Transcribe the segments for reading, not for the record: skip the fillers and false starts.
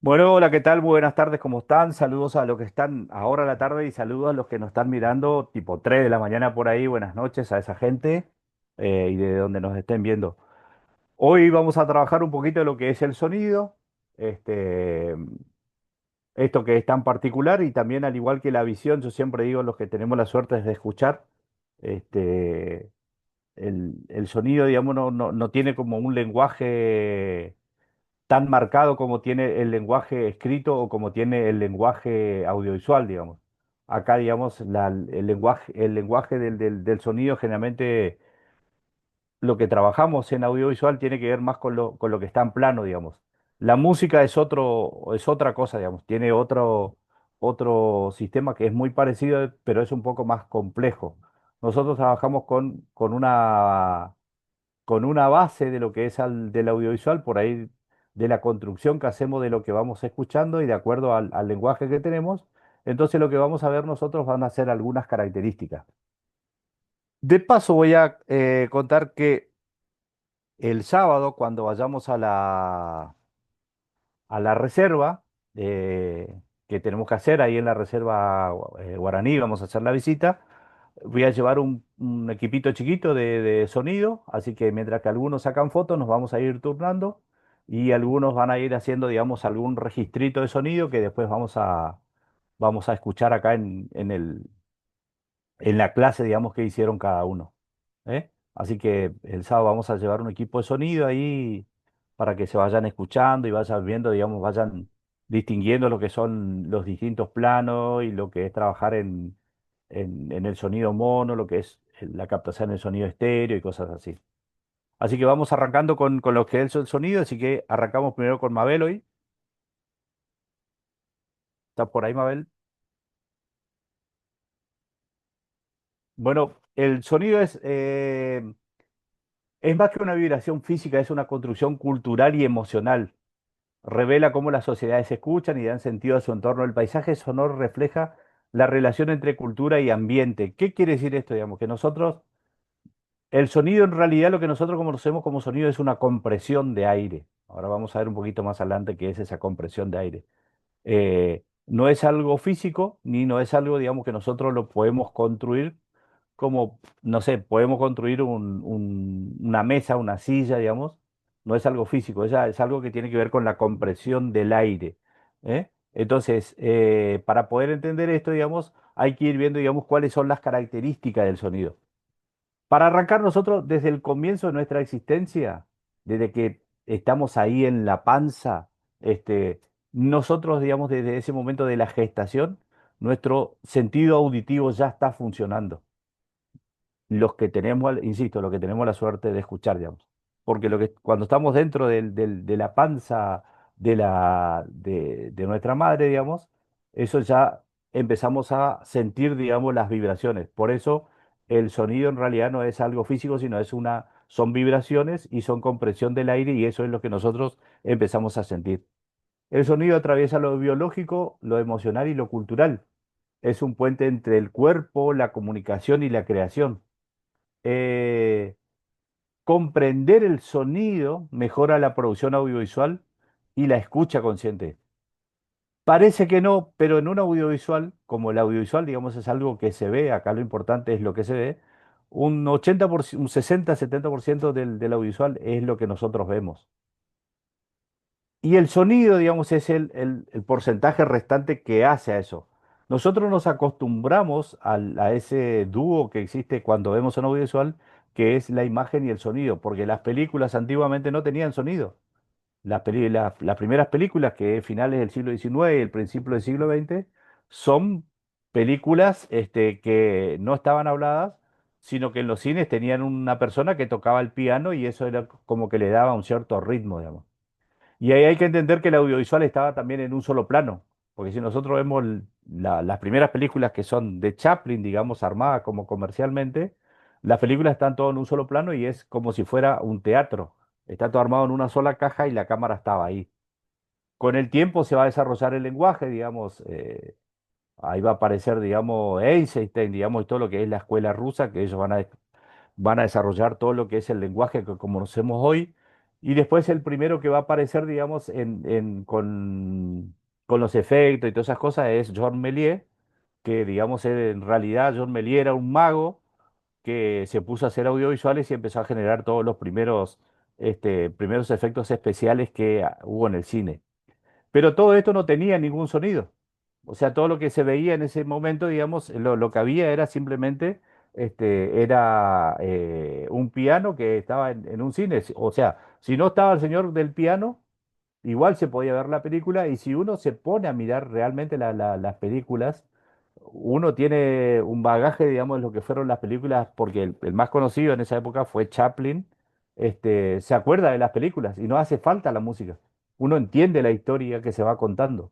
Bueno, hola, ¿qué tal? Buenas tardes, ¿cómo están? Saludos a los que están ahora a la tarde y saludos a los que nos están mirando tipo 3 de la mañana por ahí. Buenas noches a esa gente y de donde nos estén viendo. Hoy vamos a trabajar un poquito de lo que es el sonido, este, esto que es tan particular y también al igual que la visión, yo siempre digo los que tenemos la suerte de escuchar, este, el sonido, digamos, no tiene como un lenguaje tan marcado como tiene el lenguaje escrito o como tiene el lenguaje audiovisual, digamos. Acá, digamos, el lenguaje del sonido, generalmente lo que trabajamos en audiovisual tiene que ver más con lo que está en plano, digamos. La música es otra cosa, digamos, tiene otro sistema que es muy parecido, pero es un poco más complejo. Nosotros trabajamos con una base de lo que es del audiovisual, por ahí de la construcción que hacemos de lo que vamos escuchando y de acuerdo al lenguaje que tenemos, entonces lo que vamos a ver nosotros van a ser algunas características. De paso voy a contar que el sábado, cuando vayamos a la reserva que tenemos que hacer ahí en la reserva Guaraní, vamos a hacer la visita. Voy a llevar un equipito chiquito de sonido, así que mientras que algunos sacan fotos, nos vamos a ir turnando y algunos van a ir haciendo, digamos, algún registrito de sonido que después vamos a escuchar acá en la clase, digamos, que hicieron cada uno. ¿Eh? Así que el sábado vamos a llevar un equipo de sonido ahí para que se vayan escuchando y vayan viendo, digamos, vayan distinguiendo lo que son los distintos planos y lo que es trabajar en el sonido mono, lo que es la captación del sonido estéreo y cosas así. Así que vamos arrancando con lo que es el sonido, así que arrancamos primero con Mabel hoy. ¿Está por ahí, Mabel? Bueno, el sonido es más que una vibración física, es una construcción cultural y emocional. Revela cómo las sociedades se escuchan y dan sentido a su entorno. El paisaje sonoro refleja la relación entre cultura y ambiente. ¿Qué quiere decir esto? Digamos, que nosotros, el sonido en realidad lo que nosotros conocemos como sonido es una compresión de aire. Ahora vamos a ver un poquito más adelante qué es esa compresión de aire. No es algo físico, ni no es algo, digamos, que nosotros lo podemos construir como, no sé, podemos construir una mesa, una silla, digamos, no es algo físico, es algo que tiene que ver con la compresión del aire. ¿Eh? Entonces, para poder entender esto, digamos, hay que ir viendo, digamos, cuáles son las características del sonido. Para arrancar nosotros desde el comienzo de nuestra existencia, desde que estamos ahí en la panza, nosotros, digamos, desde ese momento de la gestación, nuestro sentido auditivo ya está funcionando los que tenemos, insisto, los que tenemos la suerte de escuchar, digamos. Porque cuando estamos dentro de la panza de nuestra madre, digamos, eso ya empezamos a sentir, digamos, las vibraciones. Por eso el sonido en realidad no es algo físico, sino son vibraciones y son compresión del aire y eso es lo que nosotros empezamos a sentir. El sonido atraviesa lo biológico, lo emocional y lo cultural. Es un puente entre el cuerpo, la comunicación y la creación. eh, Comprender el sonido mejora la producción audiovisual y la escucha consciente. Parece que no, pero en un audiovisual, como el audiovisual, digamos, es algo que se ve, acá lo importante es lo que se ve, un 80%, un 60-70% del audiovisual es lo que nosotros vemos. Y el sonido, digamos, es el porcentaje restante que hace a eso. Nosotros nos acostumbramos a ese dúo que existe cuando vemos un audiovisual, que es la imagen y el sonido, porque las películas antiguamente no tenían sonido. Las primeras películas, que es finales del siglo XIX y el principio del siglo XX, son películas que no estaban habladas, sino que en los cines tenían una persona que tocaba el piano y eso era como que le daba un cierto ritmo, digamos. Y ahí hay que entender que el audiovisual estaba también en un solo plano, porque si nosotros vemos las primeras películas que son de Chaplin, digamos, armadas como comercialmente, las películas están todo en un solo plano y es como si fuera un teatro. Está todo armado en una sola caja y la cámara estaba ahí. Con el tiempo se va a desarrollar el lenguaje, digamos, ahí va a aparecer, digamos, Einstein, digamos, y todo lo que es la escuela rusa, que ellos van a desarrollar todo lo que es el lenguaje que conocemos hoy Y después el primero que va a aparecer, digamos, con los efectos y todas esas cosas es John Méliès, que digamos en realidad John Méliès era un mago que se puso a hacer audiovisuales y empezó a generar todos los primeros efectos especiales que hubo en el cine. Pero todo esto no tenía ningún sonido. O sea, todo lo que se veía en ese momento, digamos, lo que había era simplemente, un piano que estaba en un cine. O sea, si no estaba el señor del piano, igual se podía ver la película y si uno se pone a mirar realmente las películas, uno tiene un bagaje, digamos, de lo que fueron las películas, porque el más conocido en esa época fue Chaplin, se acuerda de las películas y no hace falta la música. Uno entiende la historia que se va contando.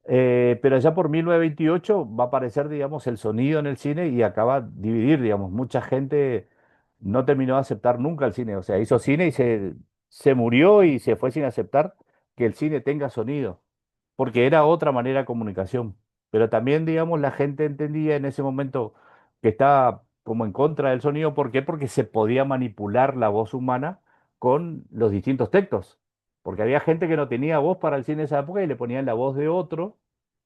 Pero ya por 1928 va a aparecer, digamos, el sonido en el cine y acaba de dividir, digamos, mucha gente no terminó de aceptar nunca el cine, o sea, hizo cine y se murió y se fue sin aceptar que el cine tenga sonido, porque era otra manera de comunicación. Pero también, digamos, la gente entendía en ese momento que estaba como en contra del sonido, ¿por qué? Porque se podía manipular la voz humana con los distintos textos, porque había gente que no tenía voz para el cine en esa época y le ponían la voz de otro,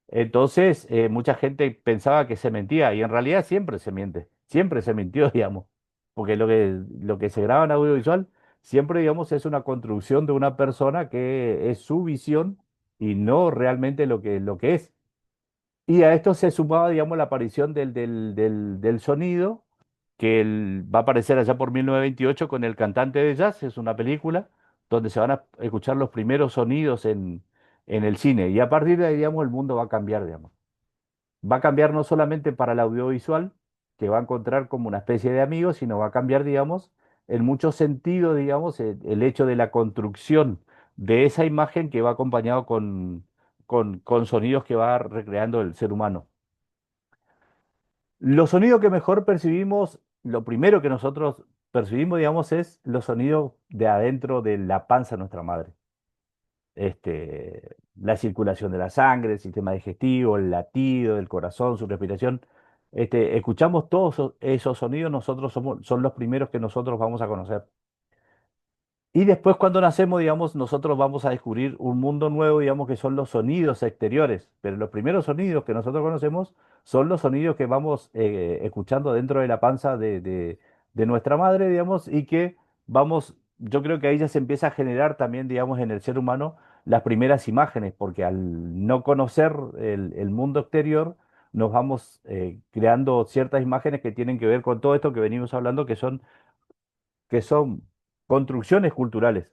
entonces, mucha gente pensaba que se mentía y en realidad siempre se miente, siempre se mintió, digamos, porque lo que se graba en audiovisual siempre, digamos, es una construcción de una persona que es su visión y no realmente lo que es. Y a esto se sumaba, digamos, la aparición del sonido, que va a aparecer allá por 1928 con El cantante de jazz, es una película donde se van a escuchar los primeros sonidos en el cine. Y a partir de ahí, digamos, el mundo va a cambiar, digamos. Va a cambiar no solamente para el audiovisual, que va a encontrar como una especie de amigo, sino va a cambiar, digamos, en muchos sentidos, digamos, el hecho de la construcción de esa imagen que va acompañado con sonidos que va recreando el ser humano. Los sonidos que mejor percibimos, lo primero que nosotros percibimos, digamos, es los sonidos de adentro de la panza de nuestra madre. La circulación de la sangre, el sistema digestivo, el latido del corazón, su respiración. Escuchamos todos esos sonidos, son los primeros que nosotros vamos a conocer. Y después cuando nacemos, digamos, nosotros vamos a descubrir un mundo nuevo, digamos, que son los sonidos exteriores. Pero los primeros sonidos que nosotros conocemos son los sonidos que vamos escuchando dentro de la panza de nuestra madre, digamos, y que yo creo que ahí ya se empieza a generar también, digamos, en el ser humano las primeras imágenes, porque al no conocer el mundo exterior, nos vamos creando ciertas imágenes que tienen que ver con todo esto que venimos hablando, que son construcciones culturales.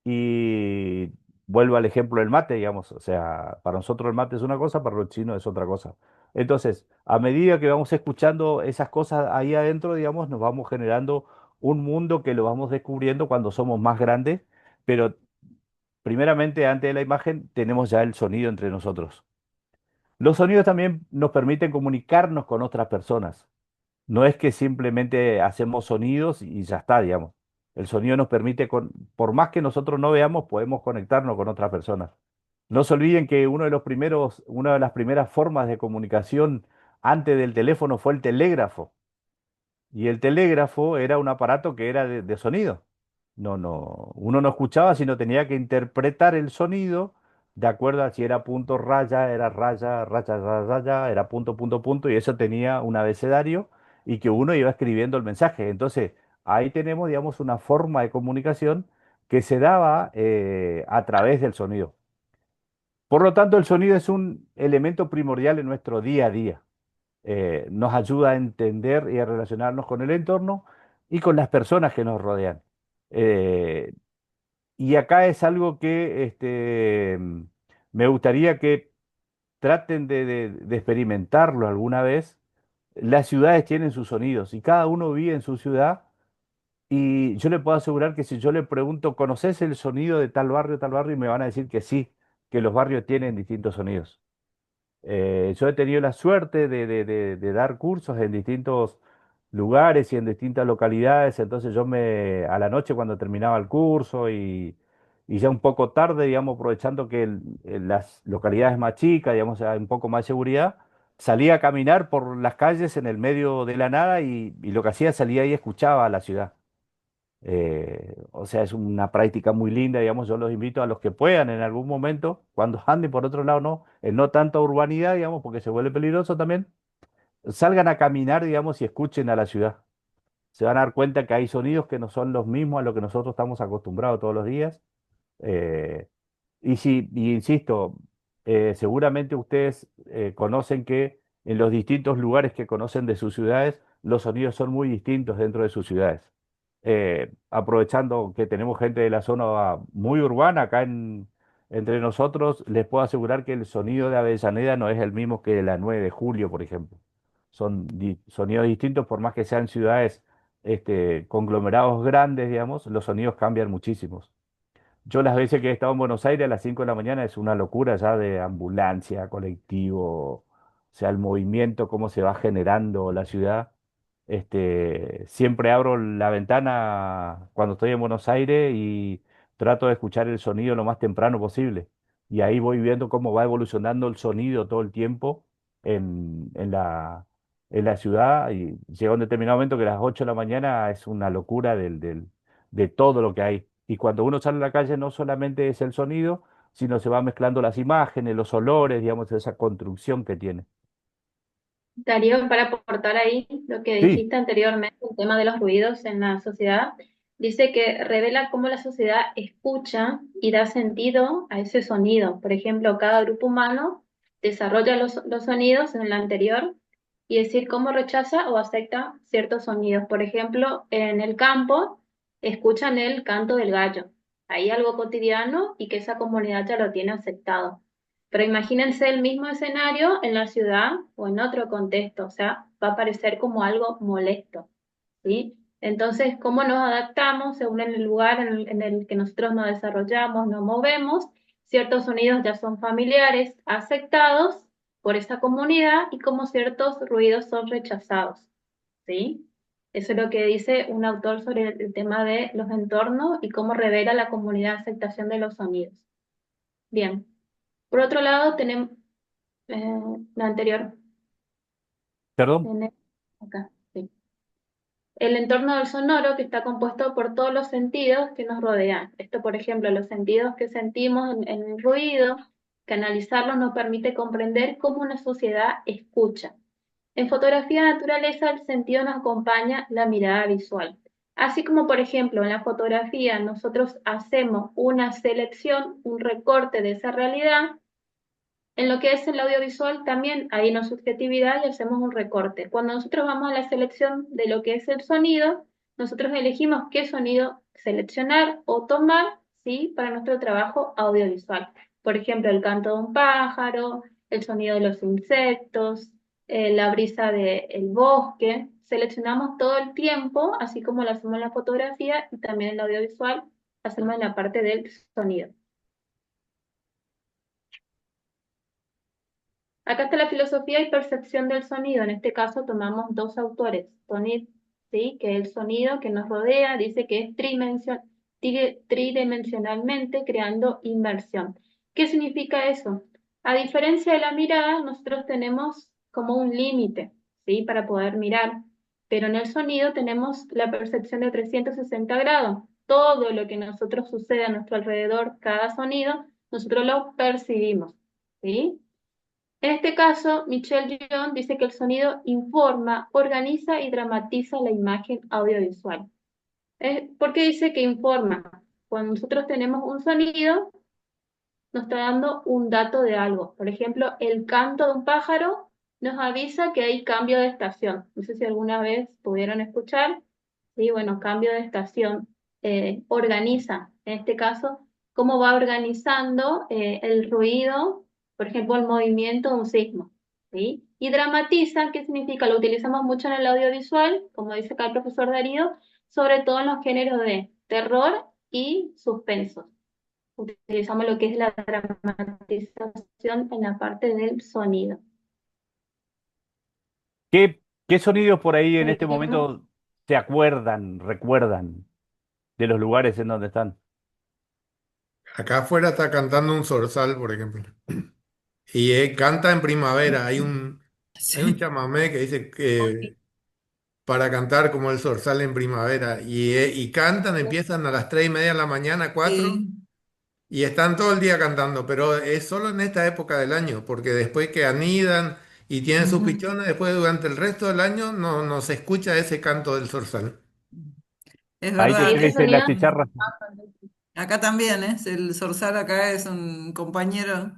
Y vuelvo al ejemplo del mate, digamos, o sea, para nosotros el mate es una cosa, para los chinos es otra cosa. Entonces, a medida que vamos escuchando esas cosas ahí adentro, digamos, nos vamos generando un mundo que lo vamos descubriendo cuando somos más grandes, pero primeramente, antes de la imagen, tenemos ya el sonido entre nosotros. Los sonidos también nos permiten comunicarnos con otras personas. No es que simplemente hacemos sonidos y ya está, digamos. El sonido nos permite, por más que nosotros no veamos, podemos conectarnos con otras personas. No se olviden que una de las primeras formas de comunicación antes del teléfono fue el telégrafo. Y el telégrafo era un aparato que era de sonido. No, no, uno no escuchaba, sino tenía que interpretar el sonido de acuerdo a si era punto raya, era raya, raya, raya, raya, era punto, punto, punto, y eso tenía un abecedario y que uno iba escribiendo el mensaje. Entonces, ahí tenemos, digamos, una forma de comunicación que se daba a través del sonido. Por lo tanto, el sonido es un elemento primordial en nuestro día a día. Nos ayuda a entender y a relacionarnos con el entorno y con las personas que nos rodean. Eh, y acá es algo que me gustaría que traten de experimentarlo alguna vez. Las ciudades tienen sus sonidos y cada uno vive en su ciudad. Y yo le puedo asegurar que si yo le pregunto, ¿conoces el sonido de tal barrio, tal barrio? Y me van a decir que sí, que los barrios tienen distintos sonidos. Yo he tenido la suerte de dar cursos en distintos lugares y en distintas localidades, entonces a la noche cuando terminaba el curso y ya un poco tarde, digamos, aprovechando que las localidades más chicas, digamos, hay un poco más de seguridad, salía a caminar por las calles en el medio de la nada y lo que hacía salía y escuchaba a la ciudad. O sea, es una práctica muy linda, digamos, yo los invito a los que puedan en algún momento, cuando anden por otro lado, no, en no tanta urbanidad, digamos, porque se vuelve peligroso también, salgan a caminar, digamos, y escuchen a la ciudad. Se van a dar cuenta que hay sonidos que no son los mismos a los que nosotros estamos acostumbrados todos los días. Eh, y sí, y insisto, seguramente ustedes conocen que en los distintos lugares que conocen de sus ciudades, los sonidos son muy distintos dentro de sus ciudades. Aprovechando que tenemos gente de la zona muy urbana acá entre nosotros, les puedo asegurar que el sonido de Avellaneda no es el mismo que de la 9 de Julio, por ejemplo. Son sonidos distintos, por más que sean ciudades, conglomerados grandes, digamos, los sonidos cambian muchísimos. Yo las veces que he estado en Buenos Aires a las 5 de la mañana es una locura ya de ambulancia, colectivo, o sea, el movimiento, cómo se va generando la ciudad. Siempre abro la ventana cuando estoy en Buenos Aires y trato de escuchar el sonido lo más temprano posible. Y ahí voy viendo cómo va evolucionando el sonido todo el tiempo en la ciudad. Y llega un determinado momento que a las 8 de la mañana es una locura de todo lo que hay. Y cuando uno sale a la calle no solamente es el sonido, sino se va mezclando las imágenes, los olores, digamos, esa construcción que tiene. Darío, para aportar ahí lo que Sí, dijiste anteriormente, el tema de los ruidos en la sociedad, dice que revela cómo la sociedad escucha y da sentido a ese sonido. Por ejemplo, cada grupo humano desarrolla los sonidos en el anterior y decir cómo rechaza o acepta ciertos sonidos. Por ejemplo, en el campo escuchan el canto del gallo. Hay algo cotidiano y que esa comunidad ya lo tiene aceptado. Pero imagínense el mismo escenario en la ciudad o en otro contexto, o sea, va a parecer como algo molesto, ¿sí? Entonces, ¿cómo nos adaptamos según en el lugar en el que nosotros nos desarrollamos, nos movemos? Ciertos sonidos ya son familiares, aceptados por esa comunidad y como ciertos ruidos son rechazados, ¿sí? Eso es lo que dice un autor sobre el tema de los entornos y cómo revela la comunidad aceptación de los sonidos. Bien. Por otro lado, tenemos la anterior. perdón. Tiene acá, sí. El entorno del sonoro, que está compuesto por todos los sentidos que nos rodean. Esto, por ejemplo, los sentidos que sentimos en el ruido, que analizarlos nos permite comprender cómo una sociedad escucha. En fotografía de naturaleza, el sentido nos acompaña la mirada visual. Así como, por ejemplo, en la fotografía nosotros hacemos una selección, un recorte de esa realidad. En lo que es el audiovisual también hay una subjetividad y hacemos un recorte. Cuando nosotros vamos a la selección de lo que es el sonido, nosotros elegimos qué sonido seleccionar o tomar, ¿sí? Para nuestro trabajo audiovisual. Por ejemplo, el canto de un pájaro, el sonido de los insectos, la brisa del bosque. Seleccionamos todo el tiempo, así como lo hacemos en la fotografía y también en el audiovisual, hacemos en la parte del sonido. Acá está la filosofía y percepción del sonido. En este caso tomamos dos autores, Tonit, ¿sí? Que el sonido que nos rodea dice que es tridimensionalmente creando inmersión. ¿Qué significa eso? A diferencia de la mirada, nosotros tenemos como un límite, ¿sí? Para poder mirar, pero en el sonido tenemos la percepción de 360 grados. Todo lo que nosotros sucede a nuestro alrededor, cada sonido, nosotros lo percibimos, ¿sí? En este caso, Michelle Young dice que el sonido informa, organiza y dramatiza la imagen audiovisual. ¿Por qué dice que informa? Cuando nosotros tenemos un sonido, nos está dando un dato de algo. Por ejemplo, el canto de un pájaro nos avisa que hay cambio de estación. No sé si alguna vez pudieron escuchar. Sí, bueno, cambio de estación. Organiza, en este caso, cómo va organizando el ruido, por ejemplo, el movimiento de un sismo. ¿Sí? Y dramatiza, ¿qué significa? Lo utilizamos mucho en el audiovisual, como dice acá el profesor Darío, sobre todo en los géneros de terror y suspenso. Utilizamos lo que es la dramatización en la parte del sonido. ¿Qué sonidos por ahí en este Seguimos. momento se acuerdan, recuerdan de los lugares en donde están? Acá afuera está cantando un zorzal, por ejemplo. Y canta en primavera. Hay un Sí, chamamé que dice que para cantar como el zorzal en primavera. Y cantan, empiezan a las 3:30 de la mañana, 4, Sí. y están todo el día cantando, pero es solo en esta época del año, porque después que anidan y tienen sus Ujú. pichones, después durante el resto del año no se escucha ese canto del zorzal. Es Ahí te Y verdad. ese dice la sonido chicharra. Acá también, ¿eh? El zorzal acá es un compañero.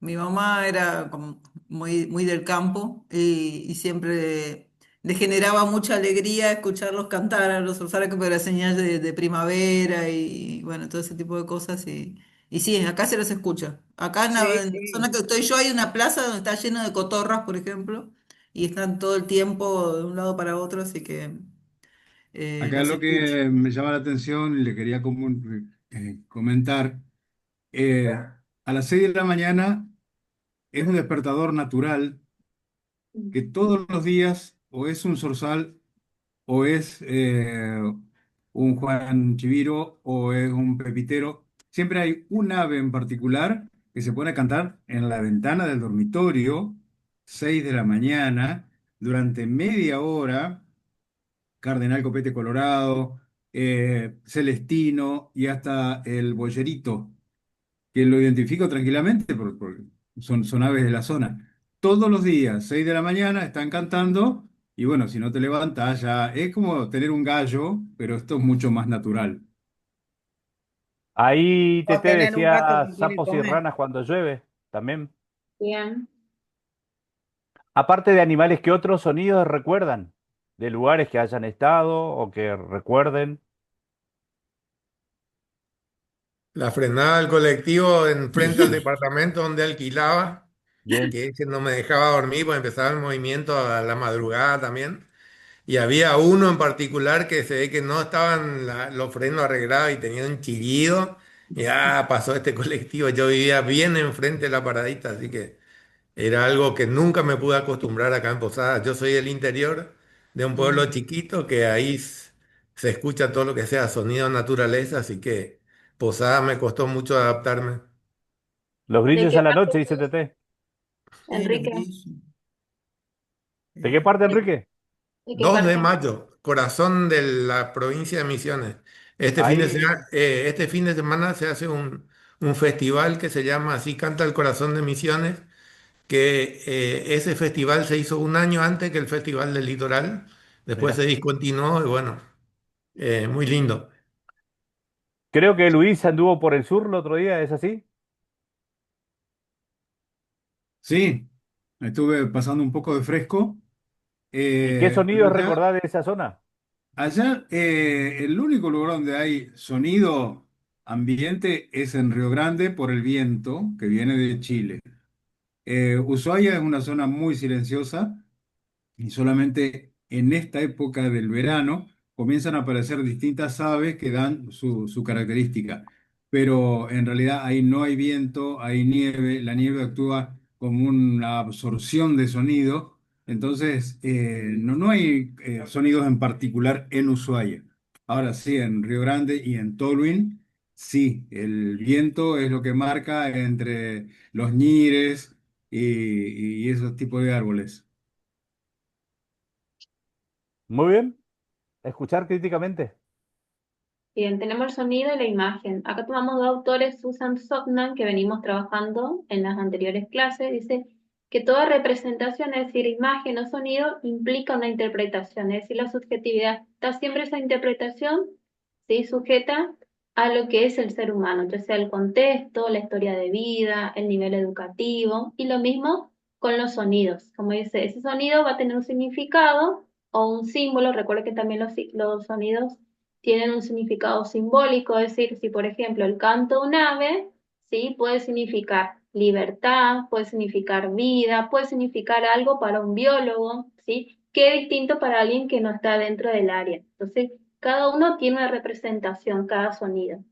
Mi mamá era como muy del campo y siempre le generaba mucha alegría escucharlos cantar a los zorzales que era señal de primavera y bueno, todo ese tipo de cosas. Y sí, acá se los escucha. Acá Sí, en la zona sí. que estoy yo hay una plaza donde está lleno de cotorras, por ejemplo, y están todo el tiempo de un lado para otro, así que Acá los lo escucho. que me llama la atención y le quería comentar, eh, a las 6 de la mañana es un despertador natural que todos los días o es un zorzal o es un Juan Chiviro o es un pepitero. Siempre hay un ave en particular que se pone a cantar en la ventana del dormitorio, 6 de la mañana, durante media hora. Cardenal Copete Colorado, Celestino y hasta el Boyerito, que lo identifico tranquilamente porque son aves de la zona. Todos los días, 6 de la mañana, están cantando y bueno, si no te levantas ya es como tener un gallo, pero esto es mucho más natural. Ahí O Tete tener un gato decía que quiere sapos y comer. ranas cuando llueve, también. bien. Aparte de animales, ¿qué otros sonidos recuerdan? De lugares que hayan estado o que recuerden. La frenada del colectivo enfrente al departamento donde alquilaba, Bien. que ese no me dejaba dormir, pues empezaba el movimiento a la madrugada también. Y había uno en particular que se ve que no estaban los frenos arreglados y tenía un chillido. Y pasó este colectivo. Yo vivía bien enfrente de la paradita, así que era algo que nunca me pude acostumbrar acá en Posadas. Yo soy del interior de un pueblo Mm. chiquito que ahí se escucha todo lo que sea sonido naturaleza, así que Posadas me costó mucho adaptarme. Los ¿De grillos qué a la parte noche, dice sos, Tete. Sí, los Enrique? grillos. ¿De qué Eh, parte, Enrique? ¿De qué 2 de parte? mayo, corazón de la provincia de Misiones. Ahí, Este fin de semana se hace un festival que se llama Así canta el corazón de Misiones, que ese festival se hizo un año antes que el Festival del Litoral, después mira. se discontinuó y bueno, muy lindo. Creo que Luis anduvo por el sur el otro día, ¿es así? Sí, estuve pasando un poco de fresco, ¿Y qué pero sonidos allá, recordás de esa zona? allá el único lugar donde hay sonido ambiente es en Río Grande por el viento que viene de Chile. Ushuaia es una zona muy silenciosa y solamente en esta época del verano comienzan a aparecer distintas aves que dan su característica. Pero en realidad ahí no hay viento, hay nieve, la nieve actúa como una absorción de sonido, entonces no hay sonidos en particular en Ushuaia. Ahora sí, en Río Grande y en Tolwyn, sí, el viento es lo que marca entre los ñires y esos tipos de árboles. Muy bien. Escuchar críticamente. Bien, tenemos el sonido y la imagen. Acá tomamos dos autores, Susan Sontag, que venimos trabajando en las anteriores clases. Dice que toda representación, es decir, imagen o sonido, implica una interpretación, es decir, la subjetividad. Está siempre esa interpretación, ¿sí? Sujeta a lo que es el ser humano, ya sea el contexto, la historia de vida, el nivel educativo, y lo mismo con los sonidos. Como dice, ese sonido va a tener un significado o un símbolo. Recuerda que también los sonidos tienen un significado simbólico, es decir, si por ejemplo el canto de un ave, ¿sí? Puede significar libertad, puede significar vida, puede significar algo para un biólogo, ¿sí? Que es distinto para alguien que no está dentro del área. Entonces, cada uno tiene una representación, cada sonido.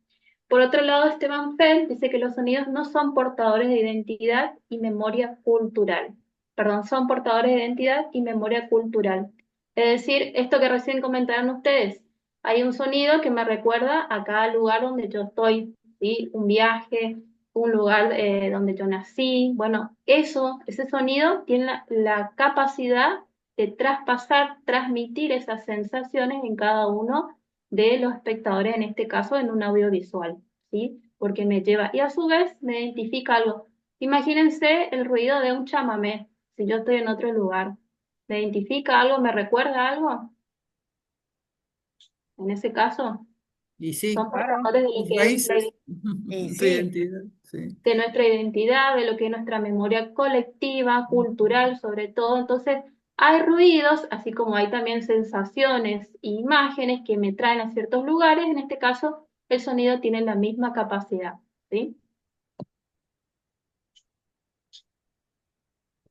Por otro lado, Esteban Feld dice que los sonidos no son portadores de identidad y memoria cultural. Perdón, son portadores de identidad y memoria cultural. Es decir, esto que recién comentaron ustedes, hay un sonido que me recuerda a cada lugar donde yo estoy, ¿sí? Un viaje, un lugar donde yo nací. Bueno, ese sonido tiene la capacidad de traspasar, transmitir esas sensaciones en cada uno de los espectadores, en este caso en un audiovisual, ¿sí? Porque me lleva, y a su vez me identifica algo. Imagínense el ruido de un chamamé, si yo estoy en otro lugar. ¿Me identifica algo? ¿Me recuerda algo? En ese caso, Y son sí, Claro. portadores de lo tus que es raíces, Y tu sí, identidad, sí. de nuestra identidad, de lo que es nuestra memoria colectiva, cultural sobre todo. Entonces, hay ruidos, así como hay también sensaciones e imágenes que me traen a ciertos lugares. En este caso, el sonido tiene la misma capacidad, ¿sí?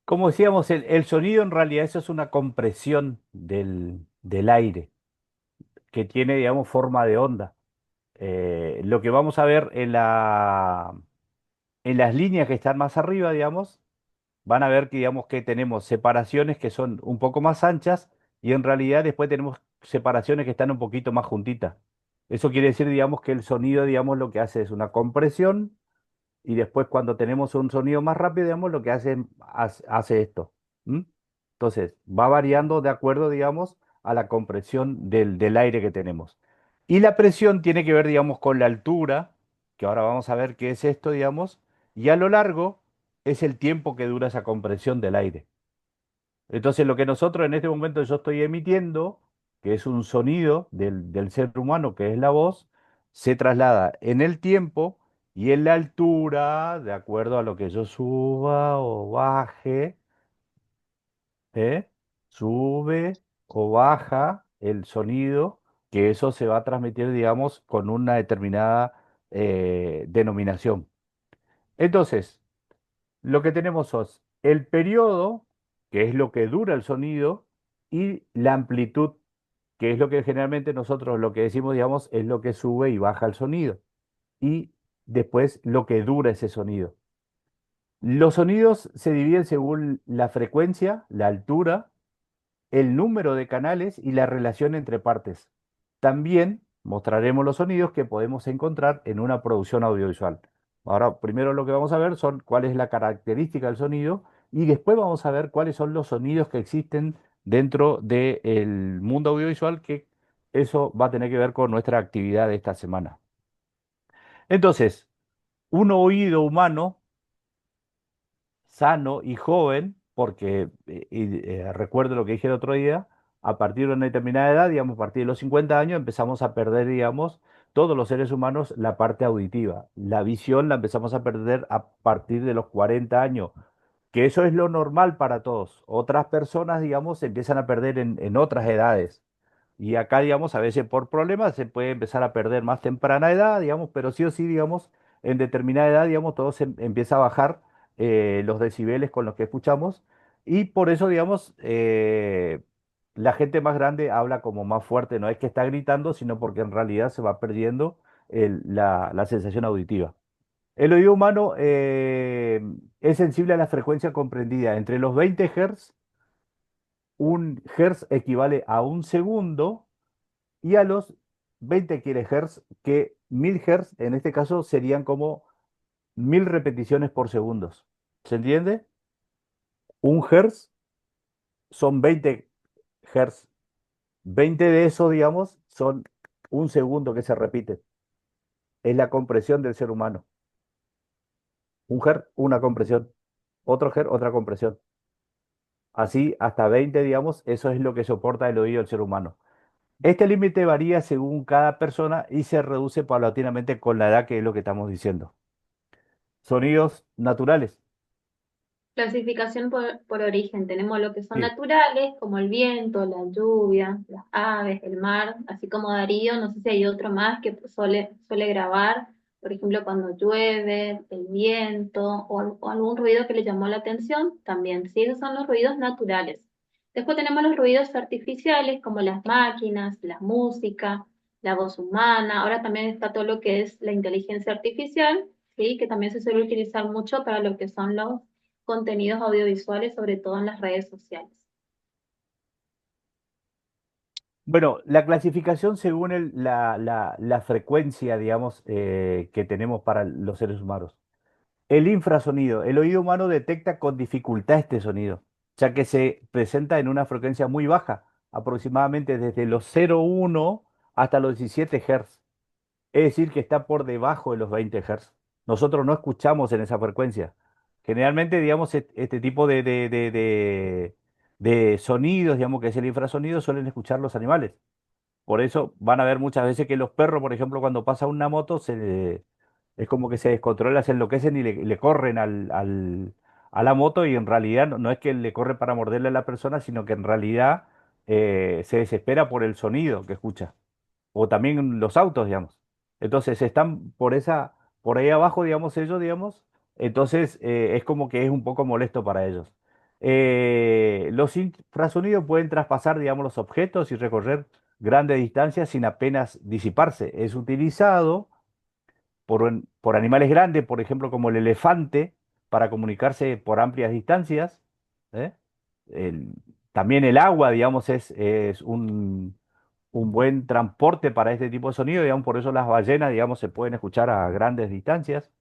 Como decíamos, el sonido en realidad eso es una compresión del aire que tiene, digamos, forma de onda. Lo que vamos a ver en las líneas que están más arriba, digamos, van a ver que, digamos, que tenemos separaciones que son un poco más anchas y en realidad después tenemos separaciones que están un poquito más juntitas. Eso quiere decir, digamos, que el sonido, digamos, lo que hace es una compresión y después cuando tenemos un sonido más rápido, digamos, lo que hace esto. ¿M? Entonces, va variando de acuerdo, digamos, a la compresión del aire que tenemos. Y la presión tiene que ver, digamos, con la altura, que ahora vamos a ver qué es esto, digamos, y a lo largo es el tiempo que dura esa compresión del aire. Entonces, lo que nosotros en este momento yo estoy emitiendo, que es un sonido del ser humano, que es la voz, se traslada en el tiempo y en la altura, de acuerdo a lo que yo suba o baje, ¿eh? Sube o baja el sonido, que eso se va a transmitir, digamos, con una determinada denominación. Entonces, lo que tenemos es el periodo, que es lo que dura el sonido, y la amplitud, que es lo que generalmente nosotros lo que decimos, digamos, es lo que sube y baja el sonido. Y después lo que dura ese sonido. Los sonidos se dividen según la frecuencia, la altura, el número de canales y la relación entre partes. También mostraremos los sonidos que podemos encontrar en una producción audiovisual. Ahora, primero lo que vamos a ver son cuál es la característica del sonido y después vamos a ver cuáles son los sonidos que existen dentro del mundo audiovisual, que eso va a tener que ver con nuestra actividad de esta semana. Entonces, un oído humano sano y joven, porque recuerdo lo que dije el otro día, a partir de una determinada edad, digamos, a partir de los 50 años, empezamos a perder, digamos, todos los seres humanos la parte auditiva. La visión la empezamos a perder a partir de los 40 años, que eso es lo normal para todos. Otras personas, digamos, se empiezan a perder en otras edades. Y acá, digamos, a veces por problemas se puede empezar a perder más temprana edad, digamos, pero sí o sí, digamos, en determinada edad, digamos, todo se empieza a bajar los decibeles con los que escuchamos. Y por eso, digamos, la gente más grande habla como más fuerte, no es que está gritando, sino porque en realidad se va perdiendo la sensación auditiva. El oído humano es sensible a la frecuencia comprendida entre los 20 Hz. Un Hertz equivale a un segundo y a los 20 kilohertz, que 1000 Hz en este caso serían como 1000 repeticiones por segundo. ¿Se entiende? Un Hertz son 20 Hz. 20 de eso, digamos, son un segundo que se repite. Es la compresión del ser humano. Un Hertz, una compresión. Otro Hertz, otra compresión. Así hasta 20, digamos, eso es lo que soporta el oído del ser humano. Este límite varía según cada persona y se reduce paulatinamente con la edad, que es lo que estamos diciendo. Sonidos naturales. Clasificación por origen. Tenemos lo que son Sí. naturales, como el viento, la lluvia, las aves, el mar, así como Darío, no sé si hay otro más que suele grabar, por ejemplo, cuando llueve, el viento o algún ruido que le llamó la atención, también, sí, esos son los ruidos naturales. Después tenemos los ruidos artificiales, como las máquinas, la música, la voz humana, ahora también está todo lo que es la inteligencia artificial, sí, que también se suele utilizar mucho para lo que son los contenidos audiovisuales, sobre todo en las redes sociales. Bueno, la clasificación según la frecuencia, digamos, que tenemos para los seres humanos. El infrasonido. El oído humano detecta con dificultad este sonido. ya que se presenta en una frecuencia muy baja, aproximadamente desde los 0,1 hasta los 17 Hz. Es decir, que está por debajo de los 20 Hz. Nosotros no escuchamos en esa frecuencia. Generalmente, digamos, este tipo de sonidos, digamos, que es el infrasonido, suelen escuchar los animales. Por eso van a ver muchas veces que los perros, por ejemplo, cuando pasa una moto, es como que se descontrolan, se enloquecen y le corren a la moto y en realidad no es que le corre para morderle a la persona, sino que en realidad se desespera por el sonido que escucha o también los autos, digamos. Entonces están por ahí abajo, digamos, ellos, digamos. Entonces es como que es un poco molesto para ellos. Los infrasonidos pueden traspasar, digamos, los objetos y recorrer grandes distancias sin apenas disiparse. Es utilizado por animales grandes, por ejemplo, como el elefante, para comunicarse por amplias distancias. ¿Eh? El- También el agua, digamos, es un buen transporte para este tipo de sonido, digamos, por eso las ballenas, digamos, se pueden escuchar a grandes distancias.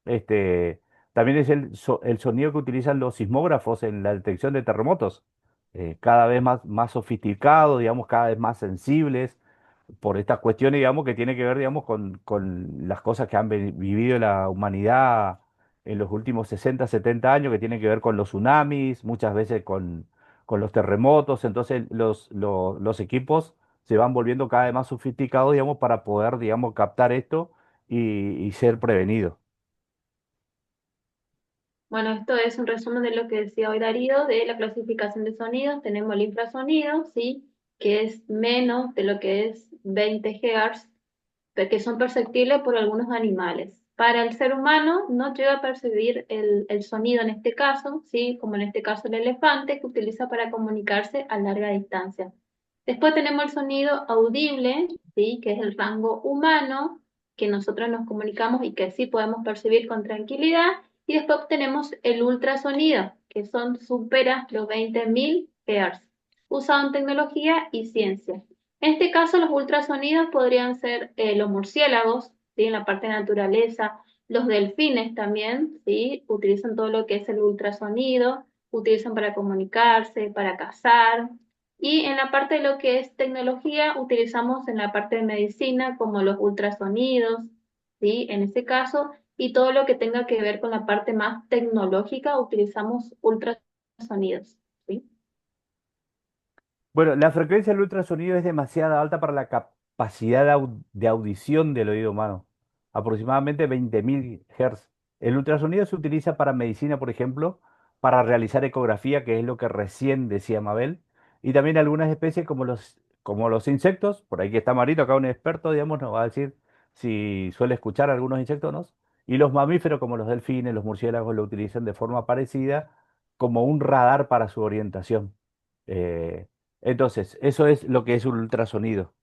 Este, También es el sonido que utilizan los sismógrafos en la detección de terremotos, cada vez más sofisticados, digamos, cada vez más sensibles por estas cuestiones, digamos, que tiene que ver, digamos, con las cosas que han vivido la humanidad en los últimos 60, 70 años, que tienen que ver con los tsunamis, muchas veces con los terremotos. Entonces los equipos se van volviendo cada vez más sofisticados, digamos, para poder, digamos, captar esto y ser prevenidos. Bueno, esto es un resumen de lo que decía hoy Darío de la clasificación de sonidos. Tenemos el infrasonido, ¿sí? Que es menos de lo que es 20 Hz, que son perceptibles por algunos animales. Para el ser humano no llega a percibir el sonido en este caso, ¿sí? Como en este caso el elefante, que utiliza para comunicarse a larga distancia. Después tenemos el sonido audible, ¿sí? Que es el rango humano, que nosotros nos comunicamos y que sí podemos percibir con tranquilidad. Y después tenemos el ultrasonido, que supera los 20.000 Hz, usado en tecnología y ciencia. En este caso, los ultrasonidos podrían ser los murciélagos, ¿sí? En la parte de naturaleza, los delfines también, ¿sí? Utilizan todo lo que es el ultrasonido, utilizan para comunicarse, para cazar. Y en la parte de lo que es tecnología, utilizamos en la parte de medicina como los ultrasonidos, ¿sí? En ese caso, y todo lo que tenga que ver con la parte más tecnológica, utilizamos ultrasonidos, ¿sí? Bueno, la frecuencia del ultrasonido es demasiado alta para la capacidad de audición del oído humano, aproximadamente 20.000 Hz. El ultrasonido se utiliza para medicina, por ejemplo, para realizar ecografía, que es lo que recién decía Mabel, y también algunas especies como los insectos, por ahí que está Marito, acá un experto, digamos, nos va a decir si suele escuchar algunos insectos o no, y los mamíferos como los delfines, los murciélagos lo utilizan de forma parecida como un radar para su orientación. Eh, entonces, eso es lo que es un ultrasonido.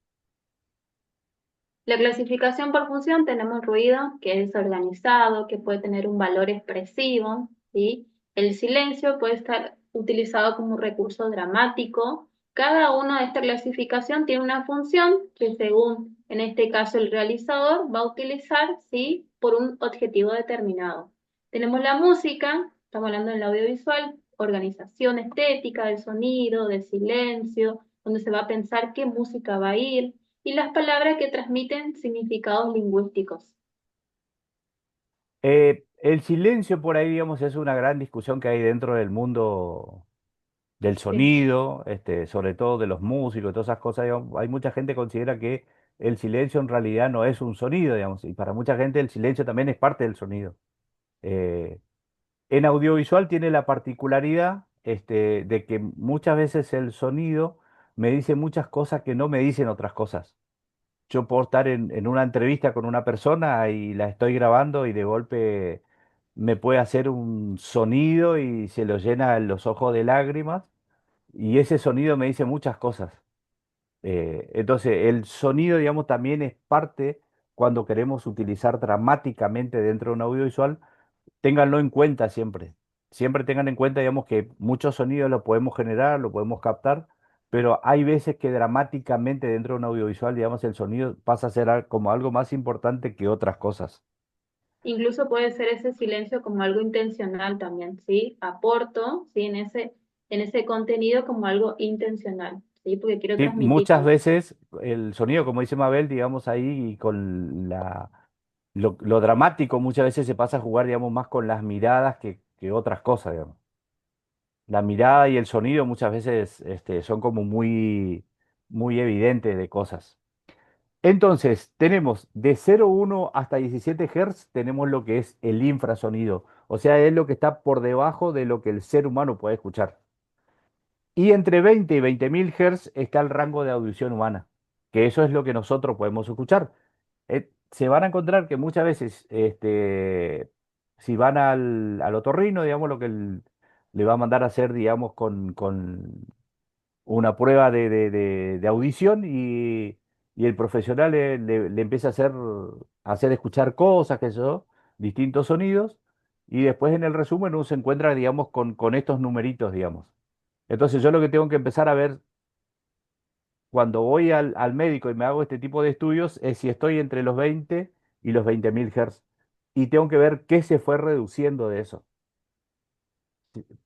La clasificación por función tenemos ruido, que es organizado, que puede tener un valor expresivo, ¿sí? El silencio puede estar utilizado como un recurso dramático. Cada uno de esta clasificación tiene una función que según, en este caso, el realizador va a utilizar, ¿sí? Por un objetivo determinado. Tenemos la música, estamos hablando del audiovisual, organización estética del sonido, del silencio, donde se va a pensar qué música va a ir y las palabras que transmiten significados lingüísticos. El silencio por ahí, digamos, es una gran discusión que hay dentro del mundo del Sí. sonido, sobre todo de los músicos y todas esas cosas. Digamos. Hay mucha gente que considera que el silencio en realidad no es un sonido, digamos, y para mucha gente el silencio también es parte del sonido. Eh, en audiovisual tiene la particularidad, de que muchas veces el sonido me dice muchas cosas que no me dicen otras cosas. Yo puedo estar en una entrevista con una persona y la estoy grabando y de golpe me puede hacer un sonido y se lo llena los ojos de lágrimas y ese sonido me dice muchas cosas. Entonces, el sonido, digamos, también es parte cuando queremos utilizar dramáticamente dentro de un audiovisual. Ténganlo en cuenta siempre. Siempre tengan en cuenta, digamos, que muchos sonidos los podemos generar, lo podemos captar, pero hay veces que dramáticamente dentro de un audiovisual, digamos, el sonido pasa a ser como algo más importante que otras cosas. Incluso puede ser ese silencio como algo intencional también, ¿sí? Aporto, ¿sí? en ese contenido como algo intencional, ¿sí? Porque quiero Sí, transmitir muchas algo. veces el sonido, como dice Mabel, digamos ahí con lo dramático, muchas veces se pasa a jugar, digamos, más con las miradas que otras cosas, digamos. La mirada y el sonido muchas veces son como muy evidentes de cosas. Entonces, tenemos de 0,1 hasta 17 Hz, tenemos lo que es el infrasonido. O sea, es lo que está por debajo de lo que el ser humano puede escuchar. Y entre 20 y 20.000 Hz está el rango de audición humana, que eso es lo que nosotros podemos escuchar. Se van a encontrar que muchas veces, si van al otorrino, digamos, lo que le va a mandar a hacer, digamos, con una prueba de audición y el profesional le empieza a hacer escuchar cosas, que eso, distintos sonidos, y después en el resumen uno se encuentra, digamos, con estos numeritos, digamos. Entonces yo lo que tengo que empezar a ver cuando voy al médico y me hago este tipo de estudios es si estoy entre los 20 y los 20.000 Hz. Y tengo que ver qué se fue reduciendo de eso.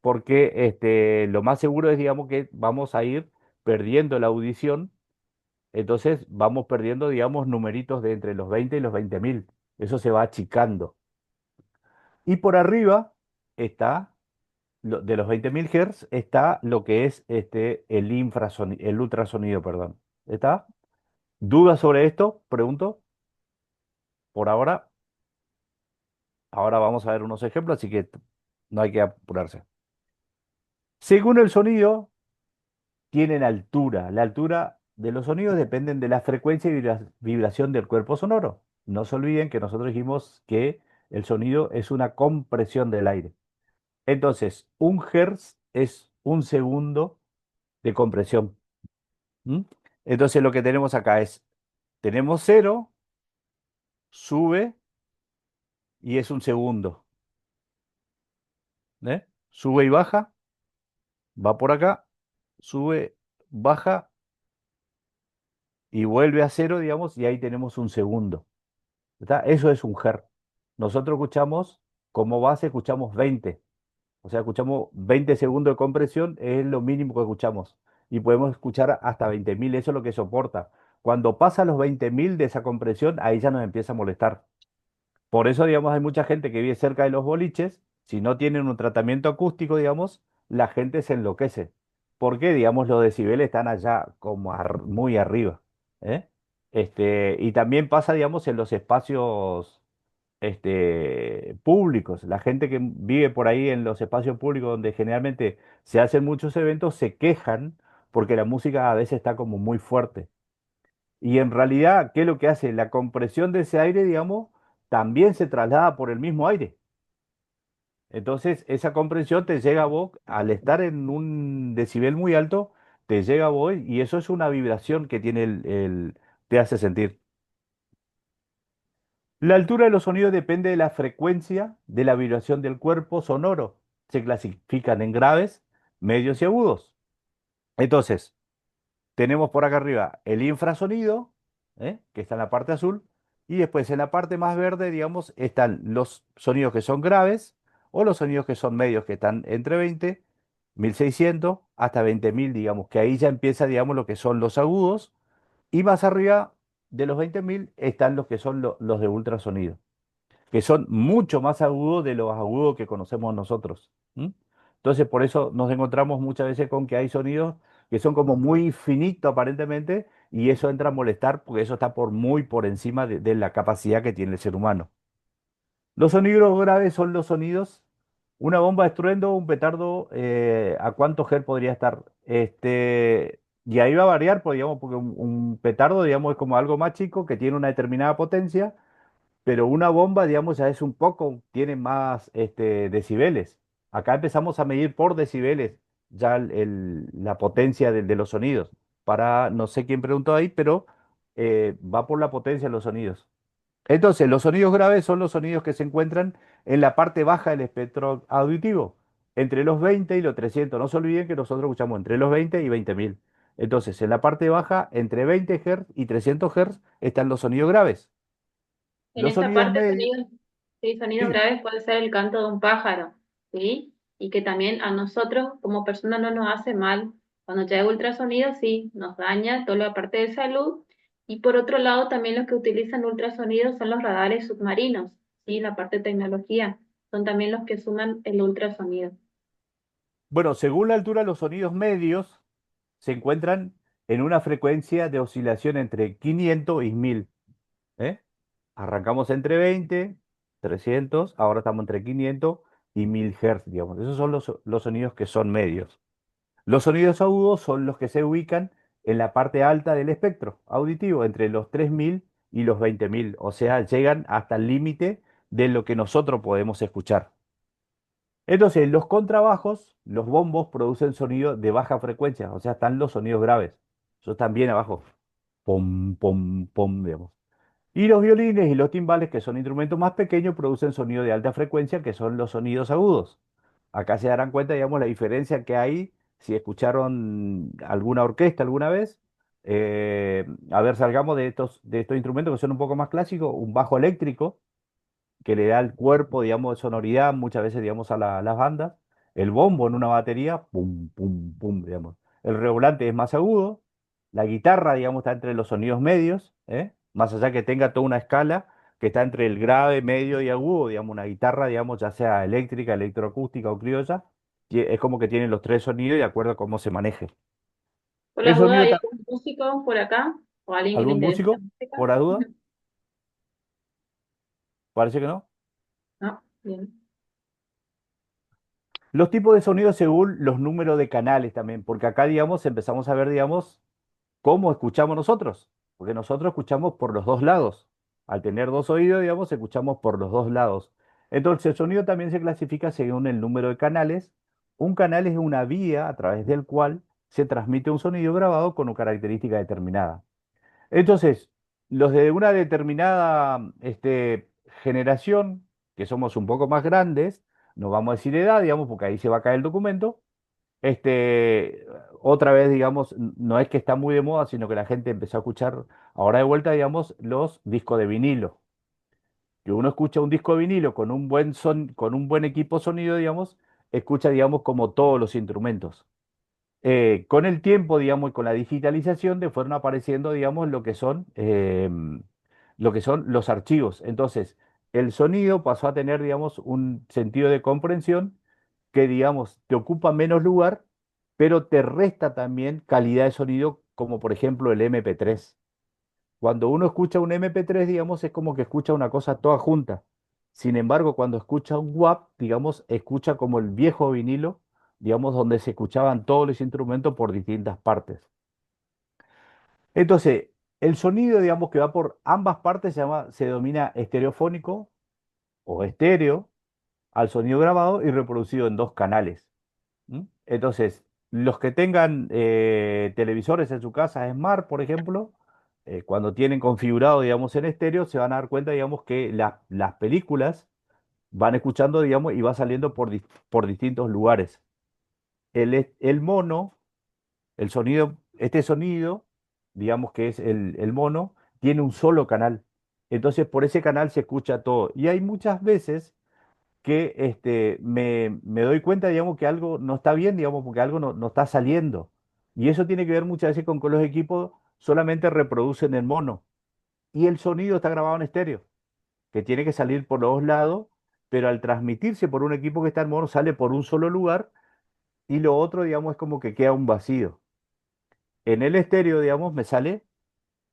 Porque lo más seguro es, digamos, que vamos a ir perdiendo la audición. Entonces vamos perdiendo, digamos, numeritos de entre los 20 y los 20.000. Eso se va achicando. Y por arriba está, de los 20.000 Hz, está lo que es el ultrasonido, perdón. ¿Está? ¿Dudas sobre esto? Pregunto. Por ahora, ahora vamos a ver unos ejemplos, así que no hay que apurarse. Según el sonido, tienen altura. La altura de los sonidos dependen de la frecuencia y vibración del cuerpo sonoro. No se olviden que nosotros dijimos que el sonido es una compresión del aire. Entonces, un hertz es un segundo de compresión. ¿Mm? Entonces, lo que tenemos acá es, tenemos cero, sube y es un segundo. ¿Eh? Sube y baja, va por acá, sube, baja y vuelve a cero, digamos, y ahí tenemos un segundo. ¿Está? Eso es un hertz. Nosotros escuchamos, como base, escuchamos 20. O sea, escuchamos 20 segundos de compresión, es lo mínimo que escuchamos. Y podemos escuchar hasta 20.000, eso es lo que soporta. Cuando pasa los 20.000 de esa compresión, ahí ya nos empieza a molestar. Por eso, digamos, hay mucha gente que vive cerca de los boliches. Si no tienen un tratamiento acústico, digamos, la gente se enloquece. Porque, digamos, los decibeles están allá como muy arriba. ¿Eh? Y también pasa, digamos, en los espacios públicos. La gente que vive por ahí en los espacios públicos donde generalmente se hacen muchos eventos se quejan porque la música a veces está como muy fuerte. Y en realidad, ¿qué es lo que hace? La compresión de ese aire, digamos, también se traslada por el mismo aire. Entonces, esa compresión te llega a vos, al estar en un decibel muy alto, te llega a vos y eso es una vibración que tiene te hace sentir. La altura de los sonidos depende de la frecuencia de la vibración del cuerpo sonoro. Se clasifican en graves, medios y agudos. Entonces, tenemos por acá arriba el infrasonido, que está en la parte azul, y después en la parte más verde, digamos, están los sonidos que son graves o los sonidos que son medios, que están entre 20, 1.600 hasta 20.000, digamos, que ahí ya empieza, digamos, lo que son los agudos, y más arriba de los 20.000 están los que son los de ultrasonido, que son mucho más agudos de los agudos que conocemos nosotros. ¿M? Entonces, por eso nos encontramos muchas veces con que hay sonidos que son como muy finitos aparentemente, y eso entra a molestar porque eso está muy por encima de la capacidad que tiene el ser humano. Los sonidos graves son los sonidos, una bomba de estruendo, un petardo, ¿a cuántos Hz podría estar? Y ahí va a variar, pues, digamos, porque un petardo, digamos, es como algo más chico que tiene una determinada potencia, pero una bomba, digamos, ya es un poco, tiene más decibeles. Acá empezamos a medir por decibeles ya la potencia de los sonidos. No sé quién preguntó ahí, pero va por la potencia de los sonidos. Entonces, los sonidos graves son los sonidos que se encuentran en la parte baja del espectro auditivo, entre los 20 y los 300. No se olviden que nosotros escuchamos entre los 20 y 20.000. Entonces, en la parte baja, entre 20 Hz y 300 Hz, están los sonidos graves. En Los esta sonidos parte, medios, sonidos sí, graves puede ser el canto de un pájaro, ¿sí? y que también a nosotros como personas no nos hace mal. Cuando llega ultrasonido, sí, nos daña toda la parte de salud. Y por otro lado, también los que utilizan ultrasonido son los radares submarinos, ¿sí? La parte de tecnología, son también los que suman el ultrasonido. Bueno, según la altura, los sonidos medios se encuentran en una frecuencia de oscilación entre 500 y 1000. ¿Eh? Arrancamos entre 20, 300, ahora estamos entre 500 y 1000 Hz, digamos. Esos son los sonidos que son medios. Los sonidos agudos son los que se ubican en la parte alta del espectro auditivo, entre los 3000 y los 20000, o sea, llegan hasta el límite de lo que nosotros podemos escuchar. Entonces, los contrabajos, los bombos producen sonido de baja frecuencia, o sea, están los sonidos graves. Eso están bien abajo. Pom, pom, pom, digamos. Y los violines y los timbales, que son instrumentos más pequeños, producen sonido de alta frecuencia, que son los sonidos agudos. Acá se darán cuenta, digamos, la diferencia que hay si escucharon alguna orquesta alguna vez. A ver, salgamos de estos instrumentos que son un poco más clásicos, un bajo eléctrico que le da el cuerpo, digamos, de sonoridad muchas veces, digamos, las bandas. El bombo en una batería, pum, pum, pum, digamos. El redoblante es más agudo. La guitarra, digamos, está entre los sonidos medios, ¿eh? Más allá que tenga toda una escala que está entre el grave, medio y agudo, digamos, una guitarra, digamos, ya sea eléctrica, electroacústica o criolla, es como que tiene los tres sonidos de acuerdo a cómo se maneje. Por El las dudas, sonido, ¿hay algún músico por acá? ¿O alguien que le ¿algún interese la músico? música? Por la duda, parece que no. No, bien. Los tipos de sonidos según los números de canales también, porque acá, digamos, empezamos a ver, digamos, cómo escuchamos nosotros, porque nosotros escuchamos por los dos lados. Al tener dos oídos, digamos, escuchamos por los dos lados. Entonces, el sonido también se clasifica según el número de canales. Un canal es una vía a través del cual se transmite un sonido grabado con una característica determinada. Entonces, los de una determinada generación, que somos un poco más grandes, no vamos a decir edad, digamos, porque ahí se va a caer el documento. este, Otra vez, digamos, no es que está muy de moda, sino que la gente empezó a escuchar ahora de vuelta, digamos, los discos de vinilo. Que uno escucha un disco de vinilo con un con un buen equipo sonido, digamos, escucha, digamos, como todos los instrumentos. Con el tiempo, digamos, y con la digitalización, fueron apareciendo, digamos, lo que son los archivos. Entonces, el sonido pasó a tener, digamos, un sentido de comprensión que, digamos, te ocupa menos lugar, pero te resta también calidad de sonido, como por ejemplo el MP3. Cuando uno escucha un MP3, digamos, es como que escucha una cosa toda junta. Sin embargo, cuando escucha un WAP, digamos, escucha como el viejo vinilo, digamos, donde se escuchaban todos los instrumentos por distintas partes. Entonces, el sonido, digamos, que va por ambas partes se denomina estereofónico o estéreo al sonido grabado y reproducido en dos canales. Entonces, los que tengan televisores en su casa Smart, por ejemplo, cuando tienen configurado, digamos, en estéreo, se van a dar cuenta, digamos, que las películas van escuchando, digamos, y va saliendo por distintos lugares. El mono, este sonido, digamos que es el mono, tiene un solo canal. Entonces, por ese canal se escucha todo. Y hay muchas veces que me doy cuenta, digamos, que algo no está bien, digamos, porque algo no está saliendo. Y eso tiene que ver muchas veces con que los equipos solamente reproducen el mono y el sonido está grabado en estéreo, que tiene que salir por los dos lados, pero al transmitirse por un equipo que está en mono sale por un solo lugar y lo otro, digamos, es como que queda un vacío. En el estéreo, digamos, me sale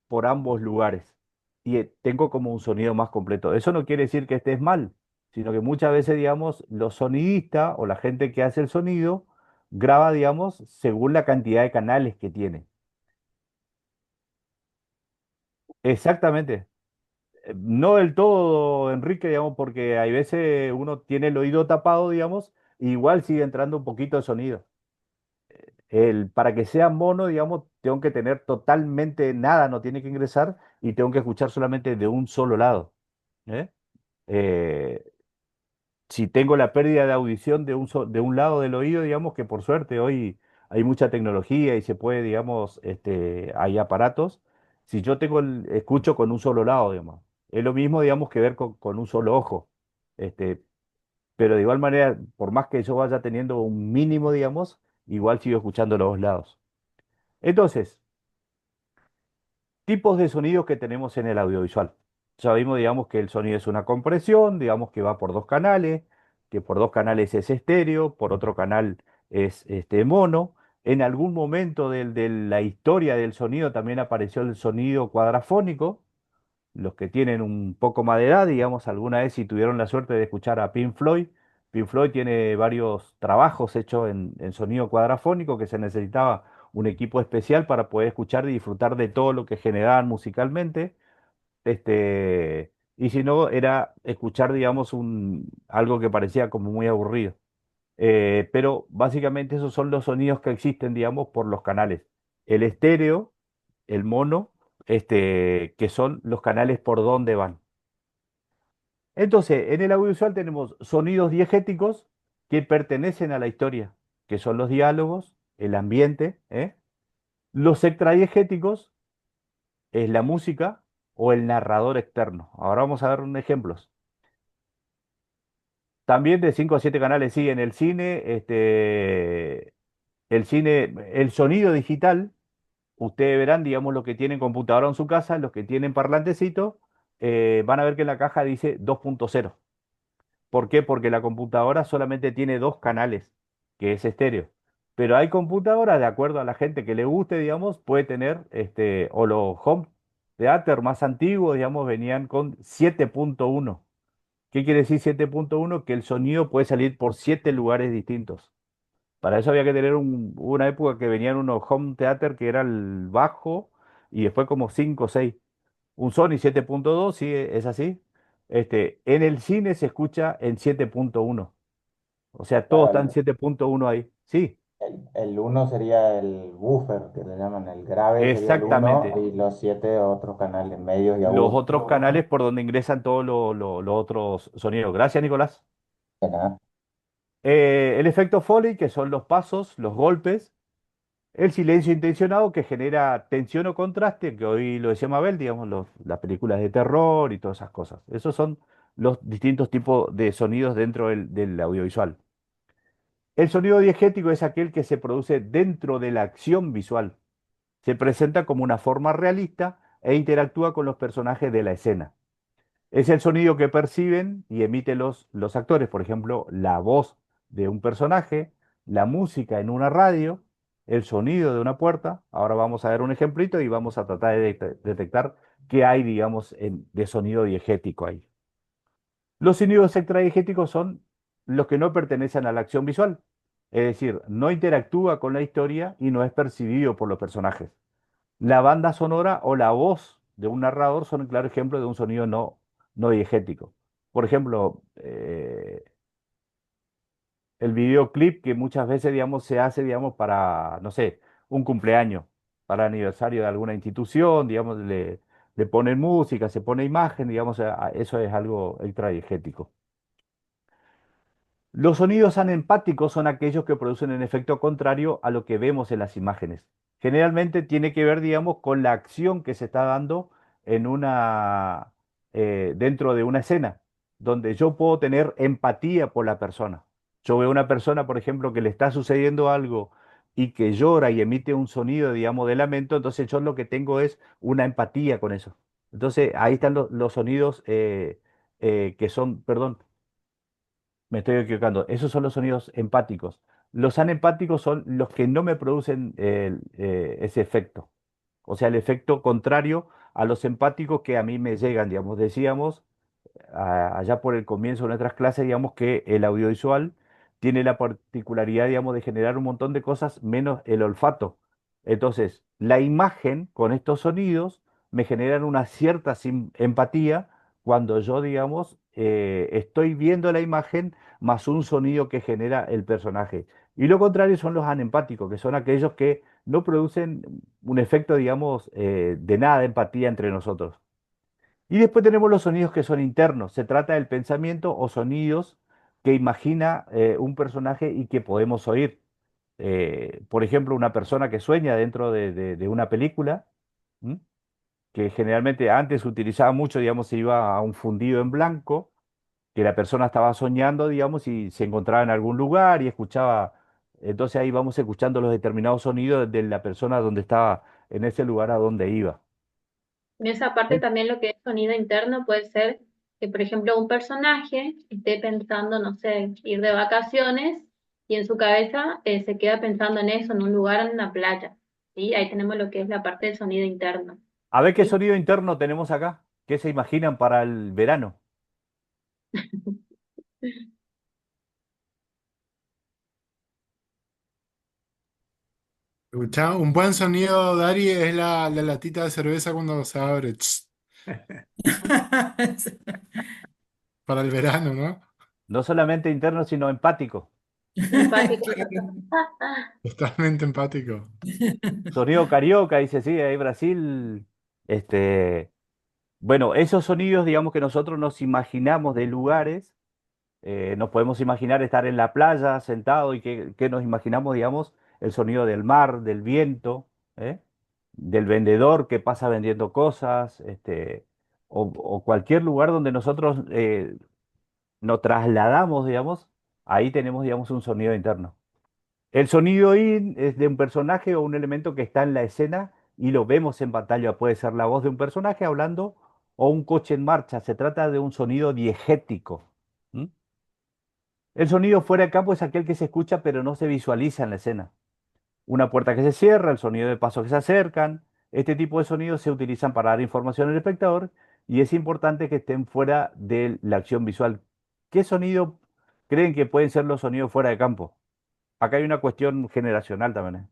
por ambos lugares y tengo como un sonido más completo. Eso no quiere decir que estés mal, sino que muchas veces, digamos, los sonidistas o la gente que hace el sonido graba, digamos, según la cantidad de canales que tiene. Exactamente. No del todo, Enrique, digamos, porque hay veces uno tiene el oído tapado, digamos, e igual sigue entrando un poquito de sonido. Para que sea mono, digamos, tengo que tener totalmente nada, no tiene que ingresar y tengo que escuchar solamente de un solo lado. ¿Eh? Eh, si tengo la pérdida de audición de un lado del oído, digamos que por suerte hoy hay mucha tecnología y se puede, digamos, hay aparatos. Si yo escucho con un solo lado, digamos. Es lo mismo, digamos, que ver con un solo ojo. Este, pero de igual manera, por más que yo vaya teniendo un mínimo, digamos, igual sigo escuchando los dos lados. Entonces, tipos de sonidos que tenemos en el audiovisual. Ya vimos, digamos, que el sonido es una compresión, digamos que va por dos canales, que por dos canales es estéreo, por otro canal es mono. En algún momento de la historia del sonido también apareció el sonido cuadrafónico. Los que tienen un poco más de edad, digamos, alguna vez si tuvieron la suerte de escuchar a Pink Floyd tiene varios trabajos hechos en sonido cuadrafónico que se necesitaba un equipo especial para poder escuchar y disfrutar de todo lo que generaban musicalmente. Y si no, era escuchar, digamos, algo que parecía como muy aburrido. Pero básicamente esos son los sonidos que existen, digamos, por los canales. El estéreo, el mono, que son los canales por donde van. Entonces, en el audiovisual tenemos sonidos diegéticos que pertenecen a la historia, que son los diálogos, el ambiente, ¿eh? Los extradiegéticos es la música o el narrador externo. Ahora vamos a ver unos ejemplos. También de 5 a 7 canales, sí, en el cine, el sonido digital, ustedes verán, digamos, los que tienen computadora en su casa, los que tienen parlantecito, van a ver que en la caja dice 2.0. ¿Por qué? Porque la computadora solamente tiene dos canales, que es estéreo. Pero hay computadoras, de acuerdo a la gente que le guste, digamos, puede tener, o los home theater más antiguos, digamos, venían con 7.1. ¿Qué quiere decir 7.1? Que el sonido puede salir por 7 lugares distintos. Para eso había que tener una época que venían unos home theater que era el bajo y después como 5 o 6. Un Sony 7.2, sí, es así. En el cine se escucha en 7.1. O sea, todo Claro, está en 7.1 ahí. Sí, el uno sería el buffer, que le llaman, el grave sería el uno exactamente. y los siete otros canales medios y Los agudos. otros canales por donde ingresan todos los otros sonidos. Gracias, Nicolás. De nada. El efecto Foley, que son los pasos, los golpes. El silencio intencionado que genera tensión o contraste, que hoy lo decía Mabel, digamos, las películas de terror y todas esas cosas. Esos son los distintos tipos de sonidos dentro del audiovisual. El sonido diegético es aquel que se produce dentro de la acción visual. Se presenta como una forma realista e interactúa con los personajes de la escena. Es el sonido que perciben y emiten los actores, por ejemplo, la voz de un personaje, la música en una radio, el sonido de una puerta. Ahora vamos a ver un ejemplito y vamos a tratar de detectar qué hay, digamos, de sonido diegético ahí. Los sonidos extradiegéticos son los que no pertenecen a la acción visual, es decir, no interactúa con la historia y no es percibido por los personajes. La banda sonora o la voz de un narrador son un claro ejemplo de un sonido no diegético. Por ejemplo, el videoclip que muchas veces, digamos, se hace, digamos, para, no sé, un cumpleaños, para el aniversario de alguna institución, digamos, le ponen música, se pone imagen, digamos, eso es algo extradiegético. Los sonidos anempáticos son aquellos que producen un efecto contrario a lo que vemos en las imágenes. Generalmente tiene que ver, digamos, con la acción que se está dando dentro de una escena, donde yo puedo tener empatía por la persona. Yo veo una persona, por ejemplo, que le está sucediendo algo y que llora y emite un sonido, digamos, de lamento, entonces yo lo que tengo es una empatía con eso. Entonces ahí están los sonidos que son, perdón, me estoy equivocando. Esos son los sonidos empáticos. Los anempáticos son los que no me producen ese efecto. O sea, el efecto contrario a los empáticos que a mí me llegan, digamos. Decíamos allá por el comienzo de nuestras clases, digamos, que el audiovisual tiene la particularidad, digamos, de generar un montón de cosas menos el olfato. Entonces, la imagen con estos sonidos me generan una cierta empatía cuando yo, digamos, estoy viendo la imagen más un sonido que genera el personaje. Y lo contrario son los anempáticos, que son aquellos que no producen un efecto, digamos, de nada de empatía entre nosotros. Y después tenemos los sonidos que son internos. Se trata del pensamiento o sonidos que imagina un personaje y que podemos oír. Por ejemplo, una persona que sueña dentro de una película, ¿m? Que generalmente antes se utilizaba mucho, digamos, se iba a un fundido en blanco que la persona estaba soñando, digamos, y se encontraba en algún lugar y escuchaba, entonces ahí vamos escuchando los determinados sonidos de la persona donde estaba en ese lugar a donde iba. En esa parte también lo que es sonido interno puede ser que, por ejemplo, un personaje esté pensando, no sé, ir de vacaciones y en su cabeza se queda pensando en eso, en un lugar, en una playa. ¿Sí? Ahí tenemos lo que es la parte del sonido interno. A ver qué ¿Sí? sonido interno tenemos acá, qué se imaginan para el verano. Escuchá, un buen sonido, Dari, es la latita de cerveza cuando se abre. Tss, para el verano, ¿no? No solamente interno, sino empático. Empático. Claro. Totalmente empático. Sonido carioca, dice, sí, ahí Brasil, este, bueno, esos sonidos, digamos que nosotros nos imaginamos de lugares, nos podemos imaginar estar en la playa sentado y que nos imaginamos, digamos, el sonido del mar, del viento, ¿eh? Del vendedor que pasa vendiendo cosas, o cualquier lugar donde nosotros nos trasladamos, digamos, ahí tenemos, digamos, un sonido interno. El sonido in es de un personaje o un elemento que está en la escena y lo vemos en pantalla. Puede ser la voz de un personaje hablando o un coche en marcha. Se trata de un sonido diegético. ¿M? El sonido fuera de campo es aquel que se escucha pero no se visualiza en la escena. Una puerta que se cierra, el sonido de pasos que se acercan. Este tipo de sonidos se utilizan para dar información al espectador y es importante que estén fuera de la acción visual. ¿Qué sonido creen que pueden ser los sonidos fuera de campo? Acá hay una cuestión generacional también, ¿eh?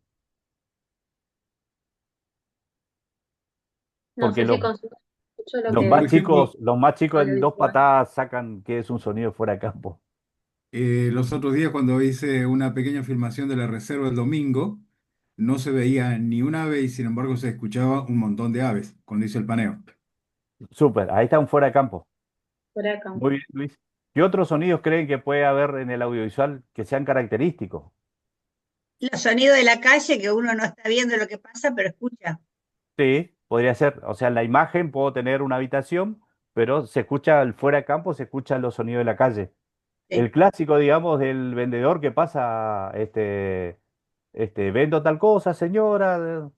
No Porque sé si consumo mucho lo los que Por más es ejemplo, chicos, los más chicos en dos audiovisual. patadas sacan que es un sonido fuera de campo. los otros días cuando hice una pequeña filmación de la reserva el domingo, no se veía ni un ave y sin embargo se escuchaba un montón de aves cuando hice el paneo. Súper, ahí está un fuera de campo. Fuera de campo. Muy bien, Luis. ¿Qué otros sonidos creen que puede haber en el audiovisual que sean característicos? Los sonidos de la calle que uno no está viendo lo que pasa, pero escucha. Sí, podría ser. O sea, en la imagen puedo tener una habitación, pero se escucha el fuera de campo, se escuchan los sonidos de la calle. El Sí. clásico, digamos, del vendedor que pasa, vendo tal cosa, señora.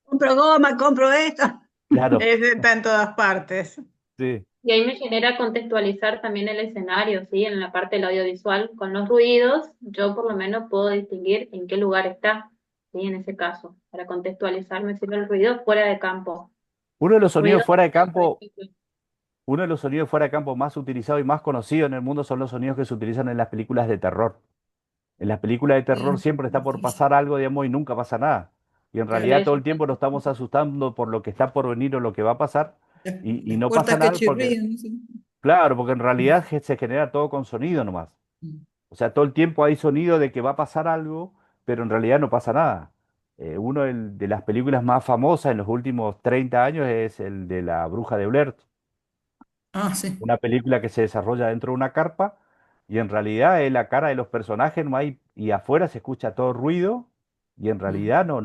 Compro goma, compro esto. Claro, Ese está en todas partes. sí. Y ahí me genera contextualizar también el escenario, ¿sí? En la parte del audiovisual, con los ruidos, yo por lo menos puedo distinguir en qué lugar está, ¿sí? En ese caso, para contextualizar me sirve el ruido fuera de campo. Uno de los sonidos Ruido, fuera de por campo ejemplo. Uno de los sonidos fuera de campo más utilizados y más conocidos en el mundo son los sonidos que se utilizan en las películas de terror. En las películas de terror Sí, siempre está por sí. pasar algo, digamos, y nunca pasa nada. Y en Claro. realidad todo Eso. el tiempo nos estamos asustando por lo que está por venir o lo que va a pasar y Las no pasa puertas que nada porque, chirrían. Sí. claro, porque en realidad se genera todo con sonido nomás. O sea, todo el tiempo hay sonido de que va a pasar algo, pero en realidad no pasa nada. Uno de las películas más famosas en los últimos 30 años es el de La Bruja de Blair, Ah, sí. una película que se desarrolla dentro de una carpa y en realidad es la cara de los personajes, no hay, y afuera se escucha todo ruido y en Mm, realidad no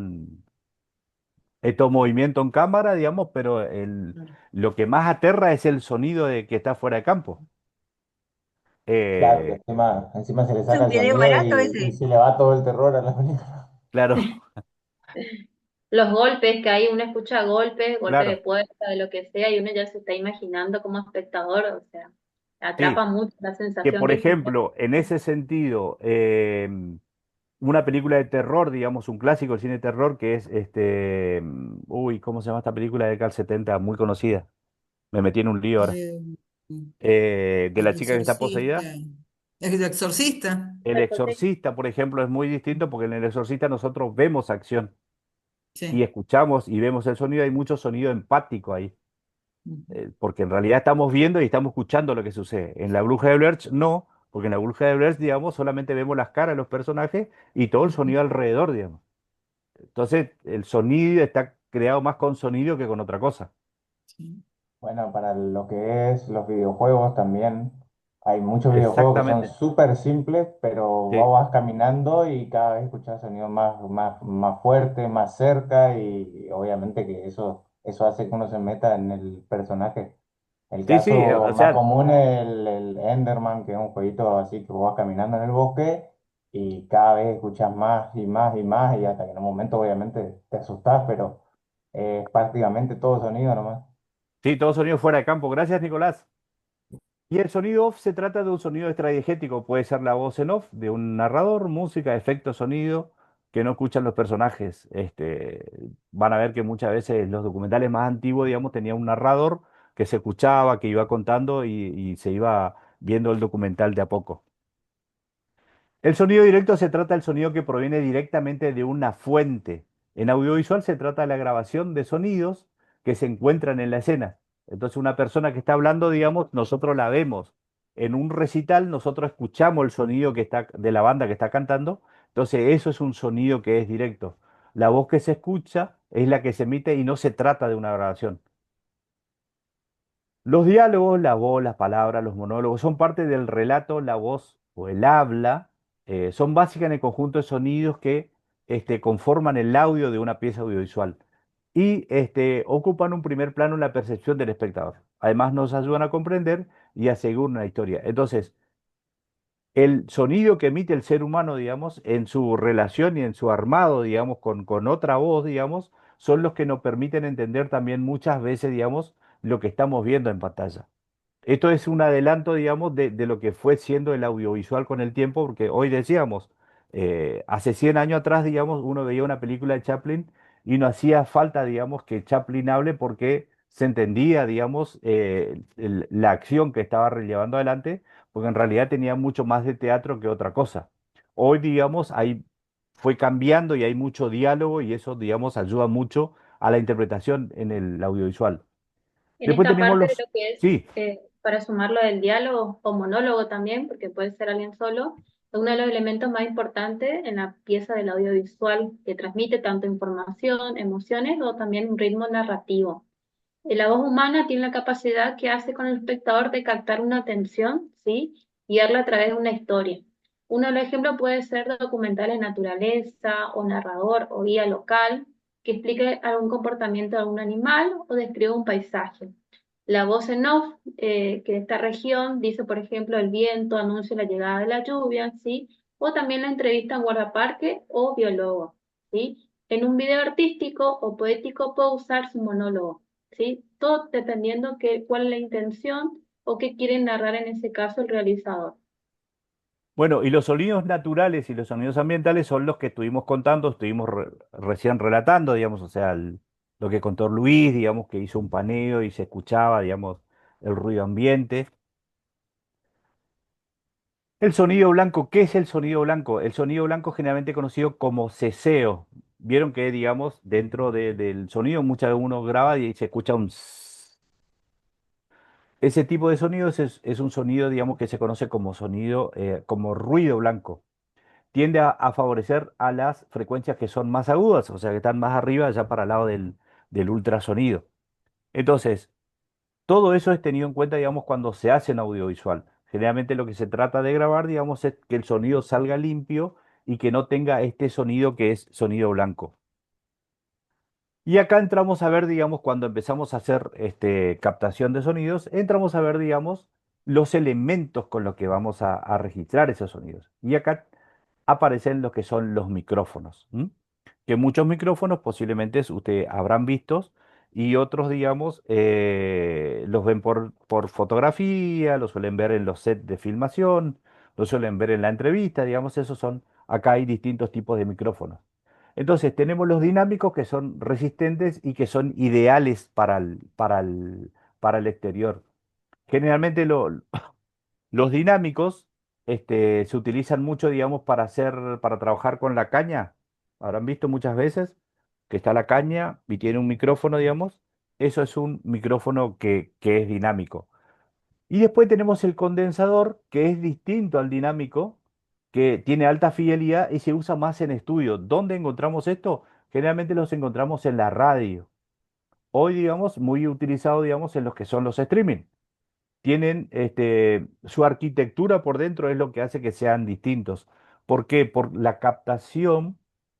es todo movimiento en cámara, digamos, pero claro. lo que más aterra es el sonido de que está fuera de campo. Claro, que Eh, encima se le Es saca un el video sonido barato y ese. se le va todo el terror a la película. claro, Los golpes que hay, uno escucha golpes, golpes de claro, puerta, de lo que sea, y uno ya se está imaginando como espectador, o sea, atrapa sí, mucho la que sensación por que genera. ejemplo, en ese sentido, una película de terror, digamos, un clásico del cine de terror que es uy, ¿cómo se llama esta película de Cal 70 muy conocida? Me metí en un lío ahora. Eh, De la el chica que está exorcista. poseída. ¿El exorcista? El Exorcista, por ejemplo, es muy distinto porque en El Exorcista nosotros vemos acción y Sí. escuchamos y vemos el sonido. Hay mucho sonido empático ahí, Ujú. porque en realidad estamos viendo y estamos escuchando lo que sucede. En La Bruja de Blair no, porque en La Bruja de Blair, digamos, solamente vemos las caras de los personajes y todo el Ujú. sonido alrededor, digamos. Entonces, el sonido está creado más con sonido que con otra cosa. Sí. Bueno, para lo que es los videojuegos también, hay muchos videojuegos que son Exactamente. súper simples, pero vos Sí, vas caminando y cada vez escuchás sonido más fuerte, más cerca y obviamente que eso hace que uno se meta en el personaje. El sí, sí, caso o más sea, común es el Enderman, que es un jueguito así que vos vas caminando en el bosque y cada vez escuchas más y más y más y hasta que en un momento obviamente te asustás, pero es prácticamente todo sonido nomás. Sí, todo sonido fuera de campo. Gracias, Nicolás. Y el sonido off se trata de un sonido extradiegético, puede ser la voz en off de un narrador, música, efecto, sonido, que no escuchan los personajes. Van a ver que muchas veces los documentales más antiguos, digamos, tenía un narrador que se escuchaba, que iba contando y se iba viendo el documental de a poco. El sonido directo se trata del sonido que proviene directamente de una fuente. En audiovisual se trata de la grabación de sonidos que se encuentran en la escena. Entonces, una persona que está hablando, digamos, nosotros la vemos. En un recital, nosotros escuchamos el sonido que está de la banda que está cantando. Entonces, eso es un sonido que es directo. La voz que se escucha es la que se emite y no se trata de una grabación. Los diálogos, la voz, las palabras, los monólogos son parte del relato, la voz o el habla, son básicas en el conjunto de sonidos que conforman el audio de una pieza audiovisual y ocupan un primer plano en la percepción del espectador. Además, nos ayudan a comprender y a seguir una historia. Entonces, el sonido que emite el ser humano, digamos, en su relación y en su armado, digamos, con otra voz, digamos, son los que nos permiten entender también muchas veces, digamos, lo que estamos viendo en pantalla. Esto es un adelanto, digamos, de lo que fue siendo el audiovisual con el tiempo, porque hoy decíamos, hace 100 años atrás, digamos, uno veía una película de Chaplin y no hacía falta, digamos, que Chaplin hable porque se entendía, digamos, la acción que estaba llevando adelante, porque en realidad tenía mucho más de teatro que otra cosa. Hoy, digamos, ahí fue cambiando y hay mucho diálogo y eso, digamos, ayuda mucho a la interpretación en el audiovisual. En Después esta tenemos parte de los... lo que es, Sí. para sumarlo del diálogo o monólogo también, porque puede ser alguien solo, es uno de los elementos más importantes en la pieza del audiovisual, que transmite tanto información, emociones o también un ritmo narrativo. La voz humana tiene la capacidad que hace con el espectador de captar una atención, ¿sí? Guiarla a través de una historia. Uno de los ejemplos puede ser documentales de naturaleza o narrador o guía local que explique algún comportamiento de algún animal o describe un paisaje. La voz en off, que de esta región dice, por ejemplo, el viento anuncia la llegada de la lluvia, ¿sí? O también la entrevista a un guardaparque o biólogo, ¿sí? En un video artístico o poético puede usar su monólogo, ¿sí? Todo dependiendo cuál es la intención o qué quiere narrar en ese caso el realizador. Bueno, y los sonidos naturales y los sonidos ambientales son los que estuvimos contando, estuvimos recién relatando, digamos, o sea, lo que contó Luis, digamos, que hizo un paneo y se escuchaba, digamos, el ruido ambiente. El sonido blanco, ¿qué es el sonido blanco? El sonido blanco generalmente conocido como ceseo. Vieron que, digamos, dentro del sonido muchas veces uno graba y se escucha un... Ese tipo de sonidos es un sonido, digamos, que se conoce como sonido, como ruido blanco. Tiende a favorecer a las frecuencias que son más agudas, o sea, que están más arriba, ya para el lado del ultrasonido. Entonces, todo eso es tenido en cuenta, digamos, cuando se hace en audiovisual. Generalmente lo que se trata de grabar, digamos, es que el sonido salga limpio y que no tenga este sonido que es sonido blanco. Y acá entramos a ver, digamos, cuando empezamos a hacer captación de sonidos, entramos a ver, digamos, los elementos con los que vamos a registrar esos sonidos. Y acá aparecen lo que son los micrófonos, ¿m? Que muchos micrófonos posiblemente ustedes habrán vistos y otros, digamos, los ven por fotografía, los suelen ver en los sets de filmación, los suelen ver en la entrevista, digamos, esos son, acá hay distintos tipos de micrófonos. Entonces, tenemos los dinámicos que son resistentes y que son ideales para el exterior. Generalmente los dinámicos se utilizan mucho, digamos, para trabajar con la caña. Habrán visto muchas veces que está la caña y tiene un micrófono, digamos. Eso es un micrófono que es dinámico. Y después tenemos el condensador, que es distinto al dinámico, que tiene alta fidelidad y se usa más en estudio. ¿Dónde encontramos esto? Generalmente los encontramos en la radio. Hoy, digamos, muy utilizado, digamos, en los que son los streaming. Tienen su arquitectura por dentro es lo que hace que sean distintos. ¿Por qué? Por la captación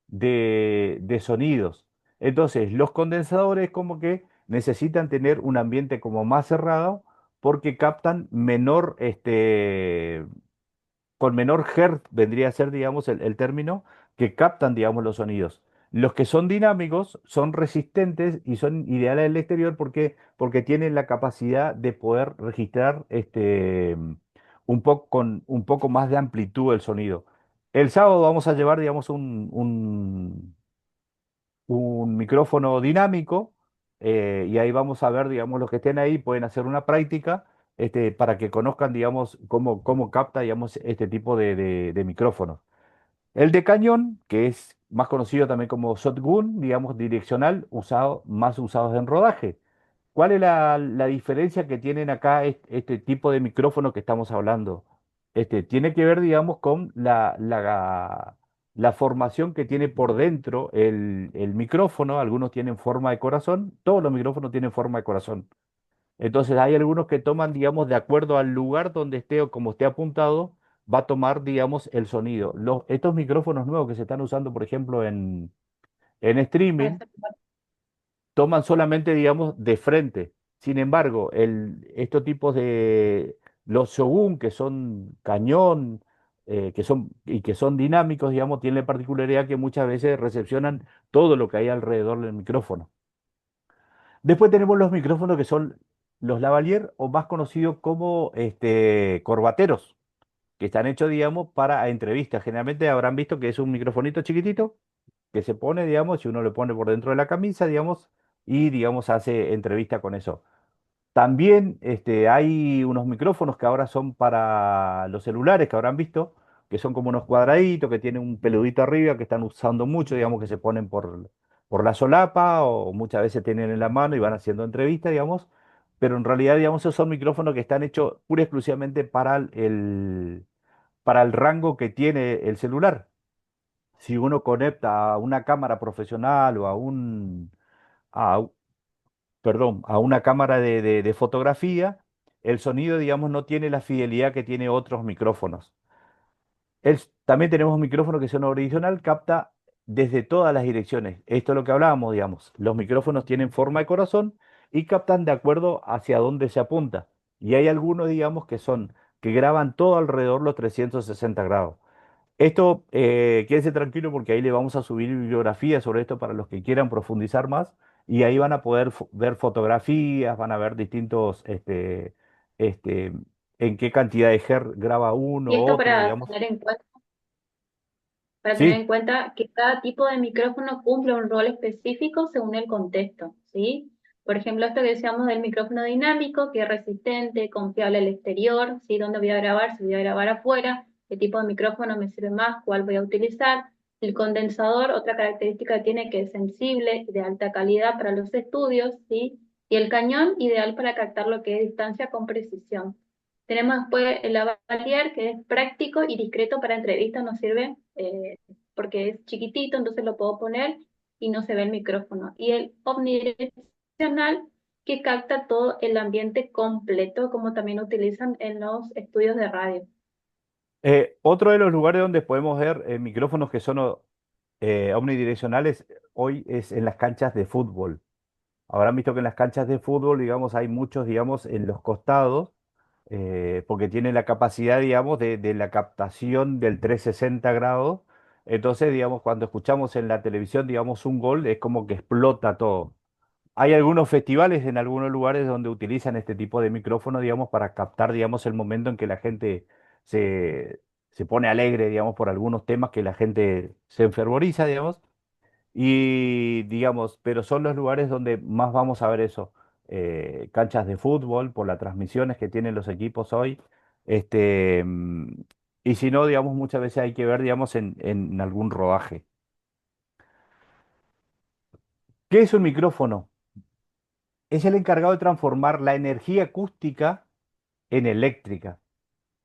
de sonidos. Entonces, los condensadores como que necesitan tener un ambiente como más cerrado porque captan menor, con menor hertz vendría a ser, digamos, el término, que captan, digamos, los sonidos. Los que son dinámicos son resistentes y son ideales al exterior porque tienen la capacidad de poder registrar un poco, con un poco más de amplitud el sonido. El sábado vamos a llevar, digamos, un micrófono dinámico, y ahí vamos a ver, digamos, los que estén ahí pueden hacer una práctica, para que conozcan, digamos, cómo capta, digamos, este tipo de micrófonos. El de cañón, que es más conocido también como shotgun, digamos, direccional, más usados en rodaje. ¿Cuál es la diferencia que tienen acá este tipo de micrófono que estamos hablando? Tiene que ver, digamos, con la formación que tiene por dentro el micrófono. Algunos tienen forma de corazón, todos los micrófonos tienen forma de corazón. Entonces hay algunos que toman, digamos, de acuerdo al lugar donde esté o como esté apuntado, va a tomar, digamos, el sonido. Estos micrófonos nuevos que se están usando, por ejemplo, en streaming, toman solamente, digamos, de frente. Sin embargo, estos tipos los Shogun, que son cañón, que son dinámicos, digamos, tienen la particularidad que muchas veces recepcionan todo lo que hay alrededor del micrófono. Después tenemos los micrófonos que son los lavalier o más conocidos como corbateros, que están hechos, digamos, para entrevistas. Generalmente habrán visto que es un microfonito chiquitito que se pone, digamos, y uno lo pone por dentro de la camisa, digamos, y, digamos, hace entrevista con eso. También hay unos micrófonos que ahora son para los celulares, que habrán visto, que son como unos cuadraditos, que tienen un peludito arriba, que están usando mucho, digamos, que se ponen por la solapa o muchas veces tienen en la mano y van haciendo entrevistas, digamos. Pero en realidad, digamos, esos son micrófonos que están hechos pura y exclusivamente para el rango que tiene el celular. Si uno conecta a una cámara profesional o a perdón, a una cámara de fotografía, el sonido, digamos, no tiene la fidelidad que tiene otros micrófonos. También tenemos micrófonos que son original, capta desde todas las direcciones. Esto es lo que hablábamos, digamos. Los micrófonos tienen forma de corazón y captan de acuerdo hacia dónde se apunta. Y hay algunos, digamos, que graban todo alrededor los 360 grados. Esto, quédese tranquilo porque ahí le vamos a subir bibliografía sobre esto para los que quieran profundizar más y ahí van a poder ver fotografías, van a ver distintos, este, en qué cantidad de hertz graba uno, Y esto otro, digamos. para tener Sí, en cuenta que cada tipo de micrófono cumple un rol específico según el contexto, ¿sí? Por ejemplo, esto que decíamos del micrófono dinámico, que es resistente, confiable al exterior, ¿sí? ¿Dónde voy a grabar? Si voy a grabar afuera, ¿qué tipo de micrófono me sirve más? ¿Cuál voy a utilizar? El condensador, otra característica que tiene que es sensible, de alta calidad para los estudios, ¿sí? Y el cañón, ideal para captar lo que es distancia con precisión. Tenemos después el lavalier, que es práctico y discreto para entrevistas, nos sirve porque es chiquitito, entonces lo puedo poner y no se ve el micrófono. Y el omnidireccional, que capta todo el ambiente completo, como también utilizan en los estudios de radio. otro de los lugares donde podemos ver micrófonos que son omnidireccionales hoy es en las canchas de fútbol. Habrán visto que en las canchas de fútbol, digamos, hay muchos, digamos, en los costados, porque tienen la capacidad, digamos, de la captación del 360 grados. Entonces, digamos, cuando escuchamos en la televisión, digamos, un gol, es como que explota todo. Hay algunos festivales en algunos lugares donde utilizan este tipo de micrófono, digamos, para captar, digamos, el momento en que la gente se, se pone alegre, digamos, por algunos temas que la gente se enfervoriza, digamos. Y digamos, pero son los lugares donde más vamos a ver eso. Canchas de fútbol, por las transmisiones que tienen los equipos hoy. Este, mm, y si no, digamos, muchas veces hay que ver, digamos, en algún rodaje. ¿Qué es un micrófono? Es el encargado de transformar la energía acústica en eléctrica.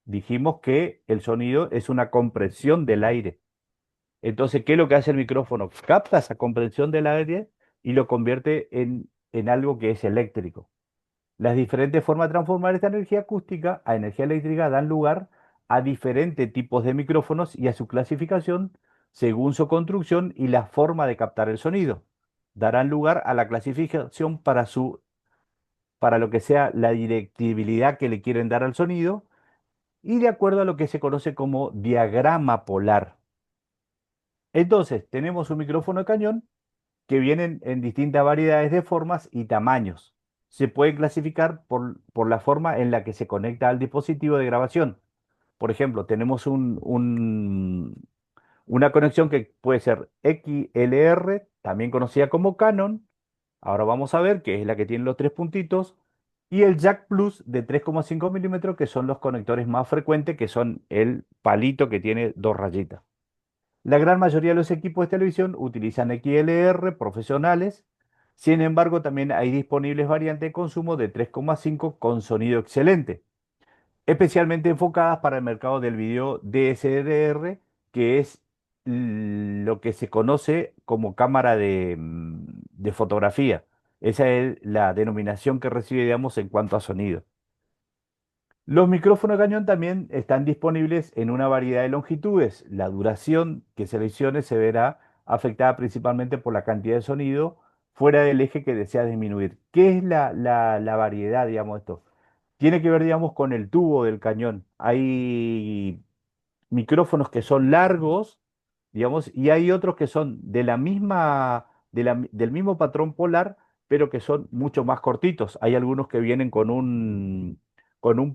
Dijimos que el sonido es una compresión del aire. Entonces, ¿qué es lo que hace el micrófono? Capta esa compresión del aire y lo convierte en algo que es eléctrico. Las diferentes formas de transformar esta energía acústica a energía eléctrica dan lugar a diferentes tipos de micrófonos y a su clasificación según su construcción y la forma de captar el sonido. Darán lugar a la clasificación para su para lo que sea la directibilidad que le quieren dar al sonido y de acuerdo a lo que se conoce como diagrama polar. Entonces, tenemos un micrófono de cañón que vienen en distintas variedades de formas y tamaños. Se puede clasificar por la forma en la que se conecta al dispositivo de grabación. Por ejemplo, tenemos una conexión que puede ser XLR, también conocida como Canon. Ahora vamos a ver que es la que tiene los tres puntitos. Y el Jack Plus de 3,5 milímetros, que son los conectores más frecuentes, que son el palito que tiene dos rayitas. La gran mayoría de los equipos de televisión utilizan XLR profesionales. Sin embargo, también hay disponibles variantes de consumo de 3,5 con sonido excelente, especialmente enfocadas para el mercado del video DSLR, que es lo que se conoce como cámara de fotografía. Esa es la denominación que recibe, digamos, en cuanto a sonido. Los micrófonos de cañón también están disponibles en una variedad de longitudes. La duración que seleccione se verá afectada principalmente por la cantidad de sonido fuera del eje que desea disminuir. ¿Qué es la variedad, digamos, de esto? Tiene que ver, digamos, con el tubo del cañón. Hay micrófonos que son largos, digamos, y hay otros que son de la misma, del mismo patrón polar, pero que son mucho más cortitos. Hay algunos que vienen con un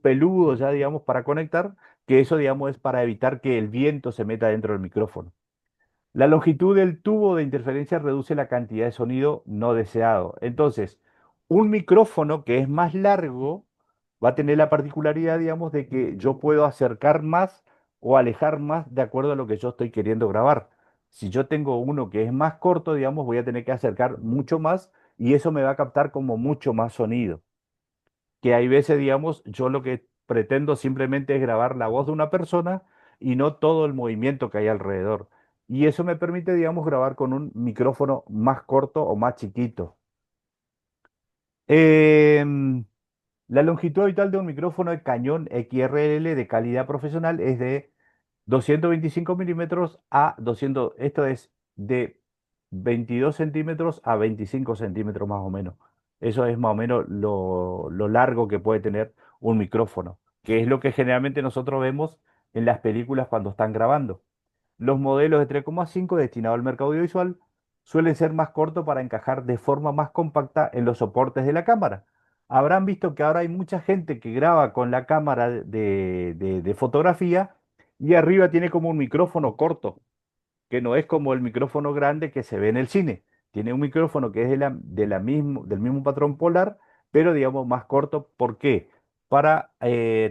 peludo ya, digamos, para conectar, que eso, digamos, es para evitar que el viento se meta dentro del micrófono. La longitud del tubo de interferencia reduce la cantidad de sonido no deseado. Entonces, un micrófono que es más largo va a tener la particularidad, digamos, de que yo puedo acercar más o alejar más de acuerdo a lo que yo estoy queriendo grabar. Si yo tengo uno que es más corto, digamos, voy a tener que acercar mucho más y eso me va a captar como mucho más sonido. Que hay veces, digamos, yo lo que pretendo simplemente es grabar la voz de una persona y no todo el movimiento que hay alrededor. Y eso me permite, digamos, grabar con un micrófono más corto o más chiquito. Em, la longitud habitual de un micrófono de cañón XRL de calidad profesional es de 225 milímetros a 200, esto es de 22 centímetros a 25 centímetros más o menos. Eso es más o menos lo largo que puede tener un micrófono, que es lo que generalmente nosotros vemos en las películas cuando están grabando. Los modelos de 3,5 destinados al mercado audiovisual suelen ser más cortos para encajar de forma más compacta en los soportes de la cámara. Habrán visto que ahora hay mucha gente que graba con la cámara de fotografía y arriba tiene como un micrófono corto, que no es como el micrófono grande que se ve en el cine. Tiene un micrófono que es del mismo patrón polar, pero digamos más corto. ¿Por qué? Para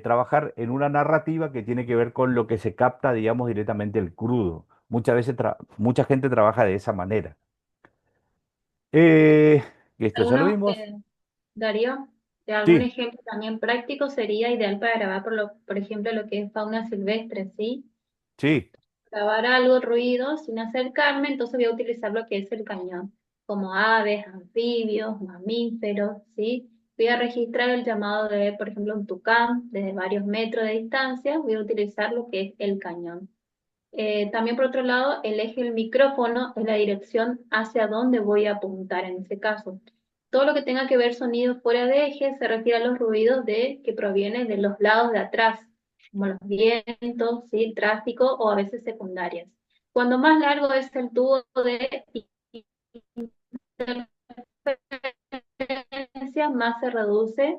trabajar en una narrativa que tiene que ver con lo que se capta, digamos, directamente el crudo. Muchas veces mucha gente trabaja de esa manera. Eh, esto ya lo Alguno, vimos. Darío, de algún Sí, ejemplo también práctico sería ideal para grabar, por ejemplo, lo que es fauna silvestre, ¿sí? sí. Grabar algo, ruido, sin acercarme, entonces voy a utilizar lo que es el cañón, como aves, anfibios, mamíferos, ¿sí? Voy a registrar el llamado de, por ejemplo, un tucán desde varios metros de distancia, voy a utilizar lo que es el cañón. También por otro lado, el eje del micrófono es la dirección hacia dónde voy a apuntar en ese caso. Todo lo que tenga que ver sonido fuera de eje se refiere a los ruidos que provienen de los lados de atrás, como los vientos, ¿sí? El tráfico o a veces secundarias. Cuando más largo es el tubo de interferencia, más se reduce.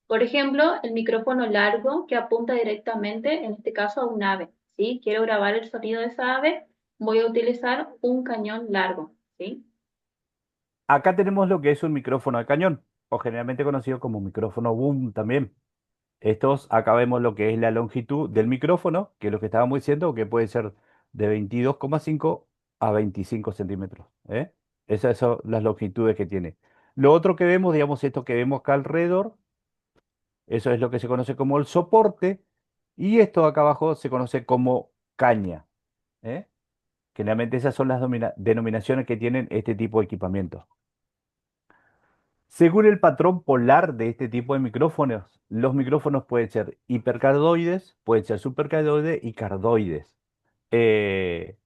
Por ejemplo, el micrófono largo que apunta directamente, en este caso, a un ave, ¿sí? Quiero grabar el sonido de esa ave, voy a utilizar un cañón largo, ¿sí? Acá tenemos lo que es un micrófono de cañón, o generalmente conocido como micrófono boom también. Estos, acá vemos lo que es la longitud del micrófono, que es lo que estábamos diciendo, que puede ser de 22,5 a 25 centímetros. ¿Eh? Esas son las longitudes que tiene. Lo otro que vemos, digamos, esto que vemos acá alrededor, eso es lo que se conoce como el soporte, y esto acá abajo se conoce como caña. ¿Eh? Generalmente esas son las denominaciones que tienen este tipo de equipamientos. Según el patrón polar de este tipo de micrófonos, los micrófonos pueden ser hipercardoides, pueden ser supercardoides y cardoides. Eh,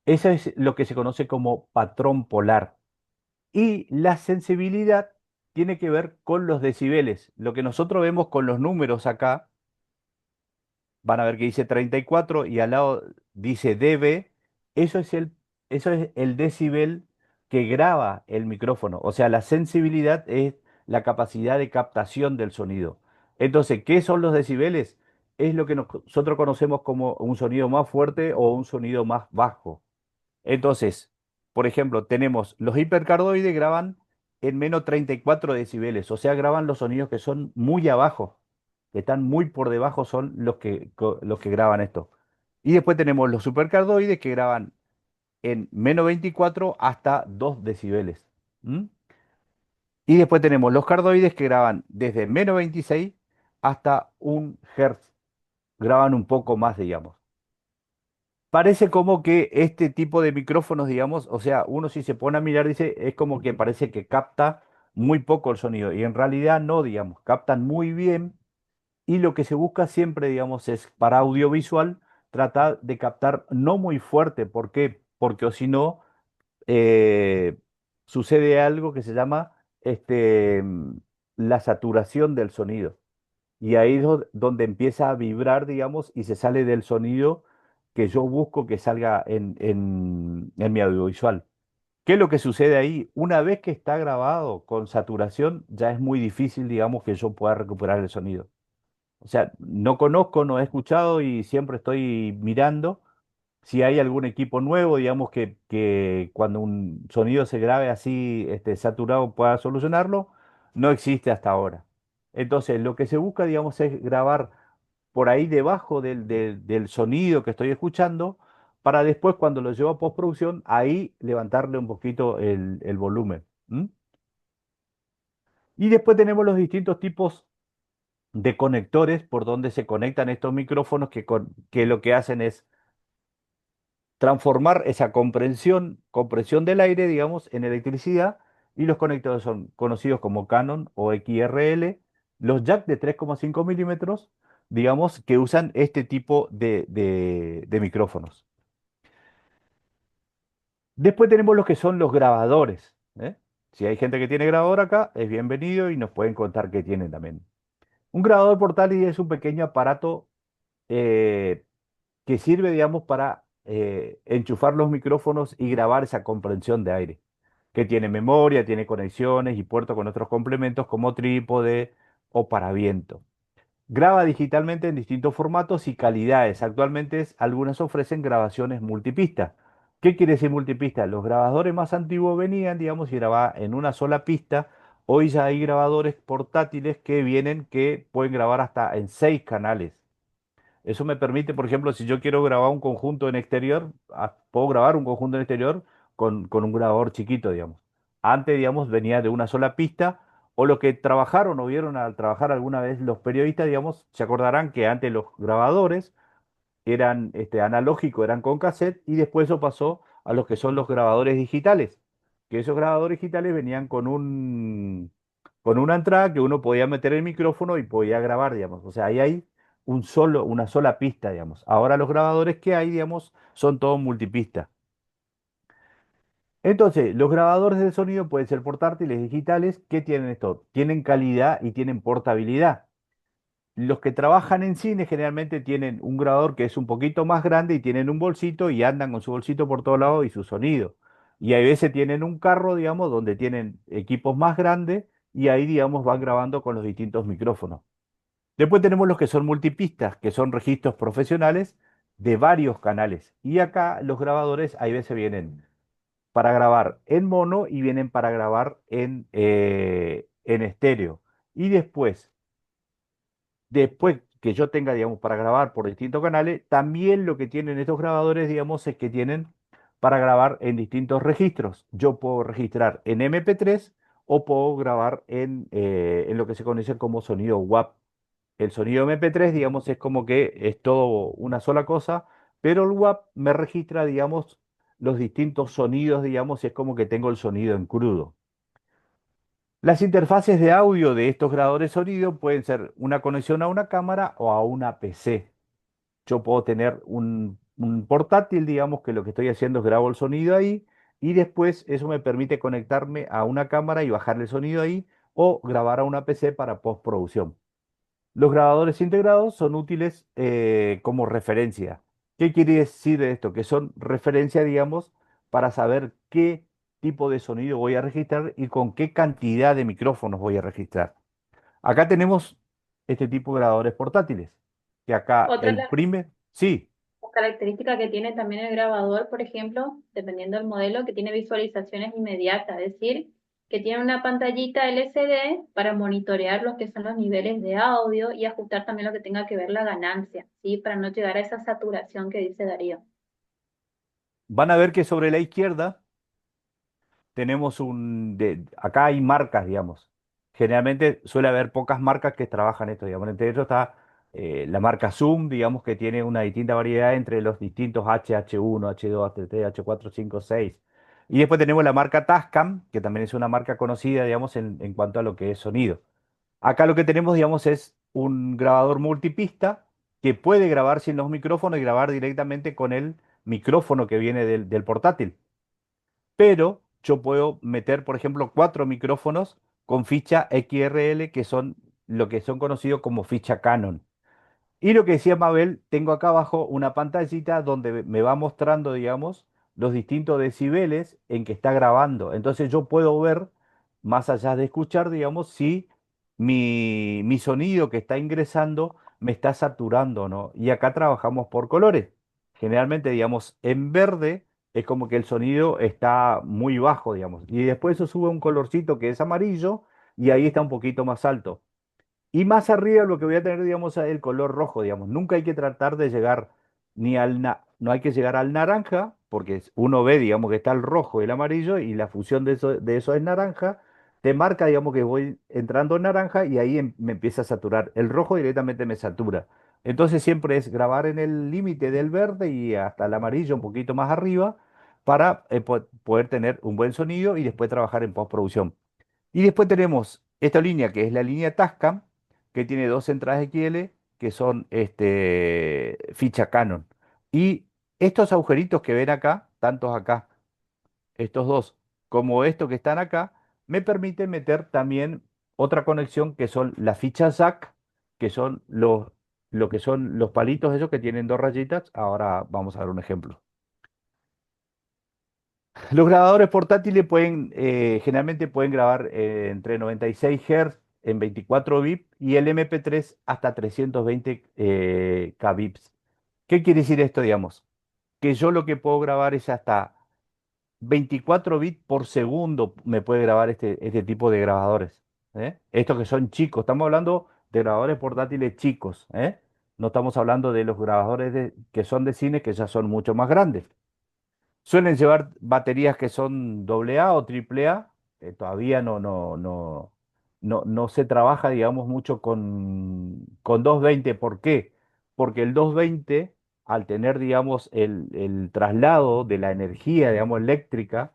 Eso es lo que se conoce como patrón polar. Y la sensibilidad tiene que ver con los decibeles. Lo que nosotros vemos con los números acá, van a ver que dice 34 y al lado dice dB, eso es eso es el decibel que graba el micrófono. O sea, la sensibilidad es la capacidad de captación del sonido. Entonces, ¿qué son los decibeles? Es lo que nosotros conocemos como un sonido más fuerte o un sonido más bajo. Entonces, por ejemplo, tenemos los hipercardoides graban en menos 34 decibeles, o sea, graban los sonidos que son muy abajo, que están muy por debajo, son los que graban esto. Y después tenemos los supercardoides que graban en menos 24 hasta 2 decibeles. ¿M? Y después tenemos los cardoides que graban desde menos 26 hasta 1 Hz, graban un poco más, digamos. Parece como que este tipo de micrófonos, digamos, o sea, uno si se pone a mirar, dice, es como que parece que capta muy poco el sonido, y en realidad no, digamos, captan muy bien, y lo que se busca siempre, digamos, es para audiovisual tratar de captar no muy fuerte. ¿Por qué? Porque o si no, eh, sucede algo que se llama la saturación del sonido. Y ahí es donde empieza a vibrar, digamos, y se sale del sonido que yo busco que salga en mi audiovisual. ¿Qué es lo que sucede ahí? Una vez que está grabado con saturación, ya es muy difícil, digamos, que yo pueda recuperar el sonido. O sea, no conozco, no he escuchado y siempre estoy mirando si hay algún equipo nuevo, digamos, que cuando un sonido se grabe así, saturado, pueda solucionarlo. No existe hasta ahora. Entonces, lo que se busca, digamos, es grabar por ahí debajo del sonido que estoy escuchando, para después, cuando lo llevo a postproducción, ahí levantarle un poquito el volumen. ¿M? Y después tenemos los distintos tipos de conectores por donde se conectan estos micrófonos que lo que hacen es transformar esa compresión del aire, digamos, en electricidad, y los conectores son conocidos como Canon o XRL, los jack de 3,5 milímetros, digamos, que usan este tipo de micrófonos. Después tenemos los que son los grabadores, ¿eh? Si hay gente que tiene grabador acá, es bienvenido y nos pueden contar qué tienen también. Un grabador portátil es un pequeño aparato eh, que sirve, digamos, para enchufar los micrófonos y grabar esa comprensión de aire, que tiene memoria, tiene conexiones y puerto con otros complementos como trípode o paraviento. Graba digitalmente en distintos formatos y calidades. Actualmente algunas ofrecen grabaciones multipista. ¿Qué quiere decir multipista? Los grabadores más antiguos venían, digamos, y grababan en una sola pista. Hoy ya hay grabadores portátiles que vienen que pueden grabar hasta en 6 canales. Eso me permite, por ejemplo, si yo quiero grabar un conjunto en exterior, puedo grabar un conjunto en exterior con un grabador chiquito, digamos. Antes, digamos, venía de una sola pista, o lo que trabajaron o vieron al trabajar alguna vez los periodistas, digamos, se acordarán que antes los grabadores eran analógicos, eran con cassette, y después eso pasó a los que son los grabadores digitales, que esos grabadores digitales venían con una entrada que uno podía meter el micrófono y podía grabar, digamos. O sea, ahí hay una sola pista, digamos. Ahora los grabadores que hay, digamos, son todos multipista. Entonces, los grabadores de sonido pueden ser portátiles, digitales. ¿Qué tienen esto? Tienen calidad y tienen portabilidad. Los que trabajan en cine generalmente tienen un grabador que es un poquito más grande y tienen un bolsito y andan con su bolsito por todos lados y su sonido. Y hay veces tienen un carro, digamos, donde tienen equipos más grandes y ahí, digamos, van grabando con los distintos micrófonos. Después tenemos los que son multipistas, que son registros profesionales de varios canales. Y acá los grabadores hay veces vienen para grabar en mono y vienen para grabar en estéreo. Y después que yo tenga, digamos, para grabar por distintos canales, también lo que tienen estos grabadores, digamos, es que tienen para grabar en distintos registros. Yo puedo registrar en MP3 o puedo grabar en lo que se conoce como sonido WAV. El sonido MP3, digamos, es como que es todo una sola cosa, pero el WAV me registra, digamos, los distintos sonidos, digamos, y es como que tengo el sonido en crudo. Las interfaces de audio de estos grabadores de sonido pueden ser una conexión a una cámara o a una PC. Yo puedo tener un portátil, digamos, que lo que estoy haciendo es grabo el sonido ahí y después eso me permite conectarme a una cámara y bajar el sonido ahí, o grabar a una PC para postproducción. Los grabadores integrados son útiles como referencia. ¿Qué quiere decir esto? Que son referencia, digamos, para saber qué tipo de sonido voy a registrar y con qué cantidad de micrófonos voy a registrar. Acá tenemos este tipo de grabadores portátiles, que acá Otra el primer, sí, característica que tiene también el grabador, por ejemplo, dependiendo del modelo, que tiene visualizaciones inmediatas, es decir, que tiene una pantallita LCD para monitorear lo que son los niveles de audio y ajustar también lo que tenga que ver la ganancia, ¿sí? Para no llegar a esa saturación que dice Darío. van a ver que sobre la izquierda tenemos acá hay marcas, digamos. Generalmente suele haber pocas marcas que trabajan esto, digamos. Entre ellos está la marca Zoom, digamos, que tiene una distinta variedad entre los distintos H1, H2, H3, H4, 5, 6. Y después tenemos la marca Tascam, que también es una marca conocida, digamos, en cuanto a lo que es sonido. Acá lo que tenemos, digamos, es un grabador multipista que puede grabar sin los micrófonos y grabar directamente con el micrófono que viene del portátil, pero yo puedo meter, por ejemplo, 4 micrófonos con ficha XRL, que son lo que son conocidos como ficha Canon. Y lo que decía Mabel, tengo acá abajo una pantallita donde me va mostrando, digamos, los distintos decibeles en que está grabando. Entonces yo puedo ver, más allá de escuchar, digamos, si mi sonido que está ingresando me está saturando o no. Y acá trabajamos por colores. Generalmente, digamos, en verde es como que el sonido está muy bajo, digamos. Y después eso sube un colorcito que es amarillo y ahí está un poquito más alto. Y más arriba lo que voy a tener, digamos, es el color rojo, digamos. Nunca hay que tratar de llegar no hay que llegar al naranja, porque uno ve, digamos, que está el rojo y el amarillo, y la fusión de eso es naranja. Te marca, digamos, que voy entrando en naranja y ahí me empieza a saturar. El rojo directamente me satura. Entonces siempre es grabar en el límite del verde y hasta el amarillo un poquito más arriba para poder tener un buen sonido y después trabajar en postproducción. Y después tenemos esta línea que es la línea Tascam, que tiene dos entradas XL que son ficha Canon. Y estos agujeritos que ven acá, tantos acá, estos dos, como estos que están acá, me permiten meter también otra conexión que son las fichas jack, que son lo que son los palitos esos que tienen dos rayitas. Ahora vamos a ver un ejemplo. Los grabadores portátiles generalmente pueden grabar entre 96 Hz en 24 bits y el MP3 hasta 320 kbps. ¿Qué quiere decir esto, digamos? Que yo lo que puedo grabar es hasta 24 bits por segundo me puede grabar este tipo de grabadores. Estos que son chicos, estamos hablando de grabadores portátiles chicos. No estamos hablando de los grabadores que son de cine, que ya son mucho más grandes. Suelen llevar baterías que son AA o AAA. Todavía no se trabaja, digamos, mucho con 220. ¿Por qué? Porque el 220, al tener, digamos, el traslado de la energía, digamos, eléctrica,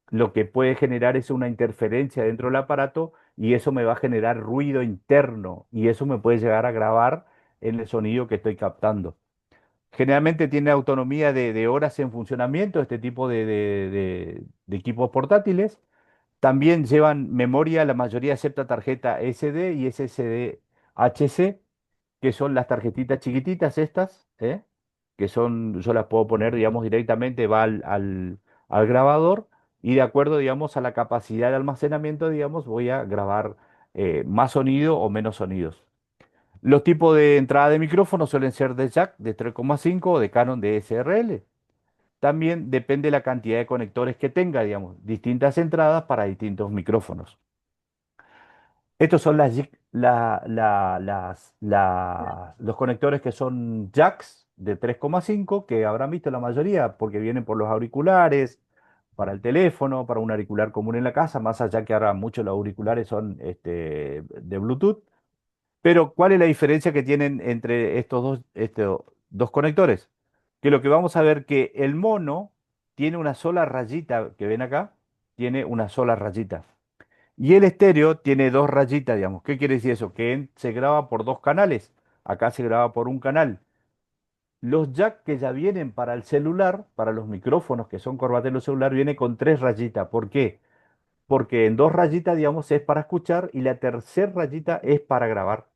lo que puede generar es una interferencia dentro del aparato y eso me va a generar ruido interno y eso me puede llegar a grabar en el sonido que estoy captando. Generalmente tiene autonomía de horas en funcionamiento, este tipo de equipos portátiles. También llevan memoria, la mayoría acepta tarjeta SD y SSD-HC, que son las tarjetitas chiquititas estas, que son, yo las puedo poner, digamos, directamente, va al grabador y de acuerdo, digamos, a la capacidad de almacenamiento, digamos, voy a grabar más sonido o menos sonidos. Los tipos de entrada de micrófono suelen ser de jack de 3,5 o de Canon de SRL. También depende la cantidad de conectores que tenga, digamos, distintas entradas para distintos micrófonos. Estos son los conectores que son jacks de 3,5 que habrán visto la mayoría porque vienen por los auriculares, para el teléfono, para un auricular común en la casa, más allá que ahora muchos los auriculares son de Bluetooth. Pero, ¿cuál es la diferencia que tienen entre estos dos conectores? Que lo que vamos a ver que el mono tiene una sola rayita, que ven acá, tiene una sola rayita. Y el estéreo tiene dos rayitas, digamos. ¿Qué quiere decir eso? Que se graba por dos canales. Acá se graba por un canal. Los jack que ya vienen para el celular, para los micrófonos que son corbatelos celular, vienen con tres rayitas. ¿Por qué? porque en dos rayitas, digamos, es para escuchar y la tercera rayita es para grabar.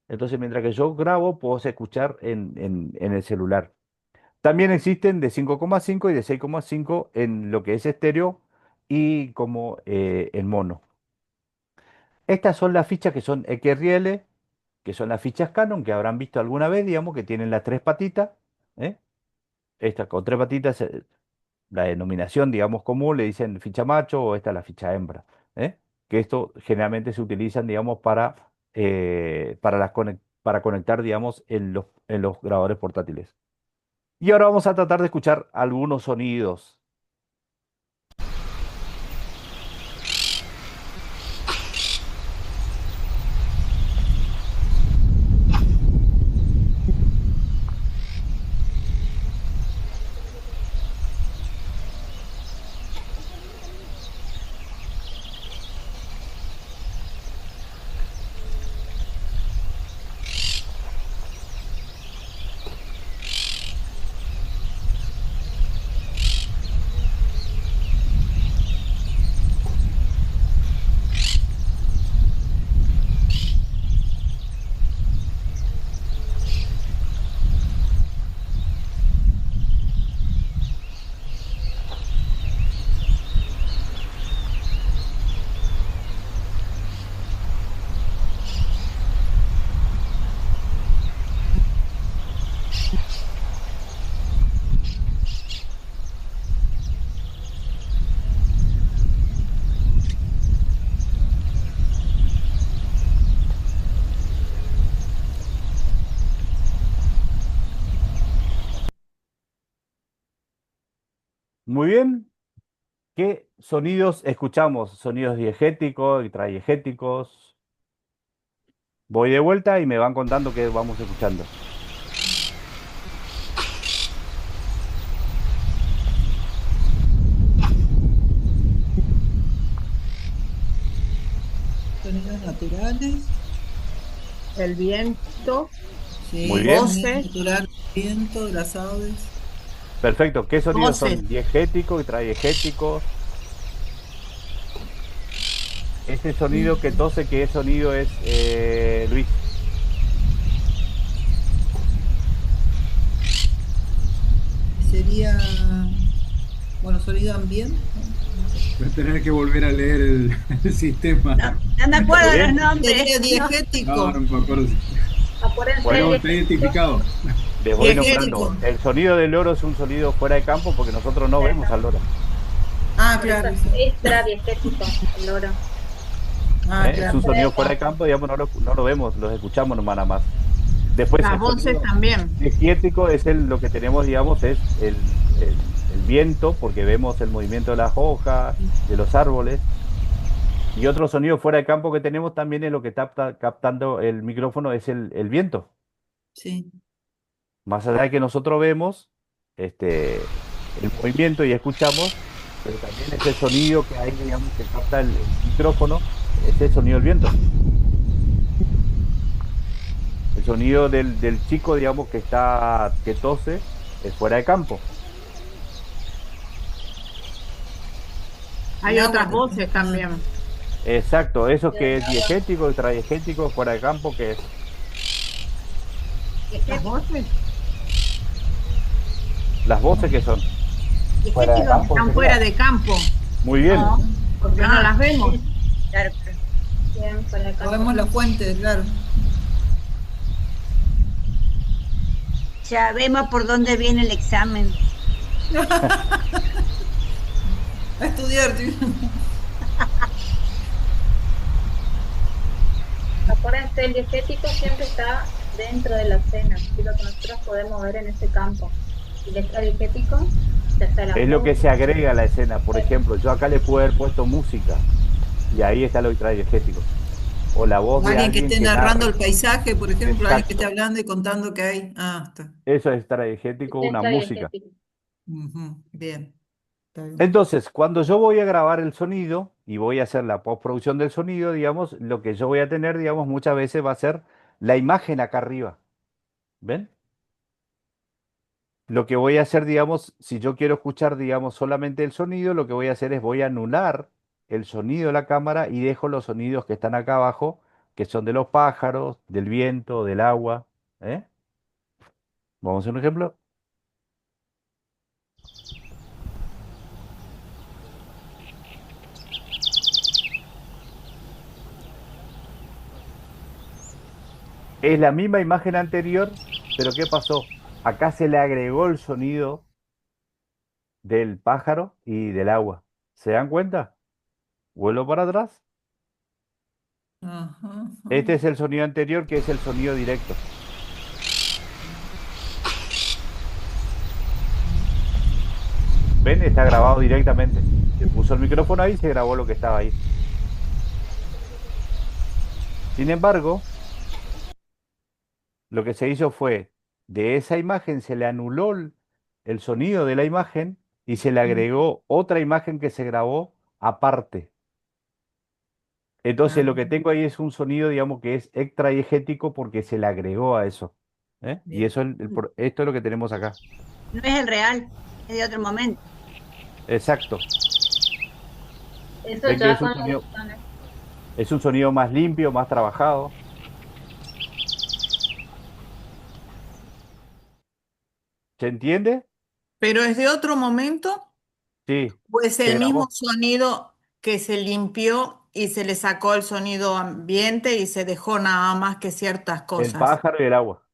Entonces, mientras que yo grabo, puedo escuchar en el celular. También existen de 5,5 y de 6,5 en lo que es estéreo y como en mono. Estas son las fichas que son XRL, que son las fichas Canon, que habrán visto alguna vez, digamos, que tienen las tres patitas. ¿Eh? Esta con tres patitas, la denominación, digamos, común, le dicen ficha macho o esta es la ficha hembra. ¿Eh? Que esto generalmente se utilizan, digamos, para conectar, digamos, en los grabadores portátiles. Y ahora vamos a tratar de escuchar algunos sonidos. Muy bien. ¿Qué sonidos escuchamos? Sonidos diegéticos y tradiegéticos. Voy de vuelta y me van contando qué vamos escuchando. Sonidos naturales, El viento, sí, Muy bien. sonido voces, natural, viento de las aves. Perfecto. ¿Qué sonidos voces. son diegéticos y tradiegéticos? Ese sonido que tose, ¿qué sonido es, Luis? Sería, bueno, sonido ambiente. Voy a tener que volver a leer el sistema. No me acuerdo Muy de los bien. nombres. Sería No. diegético. No me acuerdo. Acuérdense Bueno, No, de está identificado. Les voy Diegético. nombrando. El sonido del loro es un sonido fuera de campo porque nosotros no vemos al loro. Ah, por eso claro. extra diegético, el loro. Ah, Es claro. un sonido fuera de campo, digamos, no lo vemos, los escuchamos nomás nada más. Después Las el voces sonido también. diegético es lo que tenemos, digamos, es el viento, porque vemos el movimiento de las hojas, de los árboles. Y otro sonido fuera de campo que tenemos también es lo que está captando el micrófono, es el viento. Sí. Más allá de que nosotros vemos el movimiento y escuchamos, pero también ese sonido que hay, digamos, que capta el micrófono, es el sonido del viento. El sonido del chico, digamos, que tose, es fuera de campo. Hay El agua otras también. voces también. Exacto, eso que El es agua diegético y tradiegético fuera de campo, que es Las diegético, voces las voces que son. Fuera de diegéticas campo están sería. fuera de campo. Muy bien. No, porque no las vemos. sí, Claro, claro. bien, para No acá. vemos la fuente, claro. Ya vemos por dónde viene el examen. A estudiar, sí. Acuérdense, el diegético siempre está dentro de la escena, es lo que nosotros podemos ver en ese campo. Y el extradiegético, ya está la Es lo que se música. agrega a la escena. Por ejemplo, yo acá le puedo haber puesto música y ahí está lo tradiegético. O la voz de Alguien que alguien esté que narrando el narra. paisaje, por ejemplo, alguien que esté Exacto. hablando y contando que hay. Ah, está. Eso es tradiegético, Ese es una música. extradiegético. Ujú, bien, está bien. Entonces, cuando yo voy a grabar el sonido y voy a hacer la postproducción del sonido, digamos, lo que yo voy a tener, digamos, muchas veces va a ser la imagen acá arriba. ¿Ven? Lo que voy a hacer, digamos, si yo quiero escuchar, digamos, solamente el sonido, lo que voy a hacer es voy a anular el sonido de la cámara y dejo los sonidos que están acá abajo, que son de los pájaros, del viento, del agua. ¿Eh? Vamos a hacer un ejemplo. Es la misma imagen anterior, pero ¿qué pasó? Acá se le agregó el sonido del pájaro y del agua. ¿Se dan cuenta? Vuelvo para atrás. Ajá, ajá. Este es el sonido anterior, que es el sonido directo. ¿Ven? Está grabado directamente. Se puso el micrófono ahí y se grabó lo que estaba ahí. Sin embargo, lo que se hizo fue, de esa imagen se le anuló el sonido de la imagen y se le agregó otra imagen que se grabó aparte. Entonces Ah, lo que tengo ahí es un sonido, digamos, que es extradigético porque se le agregó a eso. ¿Eh? Y bien. eso esto es lo que tenemos acá. No es el real, es de otro momento. Exacto. Eso Ven que ya con la edición. es un sonido más limpio, más trabajado. ¿Se entiende? Pero es de otro momento, Sí. pues Se el mismo grabó sonido que se limpió y se le sacó el sonido ambiente y se dejó nada más que ciertas el cosas. pájaro y el agua.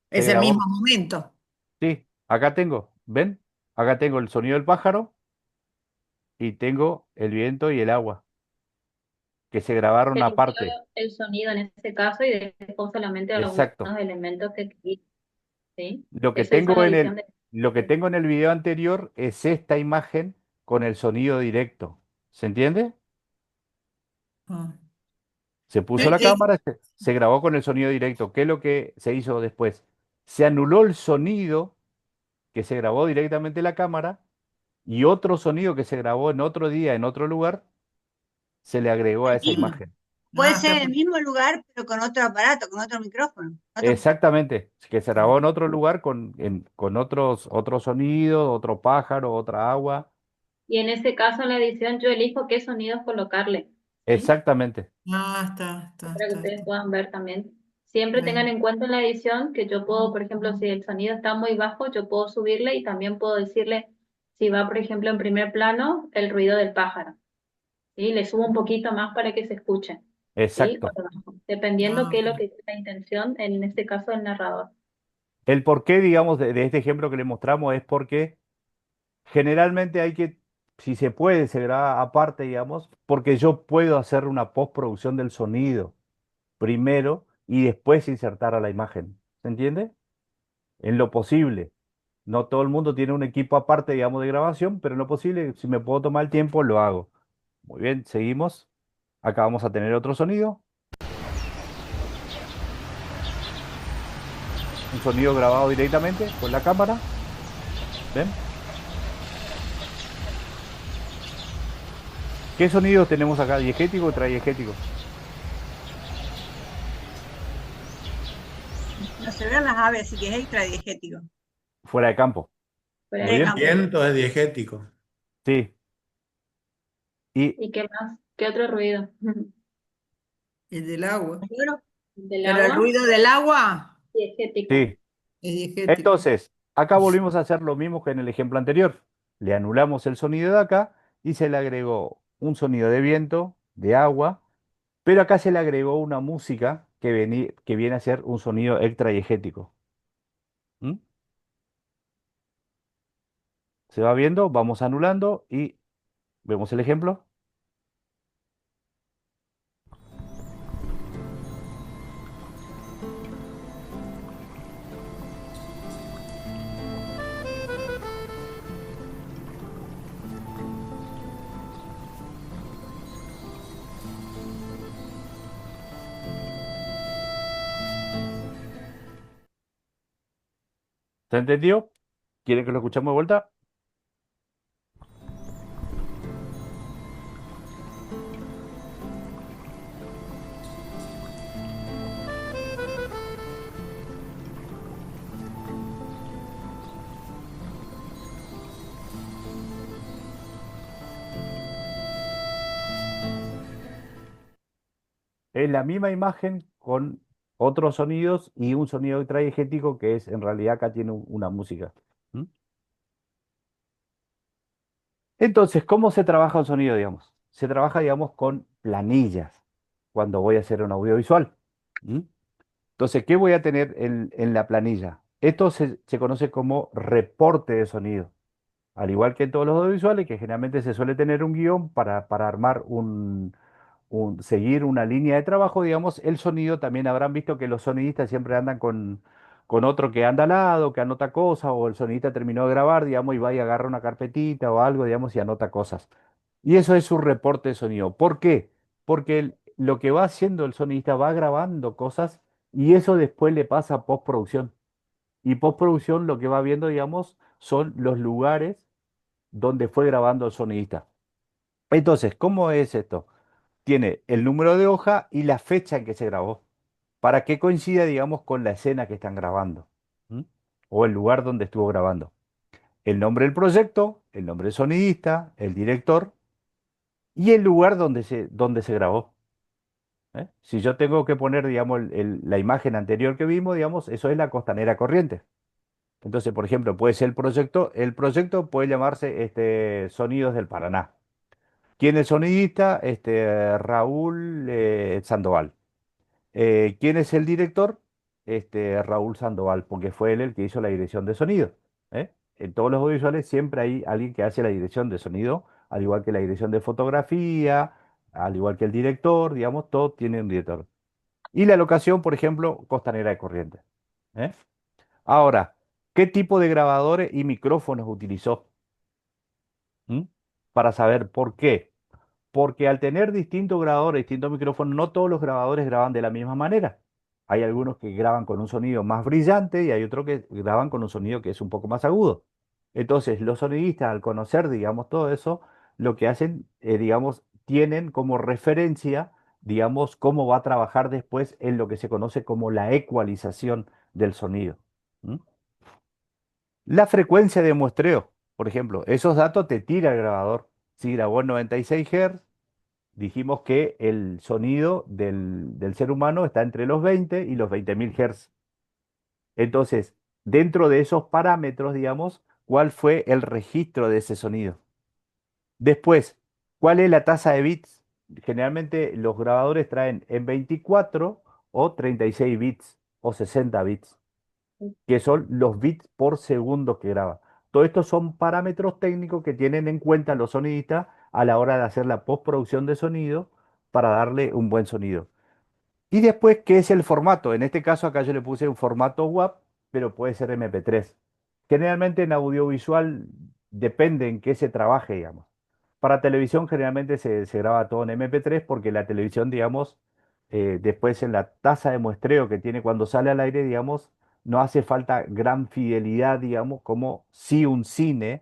Se Es el mismo grabó. momento. Sí. Acá tengo. ¿Ven? Acá tengo el sonido del pájaro y tengo el viento y el agua, que se grabaron Se limpió aparte. el sonido en ese caso y dejó solamente algunos Exacto. elementos que quería, ¿sí? Lo que Eso hizo tengo la en edición el, de... lo que tengo en el video anterior es esta imagen con el sonido directo. ¿Se entiende? Ah. Se puso Eh, la eh, cámara, se grabó con el sonido directo. ¿Qué es lo que se hizo después? Se anuló el sonido que se grabó directamente en la cámara y otro sonido que se grabó en otro día, en otro lugar, se le agregó a El esa mismo. ah, imagen. Puede está ser en el mismo lugar, pero con otro aparato, con otro micrófono. Exactamente, que se grabó en otro lugar con otros sonidos, otro pájaro, otra agua. Y en ese caso en la edición yo elijo qué sonidos colocarle, ¿sí? Exactamente, Para que ustedes está. puedan ver también. Siempre tengan Bien. en cuenta en la edición que yo puedo, por ejemplo, si el sonido está muy bajo, yo puedo subirle y también puedo decirle si va, por ejemplo, en primer plano, el ruido del pájaro, ¿sí? Le subo un poquito más para que se escuche, ¿sí? O exacto. lo bajo, dependiendo Ah, qué es lo que es la intención, en este caso, del narrador. El porqué, digamos, de este ejemplo que le mostramos es porque generalmente hay que, si se puede, se graba aparte, digamos, porque yo puedo hacer una postproducción del sonido primero y después insertar a la imagen. ¿Se entiende? En lo posible. No todo el mundo tiene un equipo aparte, digamos, de grabación, pero en lo posible, si me puedo tomar el tiempo, lo hago. Muy bien, seguimos. Acá vamos a tener otro sonido, un sonido grabado directamente con la cámara. ¿Ven? ¿Qué sonidos tenemos acá? ¿Diegético o tradiegético? No se ven las aves, así que es extradiegético. Fuera de campo. Fuera Muy de De bien. campo. campo. Viento es diegético. Sí. Y ¿Y qué más? ¿Qué otro ruido? El del agua. ¿Del Pero el agua? ruido del agua Diegético. sí. es diegético. Entonces, acá volvimos a hacer lo mismo que en el ejemplo anterior. Le anulamos el sonido de acá y se le agregó un sonido de viento, de agua, pero acá se le agregó una música que viene a ser un sonido extradiegético. ¿Mm? ¿Se va viendo? Vamos anulando y vemos el ejemplo. ¿Se entendió? ¿Quieren que lo escuchemos de vuelta? Es la misma imagen con otros sonidos y un sonido extradigético que es, en realidad acá tiene una música. ¿Mm? Entonces, ¿cómo se trabaja un sonido, digamos? Se trabaja, digamos, con planillas cuando voy a hacer un audiovisual. ¿Mm? Entonces, ¿qué voy a tener en la planilla? Esto se conoce como reporte de sonido. Al igual que en todos los audiovisuales, que generalmente se suele tener un guión para armar seguir una línea de trabajo, digamos, el sonido también habrán visto que los sonidistas siempre andan con otro que anda al lado, que anota cosas, o el sonidista terminó de grabar, digamos, y va y agarra una carpetita o algo, digamos, y anota cosas. Y eso es su reporte de sonido. ¿Por qué? Porque lo que va haciendo el sonidista va grabando cosas y eso después le pasa a postproducción. Y postproducción lo que va viendo, digamos, son los lugares donde fue grabando el sonidista. Entonces, ¿cómo es esto? Tiene el número de hoja y la fecha en que se grabó, para que coincida, digamos, con la escena que están grabando, ¿m? O el lugar donde estuvo grabando. El nombre del proyecto, el nombre del sonidista, el director y el lugar donde se grabó. ¿Eh? Si yo tengo que poner, digamos, la imagen anterior que vimos, digamos, eso es la Costanera Corrientes. Entonces, por ejemplo, puede ser el proyecto puede llamarse Sonidos del Paraná. ¿Quién es sonidista? Raúl Sandoval. ¿Quién es el director? Raúl Sandoval, porque fue él el que hizo la dirección de sonido. ¿Eh? En todos los audiovisuales siempre hay alguien que hace la dirección de sonido, al igual que la dirección de fotografía, al igual que el director, digamos, todos tienen un director. Y la locación, por ejemplo, Costanera de Corrientes. ¿Eh? Ahora, ¿qué tipo de grabadores y micrófonos utilizó? ¿Mm? Para saber por qué. Porque al tener distintos grabadores, distintos micrófonos, no todos los grabadores graban de la misma manera. Hay algunos que graban con un sonido más brillante y hay otros que graban con un sonido que es un poco más agudo. Entonces, los sonidistas, al conocer, digamos, todo eso, lo que hacen, digamos, tienen como referencia, digamos, cómo va a trabajar después en lo que se conoce como la ecualización del sonido. ¿Mm? La frecuencia de muestreo, por ejemplo, esos datos te tira el grabador. Si grabó en 96 Hz, dijimos que el sonido del ser humano está entre los 20 y los 20.000 Hz. Entonces, dentro de esos parámetros, digamos, ¿cuál fue el registro de ese sonido? Después, ¿cuál es la tasa de bits? Generalmente los grabadores traen en 24 o 36 bits o 60 bits, que son los bits por segundo que graba. Todo esto son parámetros técnicos que tienen en cuenta los sonidistas a la hora de hacer la postproducción de sonido para darle un buen sonido. Y después, ¿qué es el formato? En este caso acá yo le puse un formato WAV, pero puede ser MP3. Generalmente en audiovisual depende en qué se trabaje, digamos. Para televisión generalmente se graba todo en MP3 porque la televisión, digamos, después en la tasa de muestreo que tiene cuando sale al aire, digamos, no hace falta gran fidelidad, digamos, como si un cine,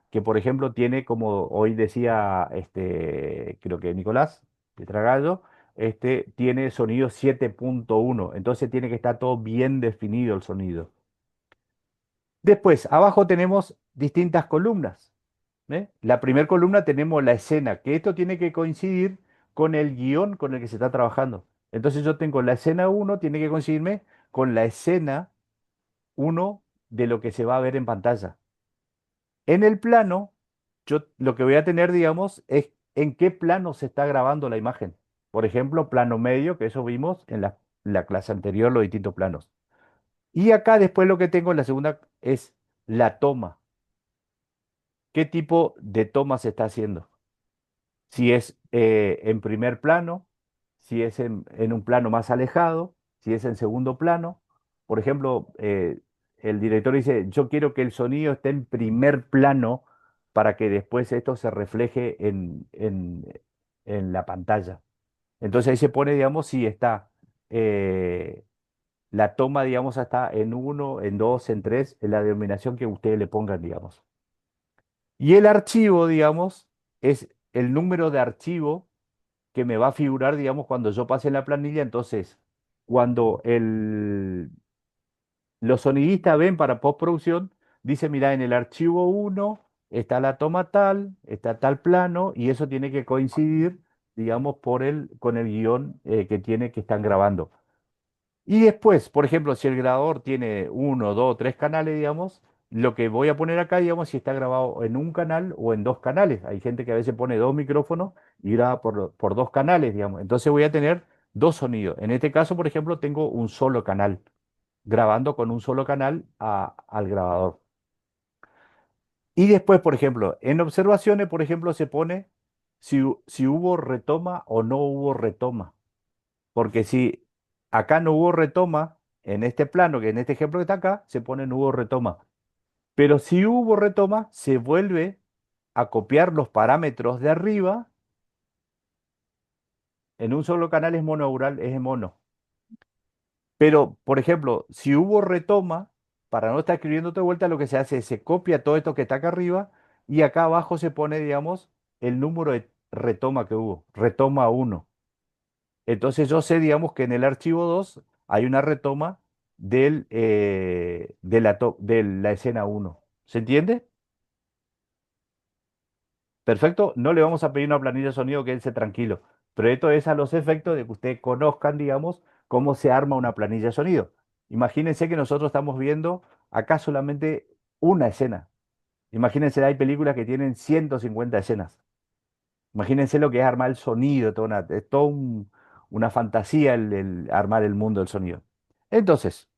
que por ejemplo tiene, como hoy decía, creo que Nicolás de Tragallo, tiene sonido 7.1, entonces tiene que estar todo bien definido el sonido. Después, abajo tenemos distintas columnas. ¿Eh? La primera columna tenemos la escena, que esto tiene que coincidir con el guión con el que se está trabajando. Entonces yo tengo la escena uno tiene que coincidirme con la escena uno de lo que se va a ver en pantalla. En el plano, yo lo que voy a tener, digamos, es en qué plano se está grabando la imagen. Por ejemplo, plano medio, que eso vimos en la clase anterior, los distintos planos. Y acá después lo que tengo en la segunda es la toma. ¿Qué tipo de toma se está haciendo? Si es en primer plano, si es en un plano más alejado, si es en segundo plano. Por ejemplo, el director dice, yo quiero que el sonido esté en primer plano para que después esto se refleje en la pantalla. Entonces ahí se pone, digamos, si está la toma, digamos, hasta en uno, en dos, en tres, en la denominación que ustedes le pongan, digamos. Y el archivo, digamos, es el número de archivo que me va a figurar, digamos, cuando yo pase la planilla. Entonces, cuando los sonidistas ven para postproducción, dice, mira, en el archivo uno está la toma tal, está tal plano, y eso tiene que coincidir digamos, con el guión que tiene que están grabando. Y después, por ejemplo, si el grabador tiene uno, dos, tres canales, digamos, lo que voy a poner acá, digamos, si está grabado en un canal o en dos canales. Hay gente que a veces pone dos micrófonos y graba por dos canales, digamos. Entonces voy a tener dos sonidos. En este caso, por ejemplo, tengo un solo canal, grabando con un solo canal al grabador. Y después, por ejemplo, en observaciones, por ejemplo, se pone si hubo retoma o no hubo retoma. Porque si acá no hubo retoma, en este plano, que en este ejemplo que está acá, se pone no hubo retoma. Pero si hubo retoma, se vuelve a copiar los parámetros de arriba. En un solo canal es monoural, es en mono. Pero, por ejemplo, si hubo retoma, para no estar escribiendo de vuelta, lo que se hace es se copia todo esto que está acá arriba y acá abajo se pone, digamos, el número de retoma que hubo, retoma uno. Entonces yo sé, digamos, que en el archivo 2 hay una retoma de la escena uno. ¿Se entiende? Perfecto. No le vamos a pedir una planilla de sonido, quédense tranquilo. Pero esto es a los efectos de que ustedes conozcan, digamos, cómo se arma una planilla de sonido. Imagínense que nosotros estamos viendo acá solamente una escena. Imagínense, hay películas que tienen 150 escenas. Imagínense lo que es armar el sonido, es todo una fantasía el armar el mundo del sonido. Entonces,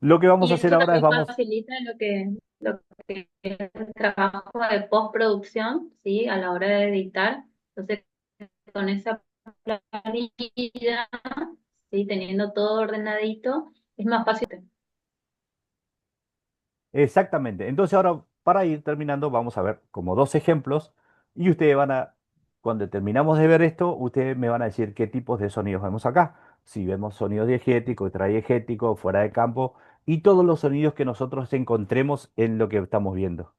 lo que vamos Y a hacer eso ahora es también vamos, facilita lo que es el trabajo de postproducción, ¿sí? A la hora de editar. Entonces, con esa planilla, ¿sí? Teniendo todo ordenadito, es más fácil. exactamente. Entonces ahora, para ir terminando, vamos a ver como dos ejemplos y ustedes cuando terminamos de ver esto, ustedes me van a decir qué tipos de sonidos vemos acá. Si vemos sonidos diegéticos, tradiegéticos, fuera de campo y todos los sonidos que nosotros encontremos en lo que estamos viendo.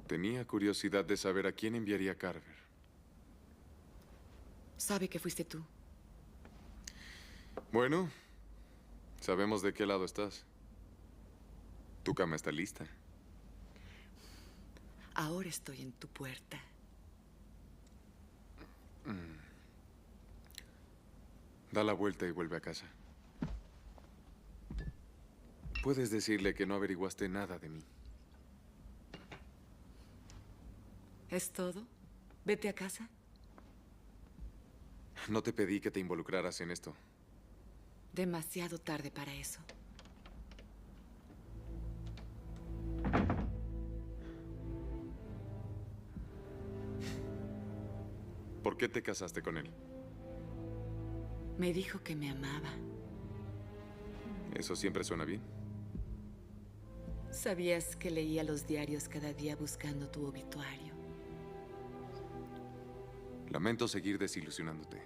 Tenía curiosidad de saber a quién enviaría Carver. Sabe que fuiste tú. Bueno, sabemos de qué lado estás. Tu cama está lista. Ahora estoy en tu puerta. Da la vuelta y vuelve a casa. Puedes decirle que no averiguaste nada de mí. ¿Es todo? Vete a casa. No te pedí que te involucraras en esto. Demasiado tarde para eso. ¿Por qué te casaste con él? Me dijo que me amaba. Eso siempre suena bien. ¿Sabías que leía los diarios cada día buscando tu obituario? Lamento seguir desilusionándote.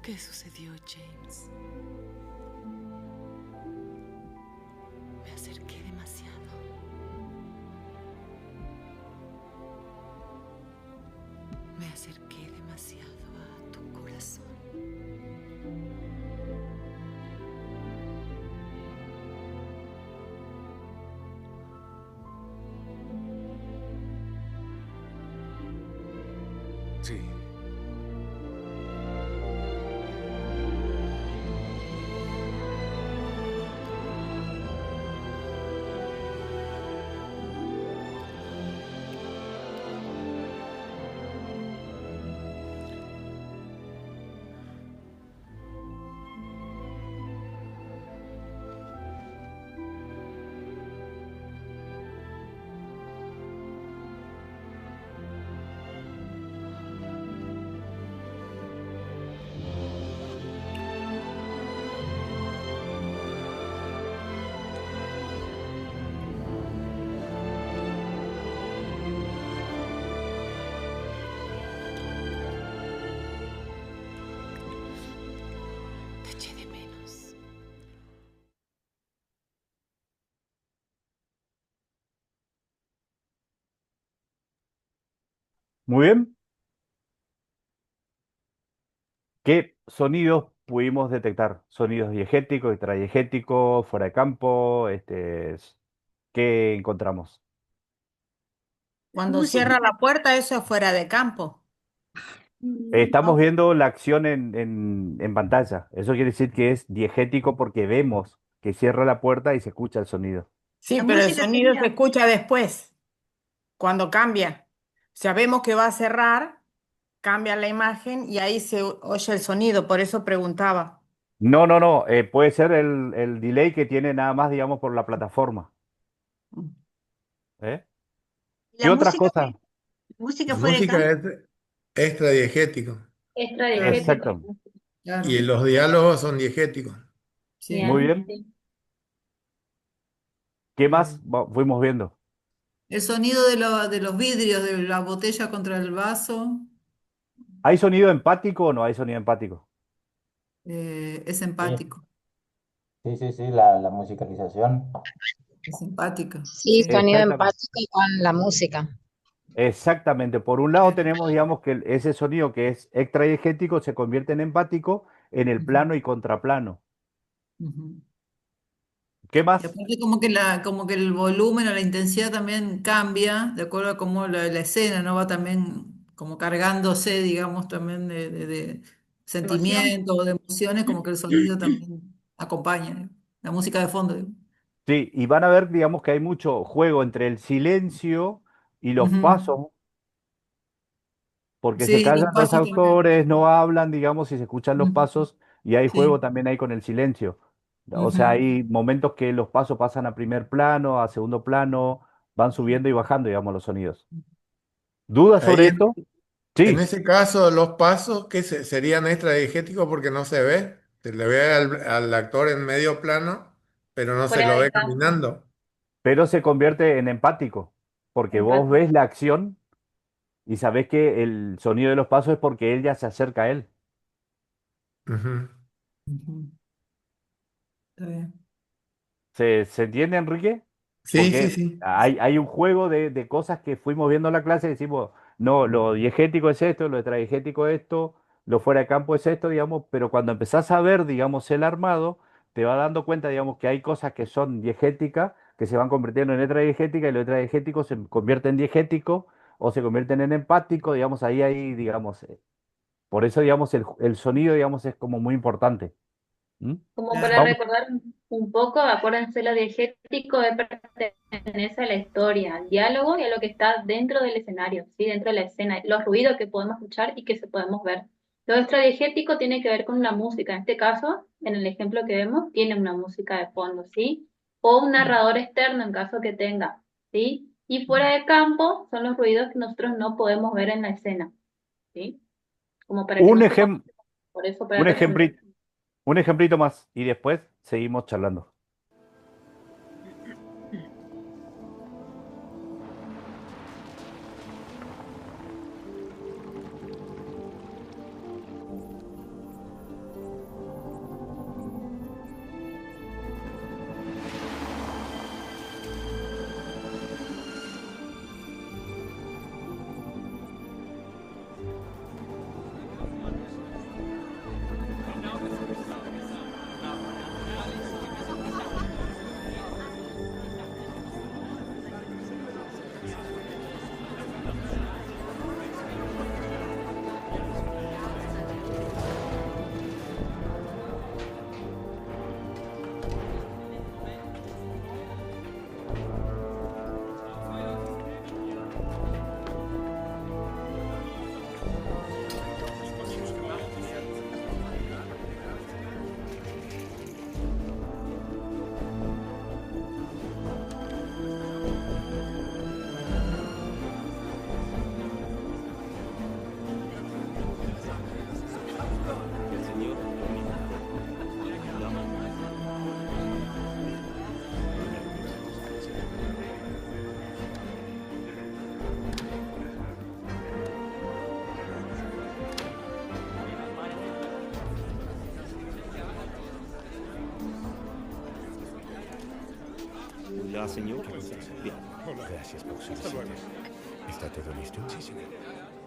¿Qué sucedió, James? Me acerqué demasiado. Me acerqué demasiado a tu corazón. Sí. Muy bien. ¿Qué sonidos pudimos detectar? Sonidos diegéticos, extradiegéticos, fuera de campo, ¿qué encontramos? Cuando Música, cierra la puerta, eso es fuera de campo, Estamos ¿no? viendo la acción en pantalla. Eso quiere decir que es diegético porque vemos que cierra la puerta y se escucha el sonido. Sí, la pero el música sonido se sería, escucha después, cuando cambia. Sabemos que va a cerrar, cambia la imagen y ahí se oye el sonido, por eso preguntaba. No, no, no. Puede ser el delay que tiene nada más, digamos, por la plataforma. ¿Eh? la ¿Qué otras música, cosas? La música fuera de música campo. es extradiegético Claro, Extradiegético. Exacto. y claro, los diálogos son diegéticos. Muy sí. Bien, bien. sí. ¿Qué Eh, más fuimos viendo? El sonido de los vidrios, de la botella contra el vaso, ¿Hay sonido empático o no hay sonido empático? es Sí, empático, sí, sí, sí, la musicalización. es empática, Sí, sí. sonido Exactamente. empático con la música. Exactamente. Por un lado tenemos, digamos, que ese sonido que es extradiegético se convierte en empático en el Ujú, plano y contraplano. ujú. ¿Qué Y más? aparte como que el volumen o la intensidad también cambia de acuerdo a cómo la escena, ¿no? Va también como cargándose, digamos, también de Emoción. sentimientos o de emociones, como que el sonido también acompaña, ¿no? La música de fondo, digo. Sí, y van a ver, digamos, que hay mucho juego entre el silencio y los Ujú. pasos, porque se Sí, los callan los pasos también. autores, no hablan, digamos, y se escuchan los Ujú. pasos, y hay juego Sí. también ahí con el silencio. O sea, Ujú. hay momentos que los pasos pasan a primer plano, a segundo plano, van subiendo y bajando, digamos, los sonidos. ¿Dudas sobre Ahí esto? en Sí, ese caso, los pasos que serían extradiegéticos porque no se ve. Se le ve al actor en medio plano, pero no se Fuera lo de ve campo. caminando. pero se convierte en empático, porque vos Empático. ves la acción y sabés que el sonido de los pasos es porque él ya se acerca a él. Ujú. Ujú. Está bien. ¿Se entiende, Enrique? Sí, sí, Porque sí. hay un juego de cosas que fuimos viendo en la clase y decimos, no, lo diegético es esto, lo extradiegético es esto, lo fuera de campo es esto, digamos, pero cuando empezás a ver, digamos, el armado, te vas dando cuenta, digamos, que hay cosas que son diegéticas, que se van convirtiendo en extradiegética y lo extradiegético se convierte en diegético o se convierten en empático, digamos, ahí hay, digamos, por eso, digamos, el sonido, digamos, es como muy importante. ¿Mm? Como para Claro. Vamos, recordar un poco, acuérdense, lo diegético pertenece a la historia, al diálogo y a lo que está dentro del escenario, ¿sí? Dentro de la escena, los ruidos que podemos escuchar y que se podemos ver. Lo extradiegético tiene que ver con la música. En este caso, en el ejemplo que vemos, tiene una música de fondo, ¿sí? O un narrador externo en caso que tenga, ¿sí? Y fuera de campo son los ruidos que nosotros no podemos ver en la escena, ¿sí? Como para que un no se ejem- confundan. Por eso, para un representar. ejemplito. Un ejemplito más y después seguimos charlando. Hola, señor. Bien. Gracias por su visita. ¿Está todo listo? Sí, señor.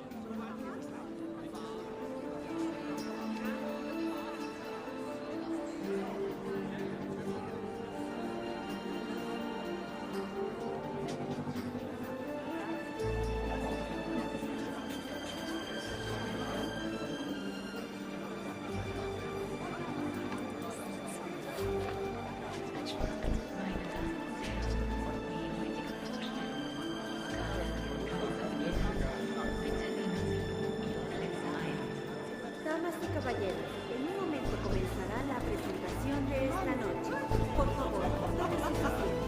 caballeros, en un momento comenzará la presentación de esta noche. Por favor, pónganse sus asientos.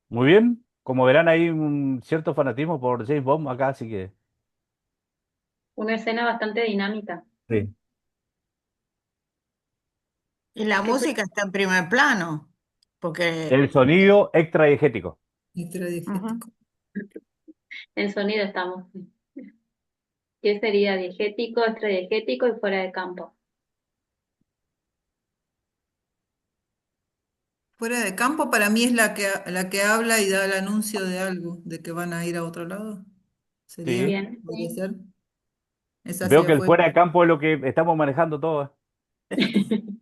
Muy bien. Como verán, hay un cierto fanatismo por James Bond acá, así que Una escena bastante dinámica. sí. Y la ¿Qué música está en primer plano, porque El sonido extradiegético. Extradiegético. En sonido estamos. ¿Qué sería diegético, extradiegético y fuera de campo? Fuera de campo para mí es la que habla y da el anuncio de algo, de que van a ir a otro lado. ¿Sería? Sí. Bien, ¿Podría ser? Es Veo hacia que el afuera. fuera de campo es lo que estamos manejando todo. el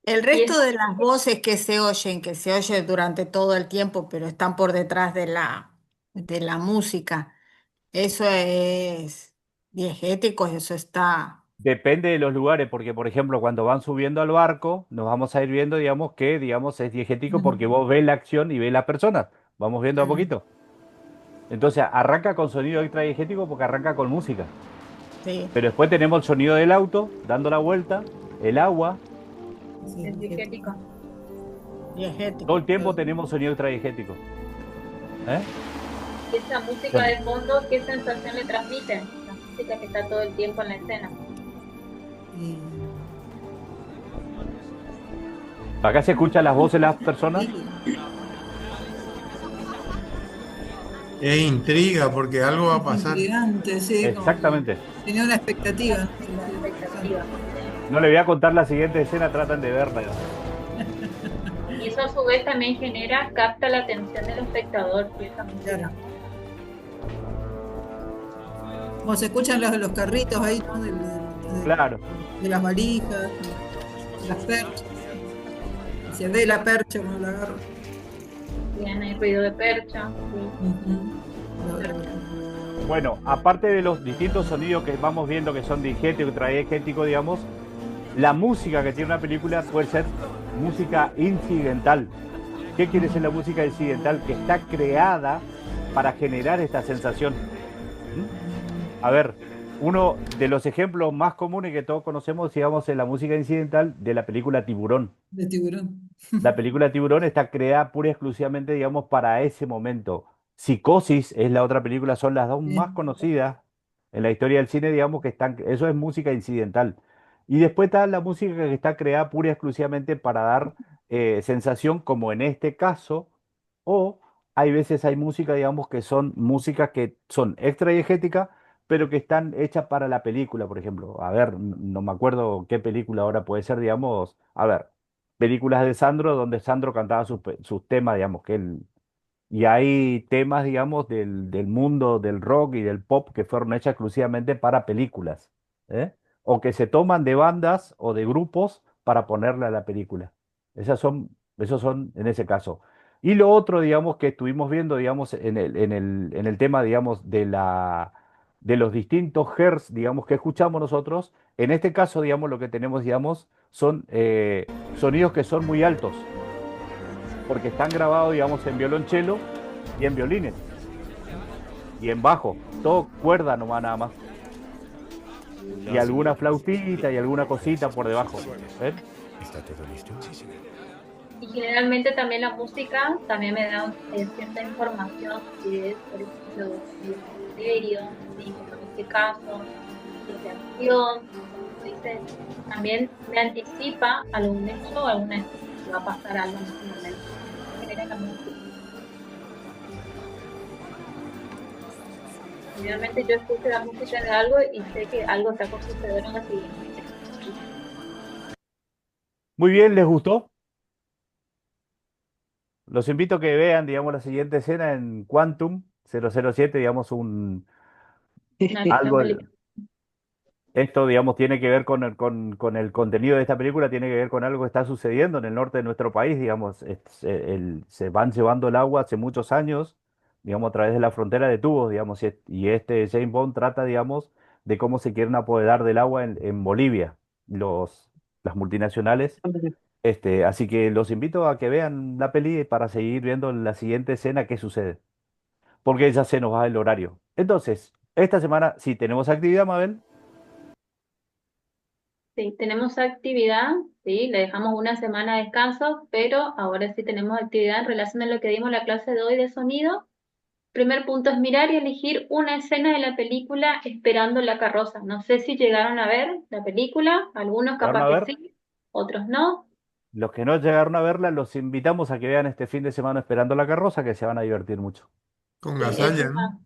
Y es resto de las voces que se oyen durante todo el tiempo, pero están por detrás de la música, eso es diegético, eso está. Depende de los lugares, porque por ejemplo, cuando van subiendo al barco, nos vamos a ir viendo, digamos, que digamos es diegético porque Ujú. vos ves la acción y ves las personas. Vamos viendo a Claro. poquito. Entonces, arranca con sonido extradiegético porque arranca con música. Sí, Pero después tenemos el sonido del auto dando la vuelta, el agua. Sí, es diegético. Todo diegético. el tiempo claro. tenemos sonido extradiegético. ¿Eh? Y esa música Bueno, de fondo, ¿qué sensación le transmite? La música que está todo el tiempo en la escena. Y- acá se escuchan las voces de las personas. Es intriga porque algo va a Es pasar. intrigante, sí, como Exactamente. tenía una expectativa, ¿no? La expectativa. No le voy a contar la siguiente escena, tratan de verla. Y eso a su vez también capta la atención del espectador y esa música. Claro. Como se escuchan los carritos ahí, ¿no? Claro. De las valijas, de las perchas. Se ve la percha cuando la agarra. Bien, hay ruido de percha. Sí. Ujú. Bueno, aparte de los distintos sonidos que vamos viendo que son diegéticos, extradiegéticos, digamos, la música que tiene una película puede ser música incidental. ¿Qué quiere decir la música incidental? Que está creada para generar esta sensación. ¿Mm? A ver, uno de los ejemplos más comunes que todos conocemos, digamos, es la música incidental de la película Tiburón. De tiburón. La película Tiburón está creada pura y exclusivamente, digamos, para ese momento. Psicosis es la otra película, son las dos más Sí. conocidas en la historia del cine, digamos, que están, eso es música incidental. Y después está la música que está creada pura y exclusivamente para dar sensación, como en este caso, o hay veces hay música, digamos, que son músicas que son extradiegéticas, pero que están hechas para la película, por ejemplo. A ver, no me acuerdo qué película ahora puede ser, digamos, a ver películas de Sandro donde Sandro cantaba sus temas, digamos, y hay temas, digamos, del mundo del rock y del pop que fueron hechas exclusivamente para películas, ¿eh? O que se toman de bandas o de grupos para ponerle a la película. Esos son en ese caso. Y lo otro, digamos, que estuvimos viendo, digamos, en el tema, digamos, de los distintos hertz, digamos, que escuchamos nosotros, en este caso, digamos, lo que tenemos, digamos, son sonidos que son muy altos, porque están grabados, digamos, en violonchelo y en violines y en bajo, todo cuerda nomás nada más. Y alguna flautita y alguna cosita por debajo. ¿Ven? ¿Está todo listo? Sí, señor. Y generalmente también la música también me da cierta información que es, por ejemplo, de misterio, ¿sí? Como en este caso, de acción, como dice, también me anticipa algún hecho o alguna escena que va a pasar algo en ese momento. Genera la música. Generalmente yo escucho la música de algo y sé que algo está por suceder en la siguiente. Muy bien, ¿les gustó? Los invito a que vean, digamos, la siguiente escena en Quantum 007, digamos, Una gran algo, película. esto, digamos, tiene que ver con el contenido de esta película, tiene que ver con algo que está sucediendo en el norte de nuestro país, digamos, se van llevando el agua hace muchos años, digamos, a través de la frontera de tubos, digamos, y este James Bond trata, digamos, de cómo se quieren apoderar del agua en Bolivia, las multinacionales. Así que los invito a que vean la peli para seguir viendo la siguiente escena qué sucede, porque ya se nos va el horario. Entonces, esta semana sí tenemos actividad, Mabel. Sí, tenemos actividad, sí, le dejamos una semana de descanso, pero ahora sí tenemos actividad en relación a lo que dimos la clase de hoy de sonido. Primer punto es mirar y elegir una escena de la película Esperando la carroza. No sé si llegaron a ver la película, algunos ¿Llegaron capaz a que ver? sí, otros no. Los que no llegaron a verla, los invitamos a que vean este fin de semana Esperando la carroza, que se van a divertir mucho. Con Sí, es Gasalla, ¿no? una...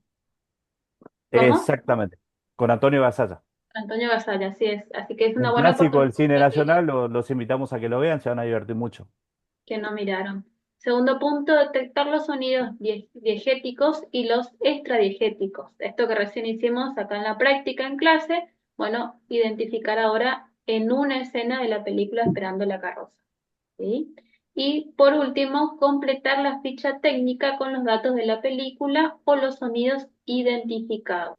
¿Cómo? Exactamente, con Antonio Gasalla. Antonio Gasalla, así es. Así que es Un una buena clásico del oportunidad cine para nacional, los invitamos a que lo vean, se van a divertir mucho. que no miraron. Segundo punto, detectar los sonidos diegéticos y los extradiegéticos. Esto que recién hicimos acá en la práctica en clase, bueno, identificar ahora en una escena de la película Esperando la carroza. ¿Sí? Y por último, completar la ficha técnica con los datos de la película o los sonidos identificados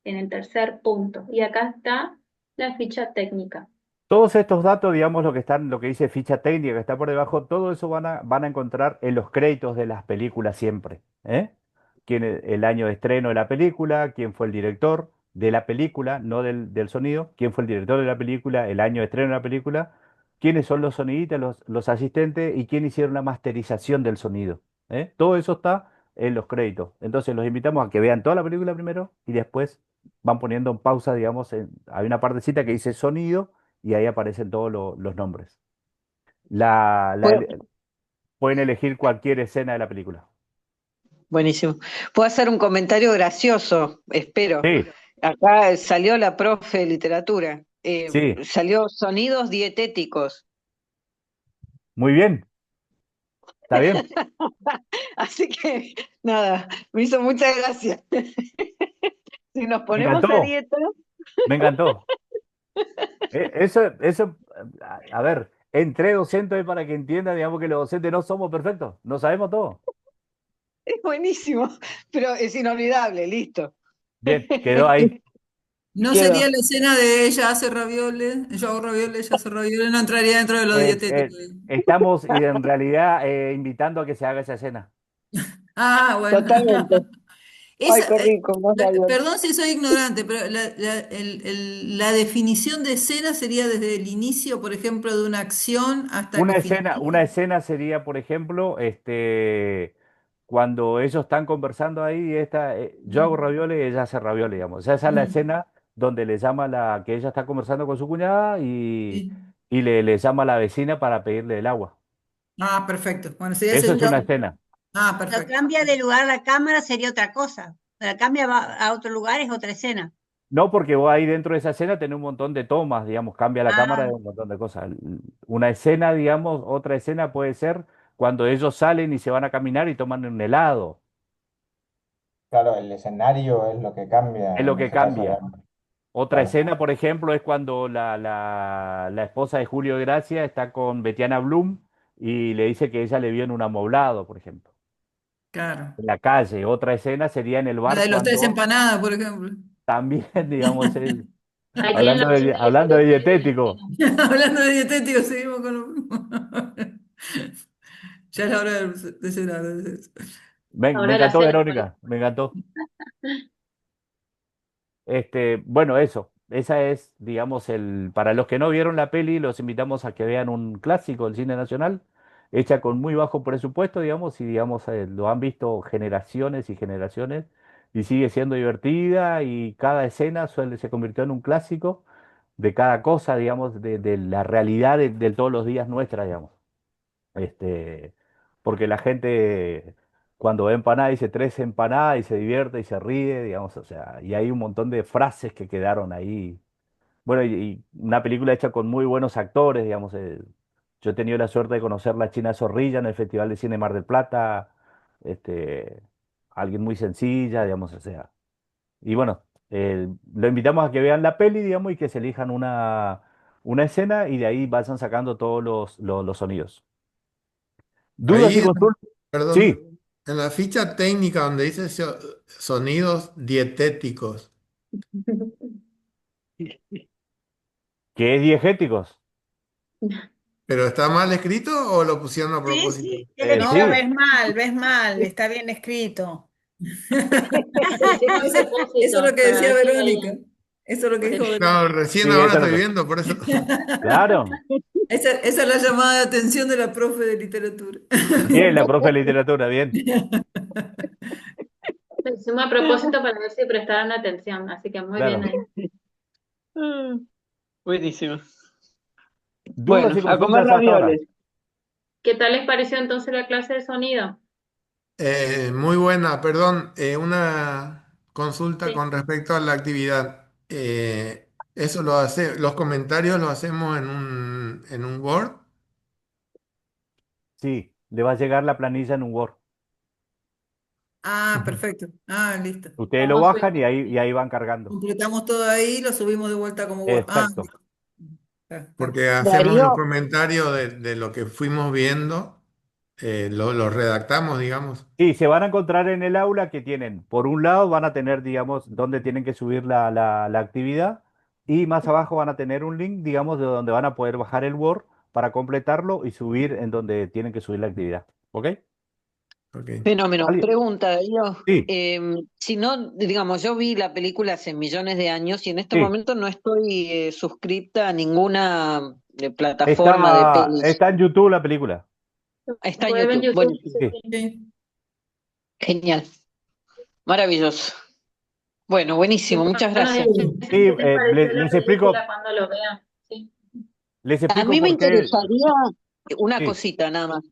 en el tercer punto. Y acá está la ficha técnica. Todos estos datos, digamos, lo que dice ficha técnica, que está por debajo, todo eso van a encontrar en los créditos de las películas siempre. ¿Eh? El año de estreno de la película, quién fue el director de la película, no del sonido, quién fue el director de la película, el año de estreno de la película, quiénes son los sonidistas, los asistentes y quién hicieron la masterización del sonido. ¿Eh? Todo eso está en los créditos. Entonces los invitamos a que vean toda la película primero y después van poniendo en pausa, digamos, hay una partecita que dice sonido y ahí aparecen todos los nombres. La, la Bueno, ele- Pueden elegir cualquier escena de la película. buenísimo. Puedo hacer un comentario gracioso, espero. Sí, Acá salió la profe de literatura, sí, salió sonidos dietéticos. muy bien, está bien, Así que, nada, me hizo mucha gracia. Si nos me ponemos a encantó, dieta, me encantó. Eso, a ver, entré docente para que entienda, digamos, que los docentes no somos perfectos, no sabemos todo. es buenísimo, pero es inolvidable, listo. Bien, quedó ahí. No Quedó. sería la escena de ella hace ravioles, yo hago ravioles, ella hace ravioles, no entraría dentro de lo dietético. Estamos y en realidad invitando a que se haga esa escena. Ah, bueno. Totalmente. Ay, Esa, qué rico, más ravioles. perdón si soy ignorante, pero la definición de escena sería desde el inicio, por ejemplo, de una acción hasta que Una finaliza. escena sería, por ejemplo, cuando ellos están conversando ahí, yo hago Mm, ravioles y ella hace ravioles, digamos. O sea, esa es la mm, escena donde le llama que ella está conversando con su cuñada sí. y le llama a la vecina para pedirle el agua. Ah, perfecto. Bueno, sería Eso ese es una escena. Ah, Cuando perfecto. cambia de lugar la cámara sería otra cosa. La cambia a otro lugar es otra escena. No, porque vos ahí dentro de esa escena tenés un montón de tomas, digamos, cambia la cámara de Ah, un montón de cosas. Una escena, digamos, otra escena puede ser cuando ellos salen y se van a caminar y toman un helado. Claro, el escenario es lo que Es cambia lo en que ese caso, cambia. digamos. Otra Claro, escena, por ejemplo, es cuando la esposa de Julio de Gracia está con Betiana Blum y le dice que ella le vio en un amoblado, por ejemplo, Claro. en la calle. Otra escena sería en el La bar de los tres cuando empanadas, por ejemplo. también, digamos, Aquí en la cena de hablando de Julio dietético. Hablando de dietético, seguimos con lo mismo. Ya es la hora de cenar. Me ahora la encantó, cena de Julio. Verónica, me encantó. Bueno, eso. Esa es, digamos, para los que no vieron la peli, los invitamos a que vean un clásico del cine nacional, hecha con muy bajo presupuesto, digamos, y digamos, lo han visto generaciones y generaciones, y sigue siendo divertida, y cada escena se convirtió en un clásico de cada cosa, digamos, de la realidad de todos los días nuestra, digamos. Este, Porque la gente cuando ve empanada dice tres empanadas y se divierte y se ríe, digamos, o sea, y hay un montón de frases que quedaron ahí. Bueno, y una película hecha con muy buenos actores, digamos. Yo he tenido la suerte de conocer la China Zorrilla en el Festival de Cine Mar del Plata, este, alguien muy sencilla, digamos, o sea. Y bueno, lo invitamos a que vean la peli, digamos, y que se elijan una escena y de ahí vayan sacando todos los sonidos. ¿Dudas Ahí, y consultas? Sí, perdón, en la ficha técnica donde dice sonidos dietéticos, que es diegéticos. ¿pero está mal escrito o lo pusieron a Sí, propósito? sí, es lo que No, Sí, ves mal, está bien escrito. Lo hicieron a Eso es lo propósito, que para decía ver si Verónica. veían. Eso es lo que Por dijo eso. Verónica. Claro, recién sí, ahora eso es estoy lo que. viendo, por eso. Claro. Esa es la llamada de atención de la profe de literatura. Bien, la profe de literatura, bien. Lo hicimos a propósito para ver si prestaron atención, así que muy bien Claro. ahí. Ah, buenísimo. ¿Dudas Bueno, y a comer consultas hasta ahora? ravioles. ¿Qué tal les pareció entonces la clase de sonido? Muy buena, perdón, una consulta Sí. con respecto a la actividad. Eso lo hace, los comentarios los hacemos en un Word. Sí, le va a llegar la planilla en un Word. Ah, perfecto. Ah, listo. Ustedes lo Vamos a bajan subir. y ahí van cargando. Completamos todo ahí y lo subimos de vuelta como Word. Ah, Exacto. listo. Está. Porque hacemos los Darío, comentarios de lo que fuimos viendo, lo redactamos, digamos. Sí, se van a encontrar en el aula que tienen, por un lado van a tener, digamos, donde tienen que subir la actividad y más abajo van a tener un link, digamos, de donde van a poder bajar el Word para completarlo y subir en donde tienen que subir la actividad. ¿Ok? Ok. fenómeno. ¿Alguien? Pregunta, Darío. Sí, Si no, digamos, yo vi la película hace millones de años y en este sí. momento no estoy suscripta a ninguna plataforma de Está, pelis. está en YouTube la película. Está en Puede ver en YouTube. YouTube. Buenísimo. Sí, Sí, sí. Sí. Genial. Maravilloso. Bueno, Y buenísimo. Muchas bueno, gracias. dicen sí, qué les pareció la les película explico, cuando lo vean. Sí. les A explico mí me por qué. interesaría una Sí, cosita nada más.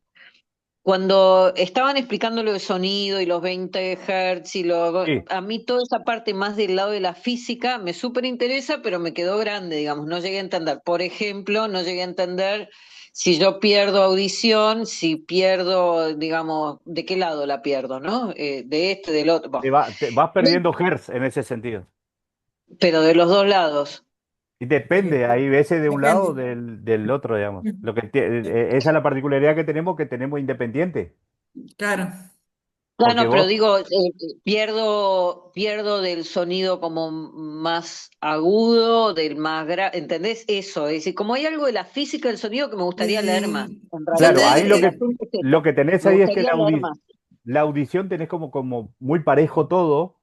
Cuando estaban explicando lo de sonido y los 20 Hz sí, a mí toda esa parte más del lado de la física me súper interesa, pero me quedó grande, digamos, no llegué a entender. Por ejemplo, no llegué a entender si yo pierdo audición, si pierdo, digamos, de qué lado la pierdo, ¿no? De este, del otro, bah. te vas perdiendo hertz en ese sentido. Pero de los dos lados. Y depende, hay veces de un lado o Depende. del otro, digamos. Esa es la particularidad que tenemos independiente. Claro. Porque Claro, pero vos, digo, pierdo del sonido como más agudo, del más grave, ¿entendés? Eso, es decir, como hay algo de la física del sonido que me gustaría leer más, en Yo realidad, claro, te ahí digo, el asunto es lo eso, que tenés me ahí es que gustaría leer más, la audición tenés como muy parejo todo.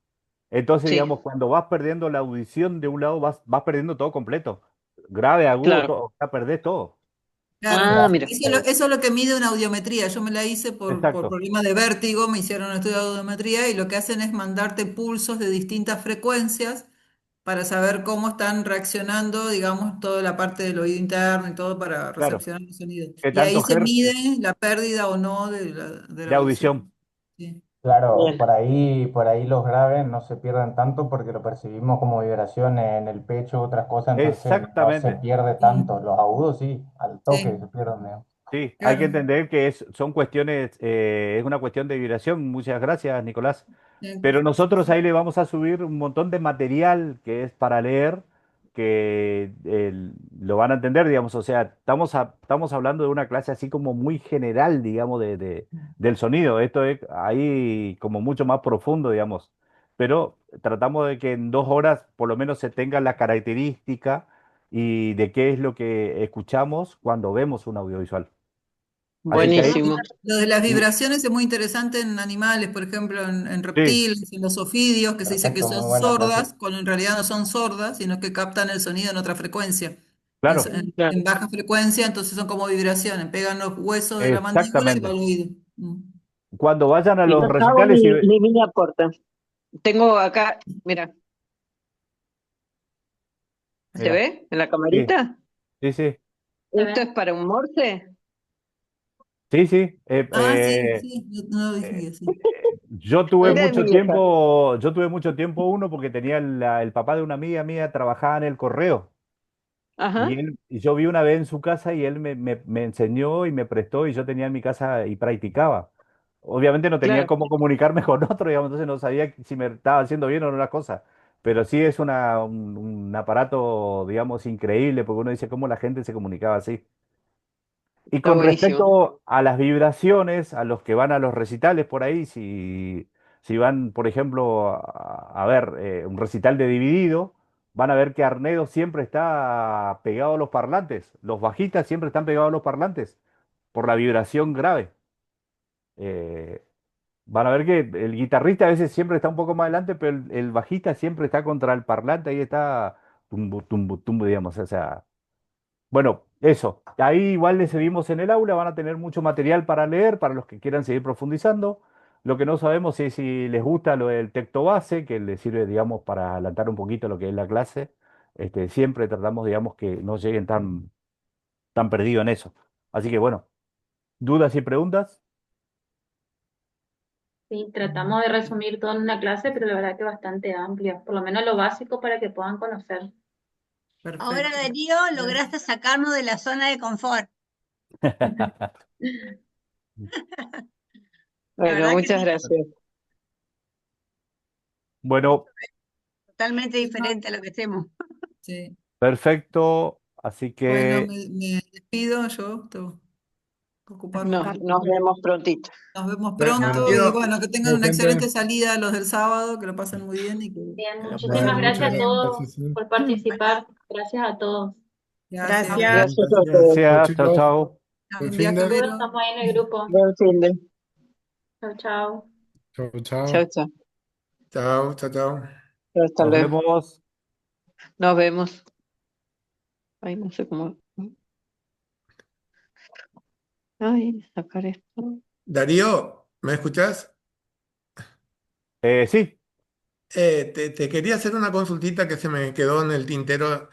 Entonces, sí, digamos, cuando vas perdiendo la audición de un lado, vas perdiendo todo completo. Grave, agudo, claro. todo, ya perdés todo. claro. Ah, mira, Eso es lo que mide una audiometría. Yo me la hice por Exacto, problemas de vértigo, me hicieron un estudio de audiometría y lo que hacen es mandarte pulsos de distintas frecuencias para saber cómo están reaccionando, digamos, toda la parte del oído interno y todo para claro. recepcionar el sonido. ¿Qué Y ahí tanto se hertz mide la pérdida o no de la de audición. audición? Sí. Claro, bien. por ahí los graves no se pierden tanto porque lo percibimos como vibraciones en el pecho, otras cosas, entonces no se Exactamente. pierde Sí, tanto. Los agudos sí, al toque sí, se pierden. Sí, hay que claro. entender que son cuestiones, es una cuestión de vibración. Muchas gracias, Nicolás. Pero Sí, nosotros ahí sí. le vamos a subir un montón de material que es para leer, que lo van a entender, digamos. O sea, estamos hablando de una clase así como muy general, digamos, del sonido. Esto es ahí como mucho más profundo, digamos. Pero tratamos de que en 2 horas por lo menos se tenga la característica y de qué es lo que escuchamos cuando vemos un audiovisual. Así que ahí, Buenísimo. Lo de las vibraciones es muy interesante en animales, por ejemplo, en sí, reptiles, en los ofidios, que se dice que Perfecto, son muy buena clase. sordas, cuando en realidad no son sordas, sino que captan el sonido en otra frecuencia, claro, Claro. en baja frecuencia, entonces son como vibraciones, pegan los huesos de la mandíbula y va exactamente. al oído. Mm. Cuando vayan a Y no los hago recitales y ni mini aporta. Tengo acá, mira, ¿se mira, ve en la sí, camarita? sí, sí, ¿Se ¿Esto ve? es para un morse? sí, sí. Ah, sí, sí, no lo Eh, dije, sí. Mira de mi vieja. yo tuve mucho tiempo uno porque tenía el papá de una amiga mía trabajaba en el correo. Ajá, Y yo vi una vez en su casa y él me enseñó y me prestó y yo tenía en mi casa y practicaba. Obviamente no tenía claro, cómo comunicarme con otro, digamos, entonces no sabía si me estaba haciendo bien o no la cosa. Pero sí es un aparato, digamos, increíble, porque uno dice cómo la gente se comunicaba así. Y está con buenísimo. respecto a las vibraciones, a los que van a los recitales por ahí, si van, por ejemplo, a ver un recital de Dividido, van a ver que Arnedo siempre está pegado a los parlantes, los bajistas siempre están pegados a los parlantes por la vibración grave. Eh, Van a ver que el guitarrista a veces siempre está un poco más adelante, pero el bajista siempre está contra el parlante, ahí está tumbu, tumbu, tumbu, digamos, o sea. Bueno, eso. Ahí igual les seguimos en el aula, van a tener mucho material para leer, para los que quieran seguir profundizando. Lo que no sabemos es si les gusta lo del texto base, que les sirve, digamos, para adelantar un poquito lo que es la clase. Siempre tratamos, digamos, que no lleguen tan perdidos en eso. Así que bueno, dudas y preguntas. Sí, tratamos de resumir todo en una clase, pero la verdad que bastante amplia, por lo menos lo básico para que puedan conocer. Ahora, Perfecto. Darío, Bien. lograste sacarnos de la zona de confort. La Bueno, verdad que muchas sí, gracias. Bueno, totalmente No, diferente a lo que hacemos. sí. perfecto. Así Bueno, que me despido, yo tengo que ocuparme un Nos poco. vemos prontito. Nos vemos Bueno, pronto y Darío, bueno, que tengan una excelente gente. salida los del sábado, que lo pasen muy bien y que bien, la muchísimas pasen muy gracias a Muchas bien. todos gracias. Sí. por participar. Gracias a todos. Gracias. Gracias. Gracias a Gracias. ustedes. Chao, gracias, chao, chicos. chao. Buen Buen fin viaje, de. Saludos, Vero. estamos ahí en el grupo. Buen fin de. Chao, chao. Chao, Chao, chao. chao. Chao, chao, chao. Hasta Nos luego. vemos. Nos vemos. Ay, no sé cómo. Ay, sacar esto. Darío, ¿me escuchás? Sí. Te quería hacer una consultita que se me quedó en el tintero